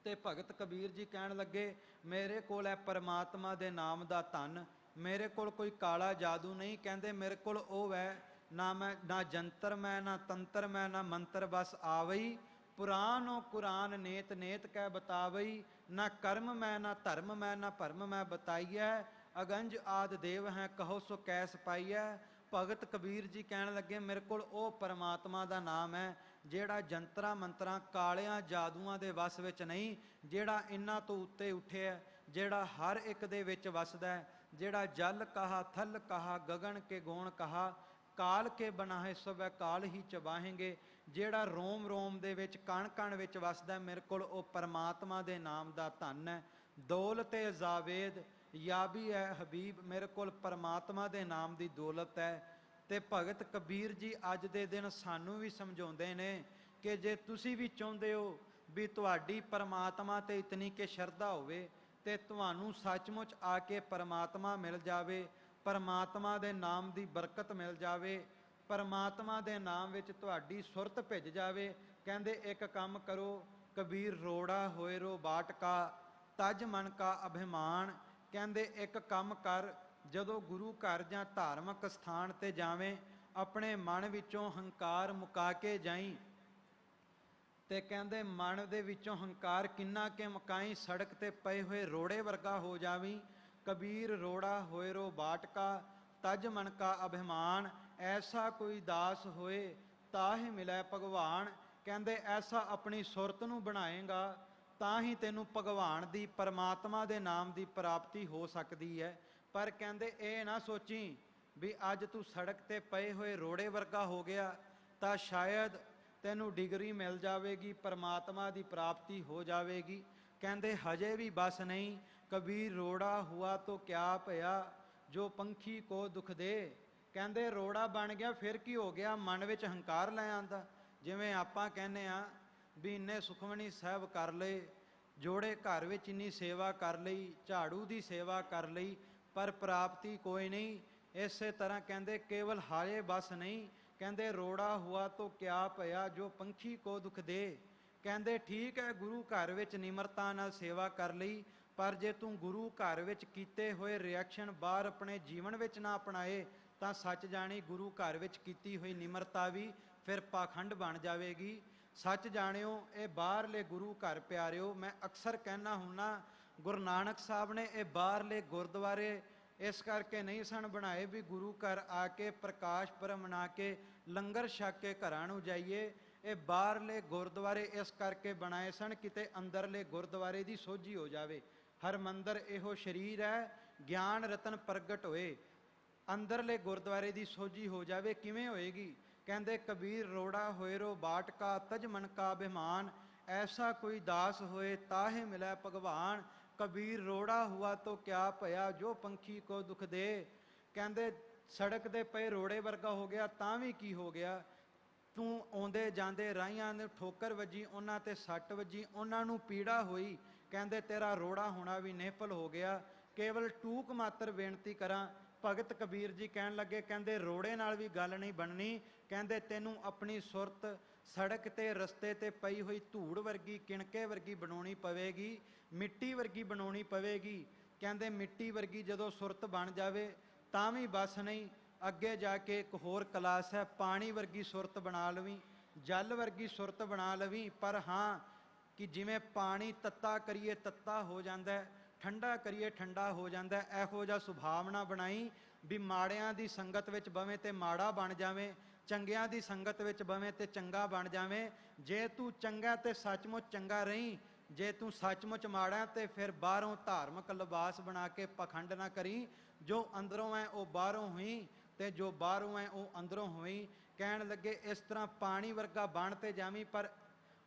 ਤੇ ਭਗਤ ਕਬੀਰ ਜੀ ਕਹਿਣ ਲੱਗੇ, ਮੇਰੇ ਕੋਲ ਹੈ ਪਰਮਾਤਮਾ ਦੇ ਨਾਮ ਦਾ ਧਨ, ਮੇਰੇ ਕੋਲ ਕੋਈ ਕਾਲਾ ਜਾਦੂ ਨਹੀਂ। ਕਹਿੰਦੇ ਮੇਰੇ ਕੋਲ ਉਹ ਹੈ, ਨਾ ਜੰਤਰ ਮੈਂ, ਨਾ ਤੰਤਰ ਮੈਂ, ਨਾ ਮੰਤਰ ਬਸ ਆਵਈ। ਪੁਰਾਨੋ ਕੁਰਾਨ ਨੇਤ ਨੇਤ ਕਹਿ ਬਤਾਵਈ। ਨਾ ਕਰਮ ਮੈਂ, ਨਾ ਧਰਮ ਮੈਂ, ਨਾ ਭਰਮ ਮੈਂ ਬਤਾਈਐ। ਅਗੰਜ ਆਦਿ ਦੇਵ ਹੈ ਕਹੋ ਸੋ ਕੈਸ ਪਾਈਐ। ਭਗਤ ਕਬੀਰ ਜੀ ਕਹਿਣ ਲੱਗੇ, ਮੇਰੇ ਕੋਲ ਉਹ ਪਰਮਾਤਮਾ ਦਾ ਨਾਮ ਹੈ ਜਿਹੜਾ ਜੰਤਰਾਂ ਮੰਤਰਾਂ ਕਾਲਿਆਂ ਜਾਦੂਆਂ ਦੇ ਵਸ ਵਿੱਚ ਨਹੀਂ, ਜਿਹੜਾ ਇਹਨਾਂ ਤੋਂ ਉੱਤੇ ਉੱਠਿਆ, ਜਿਹੜਾ ਹਰ ਇੱਕ ਦੇ ਵਿੱਚ ਵਸਦਾ ਹੈ, ਜਿਹੜਾ ਜਲ ਕਹਾ ਥਲ ਕਹਾ ਗਗਨ ਕੇ ਗੋਣ ਕਹਾ, ਕਾਲ ਕੇ ਬਣਾਏ ਸਭੈ ਕਾਲ ਹੀ ਚਬਾਹੇਂਗੇ। ਜਿਹੜਾ ਰੋਮ ਰੋਮ ਦੇ ਵਿੱਚ ਕਣ ਕਣ ਵਿੱਚ ਵਸਦਾ, ਮੇਰੇ ਕੋਲ ਉਹ ਪਰਮਾਤਮਾ ਦੇ ਨਾਮ ਦਾ ਧਨ ਹੈ ਦੌਲਤ ਏ ਜਾਵੇਦ ਯਾਬੀ ਹੈ ਹਬੀਬ, ਮੇਰੇ ਕੋਲ ਪਰਮਾਤਮਾ ਦੇ ਨਾਮ ਦੀ ਦੌਲਤ ਹੈ। ਤੇ ਭਗਤ ਕਬੀਰ ਜੀ ਅੱਜ ਦੇ ਦਿਨ ਸਾਨੂੰ ਵੀ ਸਮਝਾਉਂਦੇ ਨੇ ਕਿ ਜੇ ਤੁਸੀਂ ਵੀ ਚਾਹੁੰਦੇ ਹੋ ਵੀ ਤੁਹਾਡੀ ਪਰਮਾਤਮਾ ਤੇ ਇਤਨੀ ਕਿ ਸ਼ਰਧਾ ਹੋਵੇ ਤੇ ਤੁਹਾਨੂੰ ਸੱਚਮੁੱਚ ਆ ਕੇ ਪਰਮਾਤਮਾ ਮਿਲ ਜਾਵੇ, ਪਰਮਾਤਮਾ ਦੇ ਨਾਮ ਦੀ ਬਰਕਤ ਮਿਲ ਜਾਵੇ, ਪਰਮਾਤਮਾ ਦੇ ਨਾਮ ਵਿੱਚ ਤੁਹਾਡੀ ਸੁਰਤ ਭਿੱਜ ਜਾਵੇ, ਕਹਿੰਦੇ ਇੱਕ ਕੰਮ ਕਰੋ, ਕਬੀਰ ਰੋੜਾ ਹੋਏ ਰੋ ਬਾਟਕਾ ਤਜ ਮਨ ਕਾ ਅਭਿਮਾਨ, ਕਹਿੰਦੇ ਇੱਕ ਕੰਮ ਕਰ, ਜਦੋਂ ਗੁਰੂ ਘਰ ਜਾਂ ਧਾਰਮਿਕ ਸਥਾਨ ਤੇ ਜਾਵੇਂ ਆਪਣੇ ਮਨ ਵਿੱਚੋਂ ਹੰਕਾਰ ਮੁਕਾ ਕੇ ਜਾਈਂ। ਤੇ ਕਹਿੰਦੇ ਮਨ ਦੇ ਵਿੱਚੋਂ ਹੰਕਾਰ ਕਿੰਨਾ ਕਿ ਮੁਕਾਈ, ਸੜਕ ਤੇ ਪਏ ਹੋਏ ਰੋੜੇ ਵਰਗਾ ਹੋ ਜਾਵੀਂ। ਕਬੀਰ ਰੋੜਾ ਹੋਏ ਰੋ ਬਾਟਕਾ ਤਜ ਮਨ ਕਾ ਅਭਿਮਾਨ, ਐਸਾ ਕੋਈ ਦਾਸ ਹੋਏ ਤਾਹਿ ਮਿਲੈ ਭਗਵਾਨ, ਕਹਿੰਦੇ ਐਸਾ ਆਪਣੀ ਸੁਰਤ ਨੂੰ ਬਣਾਏਗਾ ਤਾਂ ਹੀ ਤੈਨੂੰ ਭਗਵਾਨ ਦੀ ਪਰਮਾਤਮਾ ਦੇ ਨਾਮ ਦੀ ਪ੍ਰਾਪਤੀ ਹੋ ਸਕਦੀ ਹੈ। ਪਰ ਕਹਿੰਦੇ ਇਹ ਨਾ ਸੋਚੀ ਵੀ ਅੱਜ ਤੂੰ ਸੜਕ ਤੇ ਪਏ ਹੋਏ ਰੋੜੇ ਵਰਗਾ ਹੋ ਗਿਆ ਤਾਂ ਸ਼ਾਇਦ ਤੈਨੂੰ ਡਿਗਰੀ ਮਿਲ ਜਾਵੇਗੀ, ਪਰਮਾਤਮਾ ਦੀ ਪ੍ਰਾਪਤੀ ਹੋ ਜਾਵੇਗੀ। ਕਹਿੰਦੇ ਹਜੇ ਵੀ ਬਸ ਨਹੀਂ, ਕਬੀਰ ਰੋੜਾ ਹੁਆ ਤੋ ਕਿਆ ਭਇਆ ਜੋ ਪੰਖੀ ਕੋ ਦੁਖ ਦੇ, ਕਹਿੰਦੇ ਰੋੜਾ ਬਣ ਗਿਆ ਫਿਰ ਕੀ ਹੋ ਗਿਆ, ਮਨ ਵਿੱਚ ਹੰਕਾਰ ਲੈ ਆਂਦਾ। ਜਿਵੇਂ ਆਪਾਂ ਕਹਿੰਦੇ ਆ ਵੀ ਇੰਨੇ ਸੁਖਮਨੀ ਸਾਹਿਬ ਕਰ ਲਏ, ਜੋੜੇ ਘਰ ਵਿੱਚ ਇੰਨੀ ਸੇਵਾ ਕਰ ਲਈ, ਝਾੜੂ ਦੀ ਸੇਵਾ ਕਰ ਲਈ, ਪਰ ਪ੍ਰਾਪਤੀ ਕੋਈ ਨਹੀਂ। ਇਸੇ ਤਰ੍ਹਾਂ ਕਹਿੰਦੇ ਕੇਵਲ ਹਾਲੇ ਬਸ ਨਹੀਂ, ਕਹਿੰਦੇ ਰੋੜਾ ਹੁਆ ਤੋ ਕਿਆ ਭਇਆ ਜੋ ਪੰਖੀ ਕੋ ਦੁਖ ਦੇ, ਕਹਿੰਦੇ ਠੀਕ ਹੈ ਗੁਰੂ ਘਰ ਵਿੱਚ ਨਿਮਰਤਾ ਨਾਲ ਸੇਵਾ ਕਰ ਲਈ, ਪਰ ਜੇ ਤੂੰ ਗੁਰੂ ਘਰ ਵਿੱਚ ਕੀਤੇ ਹੋਏ ਰਿਐਕਸ਼ਨ ਬਾਹਰ ਆਪਣੇ ਜੀਵਨ ਵਿੱਚ ਨਾ ਅਪਣਾਏ ਤਾਂ ਸੱਚ ਜਾਣੀ ਗੁਰੂ ਘਰ ਵਿੱਚ ਕੀਤੀ ਹੋਈ ਨਿਮਰਤਾ ਵੀ ਫਿਰ ਪਾਖੰਡ ਬਣ ਜਾਵੇਗੀ। ਸੱਚ ਜਾਣਿਓ ਇਹ ਬਾਹਰਲੇ ਗੁਰੂ ਘਰ ਪਿਆਰਿਓ, ਮੈਂ ਅਕਸਰ ਕਹਿਣਾ ਹੁੰਨਾ ਗੁਰੂ ਨਾਨਕ ਸਾਹਿਬ ਨੇ ਇਹ ਬਾਹਰਲੇ ਗੁਰਦੁਆਰੇ ਇਸ ਕਰਕੇ ਨਹੀਂ ਸਨ ਬਣਾਏ ਵੀ ਗੁਰੂ ਘਰ ਆ ਕੇ ਪ੍ਰਕਾਸ਼ ਪੁਰਬ ਮਨਾ ਕੇ ਲੰਗਰ ਛਕ ਕੇ ਘਰਾਂ ਨੂੰ ਜਾਈਏ। ਇਹ ਬਾਹਰਲੇ ਗੁਰਦੁਆਰੇ ਇਸ ਕਰਕੇ ਬਣਾਏ ਸਨ ਕਿਤੇ ਅੰਦਰਲੇ ਗੁਰਦੁਆਰੇ ਦੀ ਸੋਝੀ ਹੋ ਜਾਵੇ। ਹਰਿਮੰਦਰ ਇਹੋ ਸਰੀਰ ਹੈ ਗਿਆਨ ਰਤਨ ਪ੍ਰਗਟ ਹੋਏ, ਅੰਦਰਲੇ ਗੁਰਦੁਆਰੇ ਦੀ ਸੋਝੀ ਹੋ ਜਾਵੇ। ਕਿਵੇਂ ਹੋਏਗੀ, ਕਹਿੰਦੇ ਕਬੀਰ ਰੋੜਾ ਹੋਏ ਰੋ ਬਾਟਕਾ ਤਜ ਮਨ ਕਾ ਅਭਿਮਾਨ, ਐਸਾ ਕੋਈ ਦਾਸ ਹੋਏ ਤਾਹੇ ਮਿਲੈ ਭਗਵਾਨ, ਕਬੀਰ ਰੋੜਾ ਹੁਆ ਤੋ ਕਿਆ ਭਇਆ ਜੋ ਪੰਖੀ ਕੋ ਦੁਖ ਦੇ, ਕਹਿੰਦੇ ਸੜਕ ਦੇ ਪਏ ਰੋੜੇ ਵਰਗਾ ਹੋ ਗਿਆ ਤਾਂ ਵੀ ਕੀ ਹੋ ਗਿਆ, ਤੂੰ ਆਉਂਦੇ ਜਾਂਦੇ ਰਾਹੀਆਂ ਨੇ ਠੋਕਰ ਵੱਜੀ, ਉਹਨਾਂ ਤੇ ਸੱਟ ਵੱਜੀ, ਉਹਨਾਂ ਨੂੰ ਪੀੜਾ ਹੋਈ, ਕਹਿੰਦੇ ਤੇਰਾ ਰੋੜਾ ਹੋਣਾ ਵੀ ਨਿਫਲ ਹੋ ਗਿਆ। ਕੇਵਲ ਟੂਕ ਮਾਤਰ ਬੇਨਤੀ ਕਰਾਂ, ਭਗਤ ਕਬੀਰ ਜੀ ਕਹਿਣ ਲੱਗੇ, ਕਹਿੰਦੇ ਰੋੜੇ ਨਾਲ ਵੀ ਗੱਲ ਨਹੀਂ ਬਣਨੀ, ਕਹਿੰਦੇ ਤੈਨੂੰ ਆਪਣੀ ਸੁਰਤ ਸੜਕ ਤੇ ਰਸਤੇ ਤੇ ਪਈ ਹੋਈ ਧੂੜ ਵਰਗੀ ਕਿਣਕੇ ਵਰਗੀ ਬਣਾਉਣੀ ਪਵੇਗੀ, ਮਿੱਟੀ ਵਰਗੀ ਬਣਾਉਣੀ ਪਵੇਗੀ। ਕਹਿੰਦੇ ਮਿੱਟੀ ਵਰਗੀ ਜਦੋਂ ਸੁਰਤ ਬਣ ਜਾਵੇ ਤਾਂ ਵੀ ਬਸ ਨਹੀਂ, ਅੱਗੇ ਜਾ ਕੇ ਇੱਕ ਹੋਰ ਕਲਾਸ ਹੈ, ਪਾਣੀ ਵਰਗੀ ਸੁਰਤ ਬਣਾ ਲਵੀਂ, ਜਲ ਵਰਗੀ ਸੁਰਤ ਬਣਾ ਲਵੀਂ। ਪਰ ਹਾਂ ਕਿ ਜਿਵੇਂ ਪਾਣੀ ਤੱਤਾ ਕਰੀਏ ਤੱਤਾ ਹੋ ਜਾਂਦਾ, ਠੰਡਾ ਕਰੀਏ ਠੰਡਾ ਹੋ ਜਾਂਦਾ, ਇਹੋ ਜਿਹਾ ਸੁਭਾਵਨਾ ਬਣਾਈ ਵੀ ਮਾੜਿਆਂ ਦੀ ਸੰਗਤ ਵਿੱਚ ਬਵੇਂ ਤੇ ਮਾੜਾ ਬਣ ਜਾਵੇਂ, ਚੰਗਿਆਂ ਦੀ ਸੰਗਤ ਵਿੱਚ ਬਵੇਂ ਤੇ ਚੰਗਾ ਬਣ ਜਾਵੇਂ। ਜੇ ਤੂੰ ਚੰਗਾ ਤੇ ਸੱਚਮੁੱਚ ਚੰਗਾ ਰਹੀਂ, ਜੇ ਤੂੰ ਸੱਚਮੁੱਚ ਮਾੜਾ ਤੇ ਫਿਰ ਬਾਹਰੋਂ ਧਾਰਮਿਕ ਲਿਬਾਸ ਬਣਾ ਕੇ ਪਖੰਡ ਨਾ ਕਰੀ, ਜੋ ਅੰਦਰੋਂ ਹੈ ਉਹ ਬਾਹਰੋਂ ਹੋਈ ਤੇ ਜੋ ਬਾਹਰੋਂ ਹੈ ਉਹ ਅੰਦਰੋਂ ਹੋਈ। ਕਹਿਣ ਲੱਗੇ ਇਸ ਤਰ੍ਹਾਂ ਪਾਣੀ ਵਰਗਾ ਬਣ ਤੇ ਜਾਵੀਂ, ਪਰ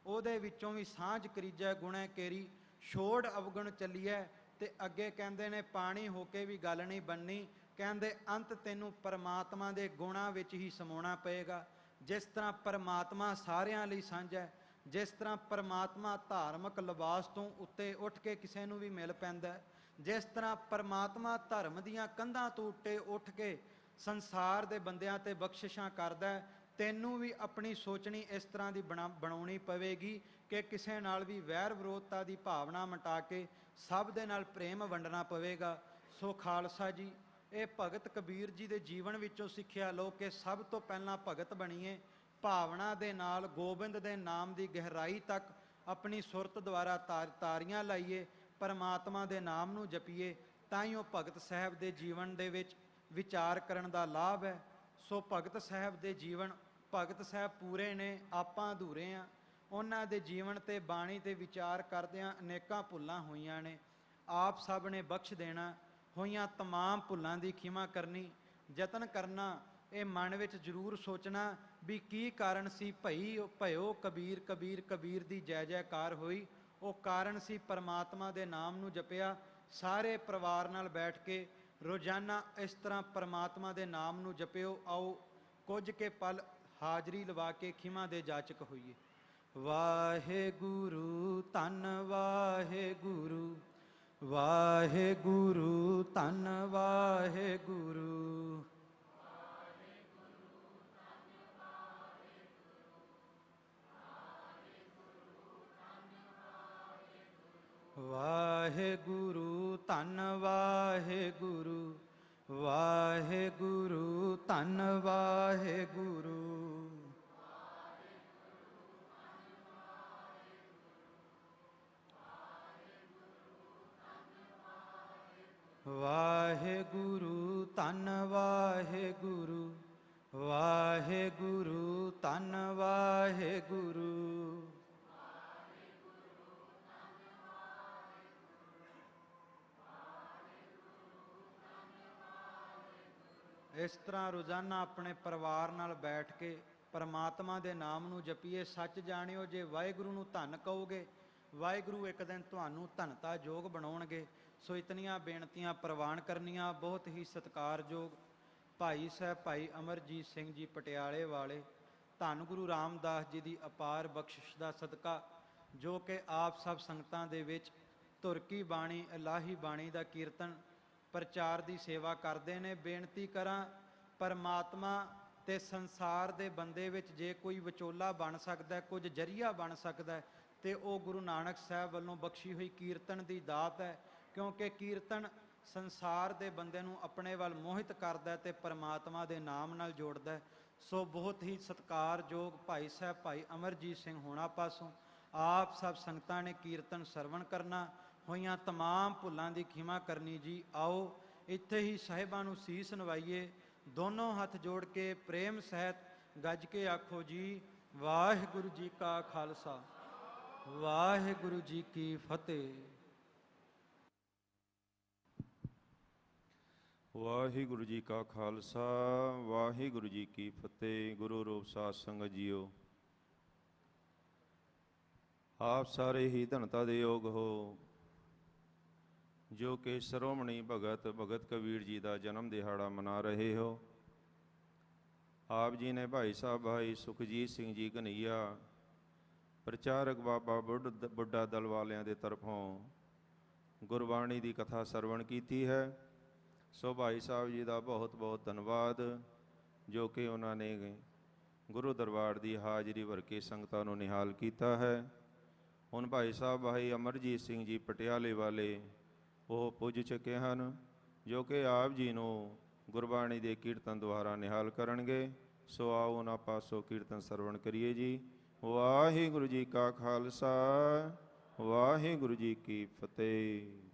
ਉਹਦੇ ਵਿੱਚੋਂ ਵੀ ਸਾਂਝ ਕਰੀਜੈ ਗੁਣੈ ਕੇਰੀ, ਛੋੜ ਅਵਗੁਣ ਚੱਲੀਐ। ਤੇ ਅੱਗੇ ਕਹਿੰਦੇ ਨੇ ਪਾਣੀ ਹੋ ਕੇ ਵੀ ਗੱਲ ਨਹੀਂ ਬਣਨੀ, ਕਹਿੰਦੇ ਅੰਤ ਤੈਨੂੰ ਪਰਮਾਤਮਾ ਦੇ ਗੁਣਾਂ ਵਿੱਚ ਹੀ ਸਮਾਉਣਾ ਪਏਗਾ। ਜਿਸ ਤਰ੍ਹਾਂ ਪਰਮਾਤਮਾ ਸਾਰਿਆਂ ਲਈ ਸਾਂਝਾ, ਜਿਸ ਤਰ੍ਹਾਂ ਪਰਮਾਤਮਾ ਧਾਰਮਿਕ ਲਿਬਾਸ ਤੋਂ ਉੱਤੇ ਉੱਠ ਕੇ ਕਿਸੇ ਨੂੰ ਵੀ ਮਿਲ ਪੈਂਦਾ, ਜਿਸ ਤਰ੍ਹਾਂ ਪਰਮਾਤਮਾ ਧਰਮ ਦੀਆਂ ਕੰਧਾਂ ਤੋਂ ਉੱਤੇ ਉੱਠ ਕੇ ਸੰਸਾਰ ਦੇ ਬੰਦਿਆਂ ਤੇ ਬਖਸ਼ਿਸ਼ਾਂ ਕਰਦਾ, ਤੈਨੂੰ ਵੀ ਆਪਣੀ ਸੋਚਣੀ ਇਸ ਤਰ੍ਹਾਂ ਦੀ ਬਣਾਉਣੀ ਪਵੇਗੀ ਕਿ ਕਿਸੇ ਨਾਲ ਵੀ ਵੈਰ ਵਿਰੋਧਤਾ ਦੀ ਭਾਵਨਾ ਮਿਟਾ ਕੇ ਸਭ ਦੇ ਨਾਲ ਪ੍ਰੇਮ ਵੰਡਣਾ ਪਵੇਗਾ। ਸੋ ਖਾਲਸਾ ਜੀ, ਇਹ ਭਗਤ ਕਬੀਰ ਜੀ ਦੇ ਜੀਵਨ ਵਿੱਚੋਂ ਸਿੱਖਿਆ ਲਓ ਕਿ ਸਭ ਤੋਂ ਪਹਿਲਾਂ ਭਗਤ ਬਣੀਏ, ਭਾਵਨਾ ਦੇ ਨਾਲ ਗੋਬਿੰਦ ਦੇ ਨਾਮ ਦੀ ਗਹਿਰਾਈ ਤੱਕ ਆਪਣੀ ਸੁਰਤ ਦੁਆਰਾ ਤਾਰੀਆਂ ਲਾਈਏ, ਪਰਮਾਤਮਾ ਦੇ ਨਾਮ ਨੂੰ ਜਪੀਏ, ਤਾਂ ਹੀ ਉਹ ਭਗਤ ਸਾਹਿਬ ਦੇ ਜੀਵਨ ਦੇ ਵਿੱਚ ਵਿਚਾਰ ਕਰਨ ਦਾ ਲਾਭ ਹੈ। ਸੋ ਭਗਤ ਸਾਹਿਬ ਦੇ ਜੀਵਨ, ਭਗਤ ਸਾਹਿਬ ਪੂਰੇ ਨੇ, ਆਪਾਂ ਅਧੂਰੇ ਹਾਂ। ਉਹਨਾਂ ਦੇ ਜੀਵਨ ਤੇ ਬਾਣੀ ਤੇ ਵਿਚਾਰ ਕਰਦਿਆਂ ਅਨੇਕਾਂ ਭੁੱਲਾਂ ਹੋਈਆਂ ਨੇ, ਆਪ ਸਭ ਨੇ ਬਖਸ਼ ਦੇਣਾ। ਹੋਈਆਂ ਤਮਾਮ ਭੁੱਲਾਂ ਦੀ ਖਿਮਾ ਕਰਨੀ, ਯਤਨ ਕਰਨਾ, ਇਹ ਮਨ ਵਿੱਚ ਜ਼ਰੂਰ ਸੋਚਣਾ ਵੀ ਕੀ ਕਾਰਨ ਸੀ ਭਇਓ ਕਬੀਰ ਕਬੀਰ ਕਬੀਰ ਦੀ ਜੈ ਜੈਕਾਰ ਹੋਈ। ਉਹ ਕਾਰਨ ਸੀ ਪਰਮਾਤਮਾ ਦੇ ਨਾਮ ਨੂੰ ਜਪਿਆ। ਸਾਰੇ ਪਰਿਵਾਰ ਨਾਲ ਬੈਠ ਕੇ ਰੋਜ਼ਾਨਾ ਇਸ ਤਰ੍ਹਾਂ ਪਰਮਾਤਮਾ ਦੇ ਨਾਮ ਨੂੰ ਜਪਿਓ। ਆਓ ਕੁਝ ਕੇ ਪਲ ਹਾਜ਼ਰੀ ਲਵਾ ਕੇ ਖਿਮਾ ਦੇ ਜਾਚਕ ਹੋਈਏ। ਵਾਹਿਗੁਰੂ ਧੰਨ ਵਾਹਿਗੁਰੂ, ਵਾਹਿਗੁਰੂ ਧੰਨ ਵਾਹਿਗੁਰੂ। ਵਾਹਿਗੁਰੂ ਧੰਨ ਵਾਹਿਗੁਰੂ, ਵਾਹਿਗੁਰੂ ਧੰਨ ਵਾਹਿਗੁਰੂ। ਵਾਹਿਗੁਰੂ ਧੰਨ ਵਾਹਿਗੁਰੂ, ਵਾਹਿਗੁਰੂ ਧੰਨ ਵਾਹਿਗੁਰੂ। ਇਸ ਤਰ੍ਹਾਂ ਰੋਜ਼ਾਨਾ ਆਪਣੇ ਪਰਿਵਾਰ ਨਾਲ ਬੈਠ ਕੇ ਪਰਮਾਤਮਾ ਦੇ ਨਾਮ ਨੂੰ ਜਪੀਏ। ਸੱਚ ਜਾਣਿਓ, ਜੇ ਵਾਹਿਗੁਰੂ ਨੂੰ ਧੰਨ ਕਹੋਗੇ, ਵਾਹਿਗੁਰੂ ਇੱਕ ਦਿਨ ਤੁਹਾਨੂੰ ਧੰਨਤਾ ਯੋਗ ਬਣਾਉਣਗੇ। ਸੋ ਇਤਨੀਆਂ ਬੇਨਤੀਆਂ ਪ੍ਰਵਾਨ ਕਰਨੀਆਂ। ਬਹੁਤ ਹੀ ਸਤਿਕਾਰਯੋਗ ਭਾਈ ਸਾਹਿਬ ਭਾਈ ਅਮਰਜੀਤ ਸਿੰਘ ਜੀ ਪਟਿਆਲੇ ਵਾਲੇ, ਧੰਨ ਗੁਰੂ ਰਾਮਦਾਸ ਜੀ ਦੀ ਅਪਾਰ ਬਖਸ਼ਿਸ਼ ਦਾ ਸਦਕਾ, ਜੋ ਕਿ ਆਪ ਸਭ ਸੰਗਤਾਂ ਦੇ ਵਿੱਚ ਧੁਰ ਕੀ ਬਾਣੀ, ਇਲਾਹੀ ਬਾਣੀ ਦਾ ਕੀਰਤਨ ਪ੍ਰਚਾਰ ਦੀ ਸੇਵਾ ਕਰਦੇ ਨੇ। ਬੇਨਤੀ ਕਰਾਂ, ਪਰਮਾਤਮਾ ਤੇ ਸੰਸਾਰ ਦੇ ਬੰਦੇ ਵਿੱਚ ਜੇ ਕੋਈ ਵਿਚੋਲਾ ਬਣ ਸਕਦਾ, ਕੁਝ ਜਰੀਆ ਬਣ ਸਕਦਾ, ਤੇ ਉਹ ਗੁਰੂ ਨਾਨਕ ਸਾਹਿਬ ਵੱਲੋਂ ਬਖਸ਼ੀ ਹੋਈ ਕੀਰਤਨ ਦੀ ਦਾਤ ਹੈ। ਕਿਉਂਕਿ ਕੀਰਤਨ ਸੰਸਾਰ ਦੇ ਬੰਦੇ ਨੂੰ ਆਪਣੇ ਵੱਲ ਮੋਹਿਤ ਕਰਦਾ ਤੇ ਪਰਮਾਤਮਾ ਦੇ ਨਾਮ ਨਾਲ ਜੋੜਦਾ। ਸੋ ਬਹੁਤ ਹੀ ਸਤਿਕਾਰਯੋਗ ਭਾਈ ਸਾਹਿਬ ਭਾਈ ਅਮਰਜੀਤ ਸਿੰਘ ਹੋਣਾ ਪਾਸੋਂ ਆਪ ਸਭ ਸੰਗਤਾਂ ਨੇ ਕੀਰਤਨ ਸਰਵਣ ਕਰਨਾ। ਹੋਈਆਂ तमाम ਭੁੱਲਾਂ ਦੀ ਖਿਮਾ ਕਰਨੀ ਜੀ। ਆਓ ਇੱਥੇ ਹੀ ਸਾਹਿਬਾਂ ਨੂੰ ਸੀਸ ਨਵਾਈਏ। ਦੋਨੋਂ ਹੱਥ ਜੋੜ ਕੇ ਪ੍ਰੇਮ ਸਹਿਤ ਗੱਜ ਕੇ ਆਖੋ ਜੀ, ਵਾਹਿਗੁਰੂ ਜੀ ਕਾ ਖਾਲਸਾ, ਵਾਹਿਗੁਰੂ ਜੀ ਕੀ ਫਤਿਹ। ਵਾਹਿਗੁਰੂ ਜੀ ਕਾ ਖਾਲਸਾ, ਵਾਹਿਗੁਰੂ ਜੀ ਕੀ ਫਤਿਹ। ਗੁਰੂ ਰੂਪ ਸਾਧ ਸੰਗਤ ਜੀਓ, ਆਪ ਸਾਰੇ ਹੀ ਧਨਤਾ ਦੇ ਯੋਗ ਹੋ, ਜੋ ਕਿ ਸ਼੍ਰੋਮਣੀ ਭਗਤ ਕਬੀਰ ਜੀ ਦਾ ਜਨਮ ਦਿਹਾੜਾ ਮਨਾ ਰਹੇ ਹੋ। ਆਪ ਜੀ ਨੇ ਭਾਈ ਸਾਹਿਬ ਭਾਈ ਸੁਖਜੀਤ ਸਿੰਘ ਜੀ ਘਨਈਆ, ਪ੍ਰਚਾਰਕ ਬਾਬਾ ਬੁੱਢਾ ਦਲ ਵਾਲਿਆਂ ਦੇ ਤਰਫੋਂ ਗੁਰਬਾਣੀ ਦੀ ਕਥਾ ਸਰਵਣ ਕੀਤੀ ਹੈ। ਸੋ ਭਾਈ ਸਾਹਿਬ ਜੀ ਦਾ ਬਹੁਤ ਬਹੁਤ ਧੰਨਵਾਦ, ਜੋ ਕਿ ਉਹਨਾਂ ਨੇ ਗੁਰੂ ਦਰਬਾਰ ਦੀ ਹਾਜ਼ਰੀ ਭਰ ਕੇ ਸੰਗਤਾਂ ਨੂੰ ਨਿਹਾਲ ਕੀਤਾ ਹੈ। ਹੁਣ ਭਾਈ ਸਾਹਿਬ ਭਾਈ ਅਮਰਜੀਤ ਸਿੰਘ ਜੀ ਪਟਿਆਲੇ ਵਾਲੇ ਉਹ ਪੁੱਜ ਚੁੱਕੇ ਹਨ, ਜੋ ਕਿ ਆਪ ਜੀ ਨੂੰ ਗੁਰਬਾਣੀ ਦੇ ਕੀਰਤਨ ਦੁਆਰਾ ਨਿਹਾਲ ਕਰਨਗੇ। ਸੋ ਆਓ ਉਹਨਾਂ ਪਾਸੋਂ ਕੀਰਤਨ ਸਰਵਣ ਕਰੀਏ ਜੀ। ਵਾਹਿਗੁਰੂ ਜੀ ਕਾ ਖਾਲਸਾ, ਵਾਹਿਗੁਰੂ ਜੀ ਕੀ ਫਤਿਹ।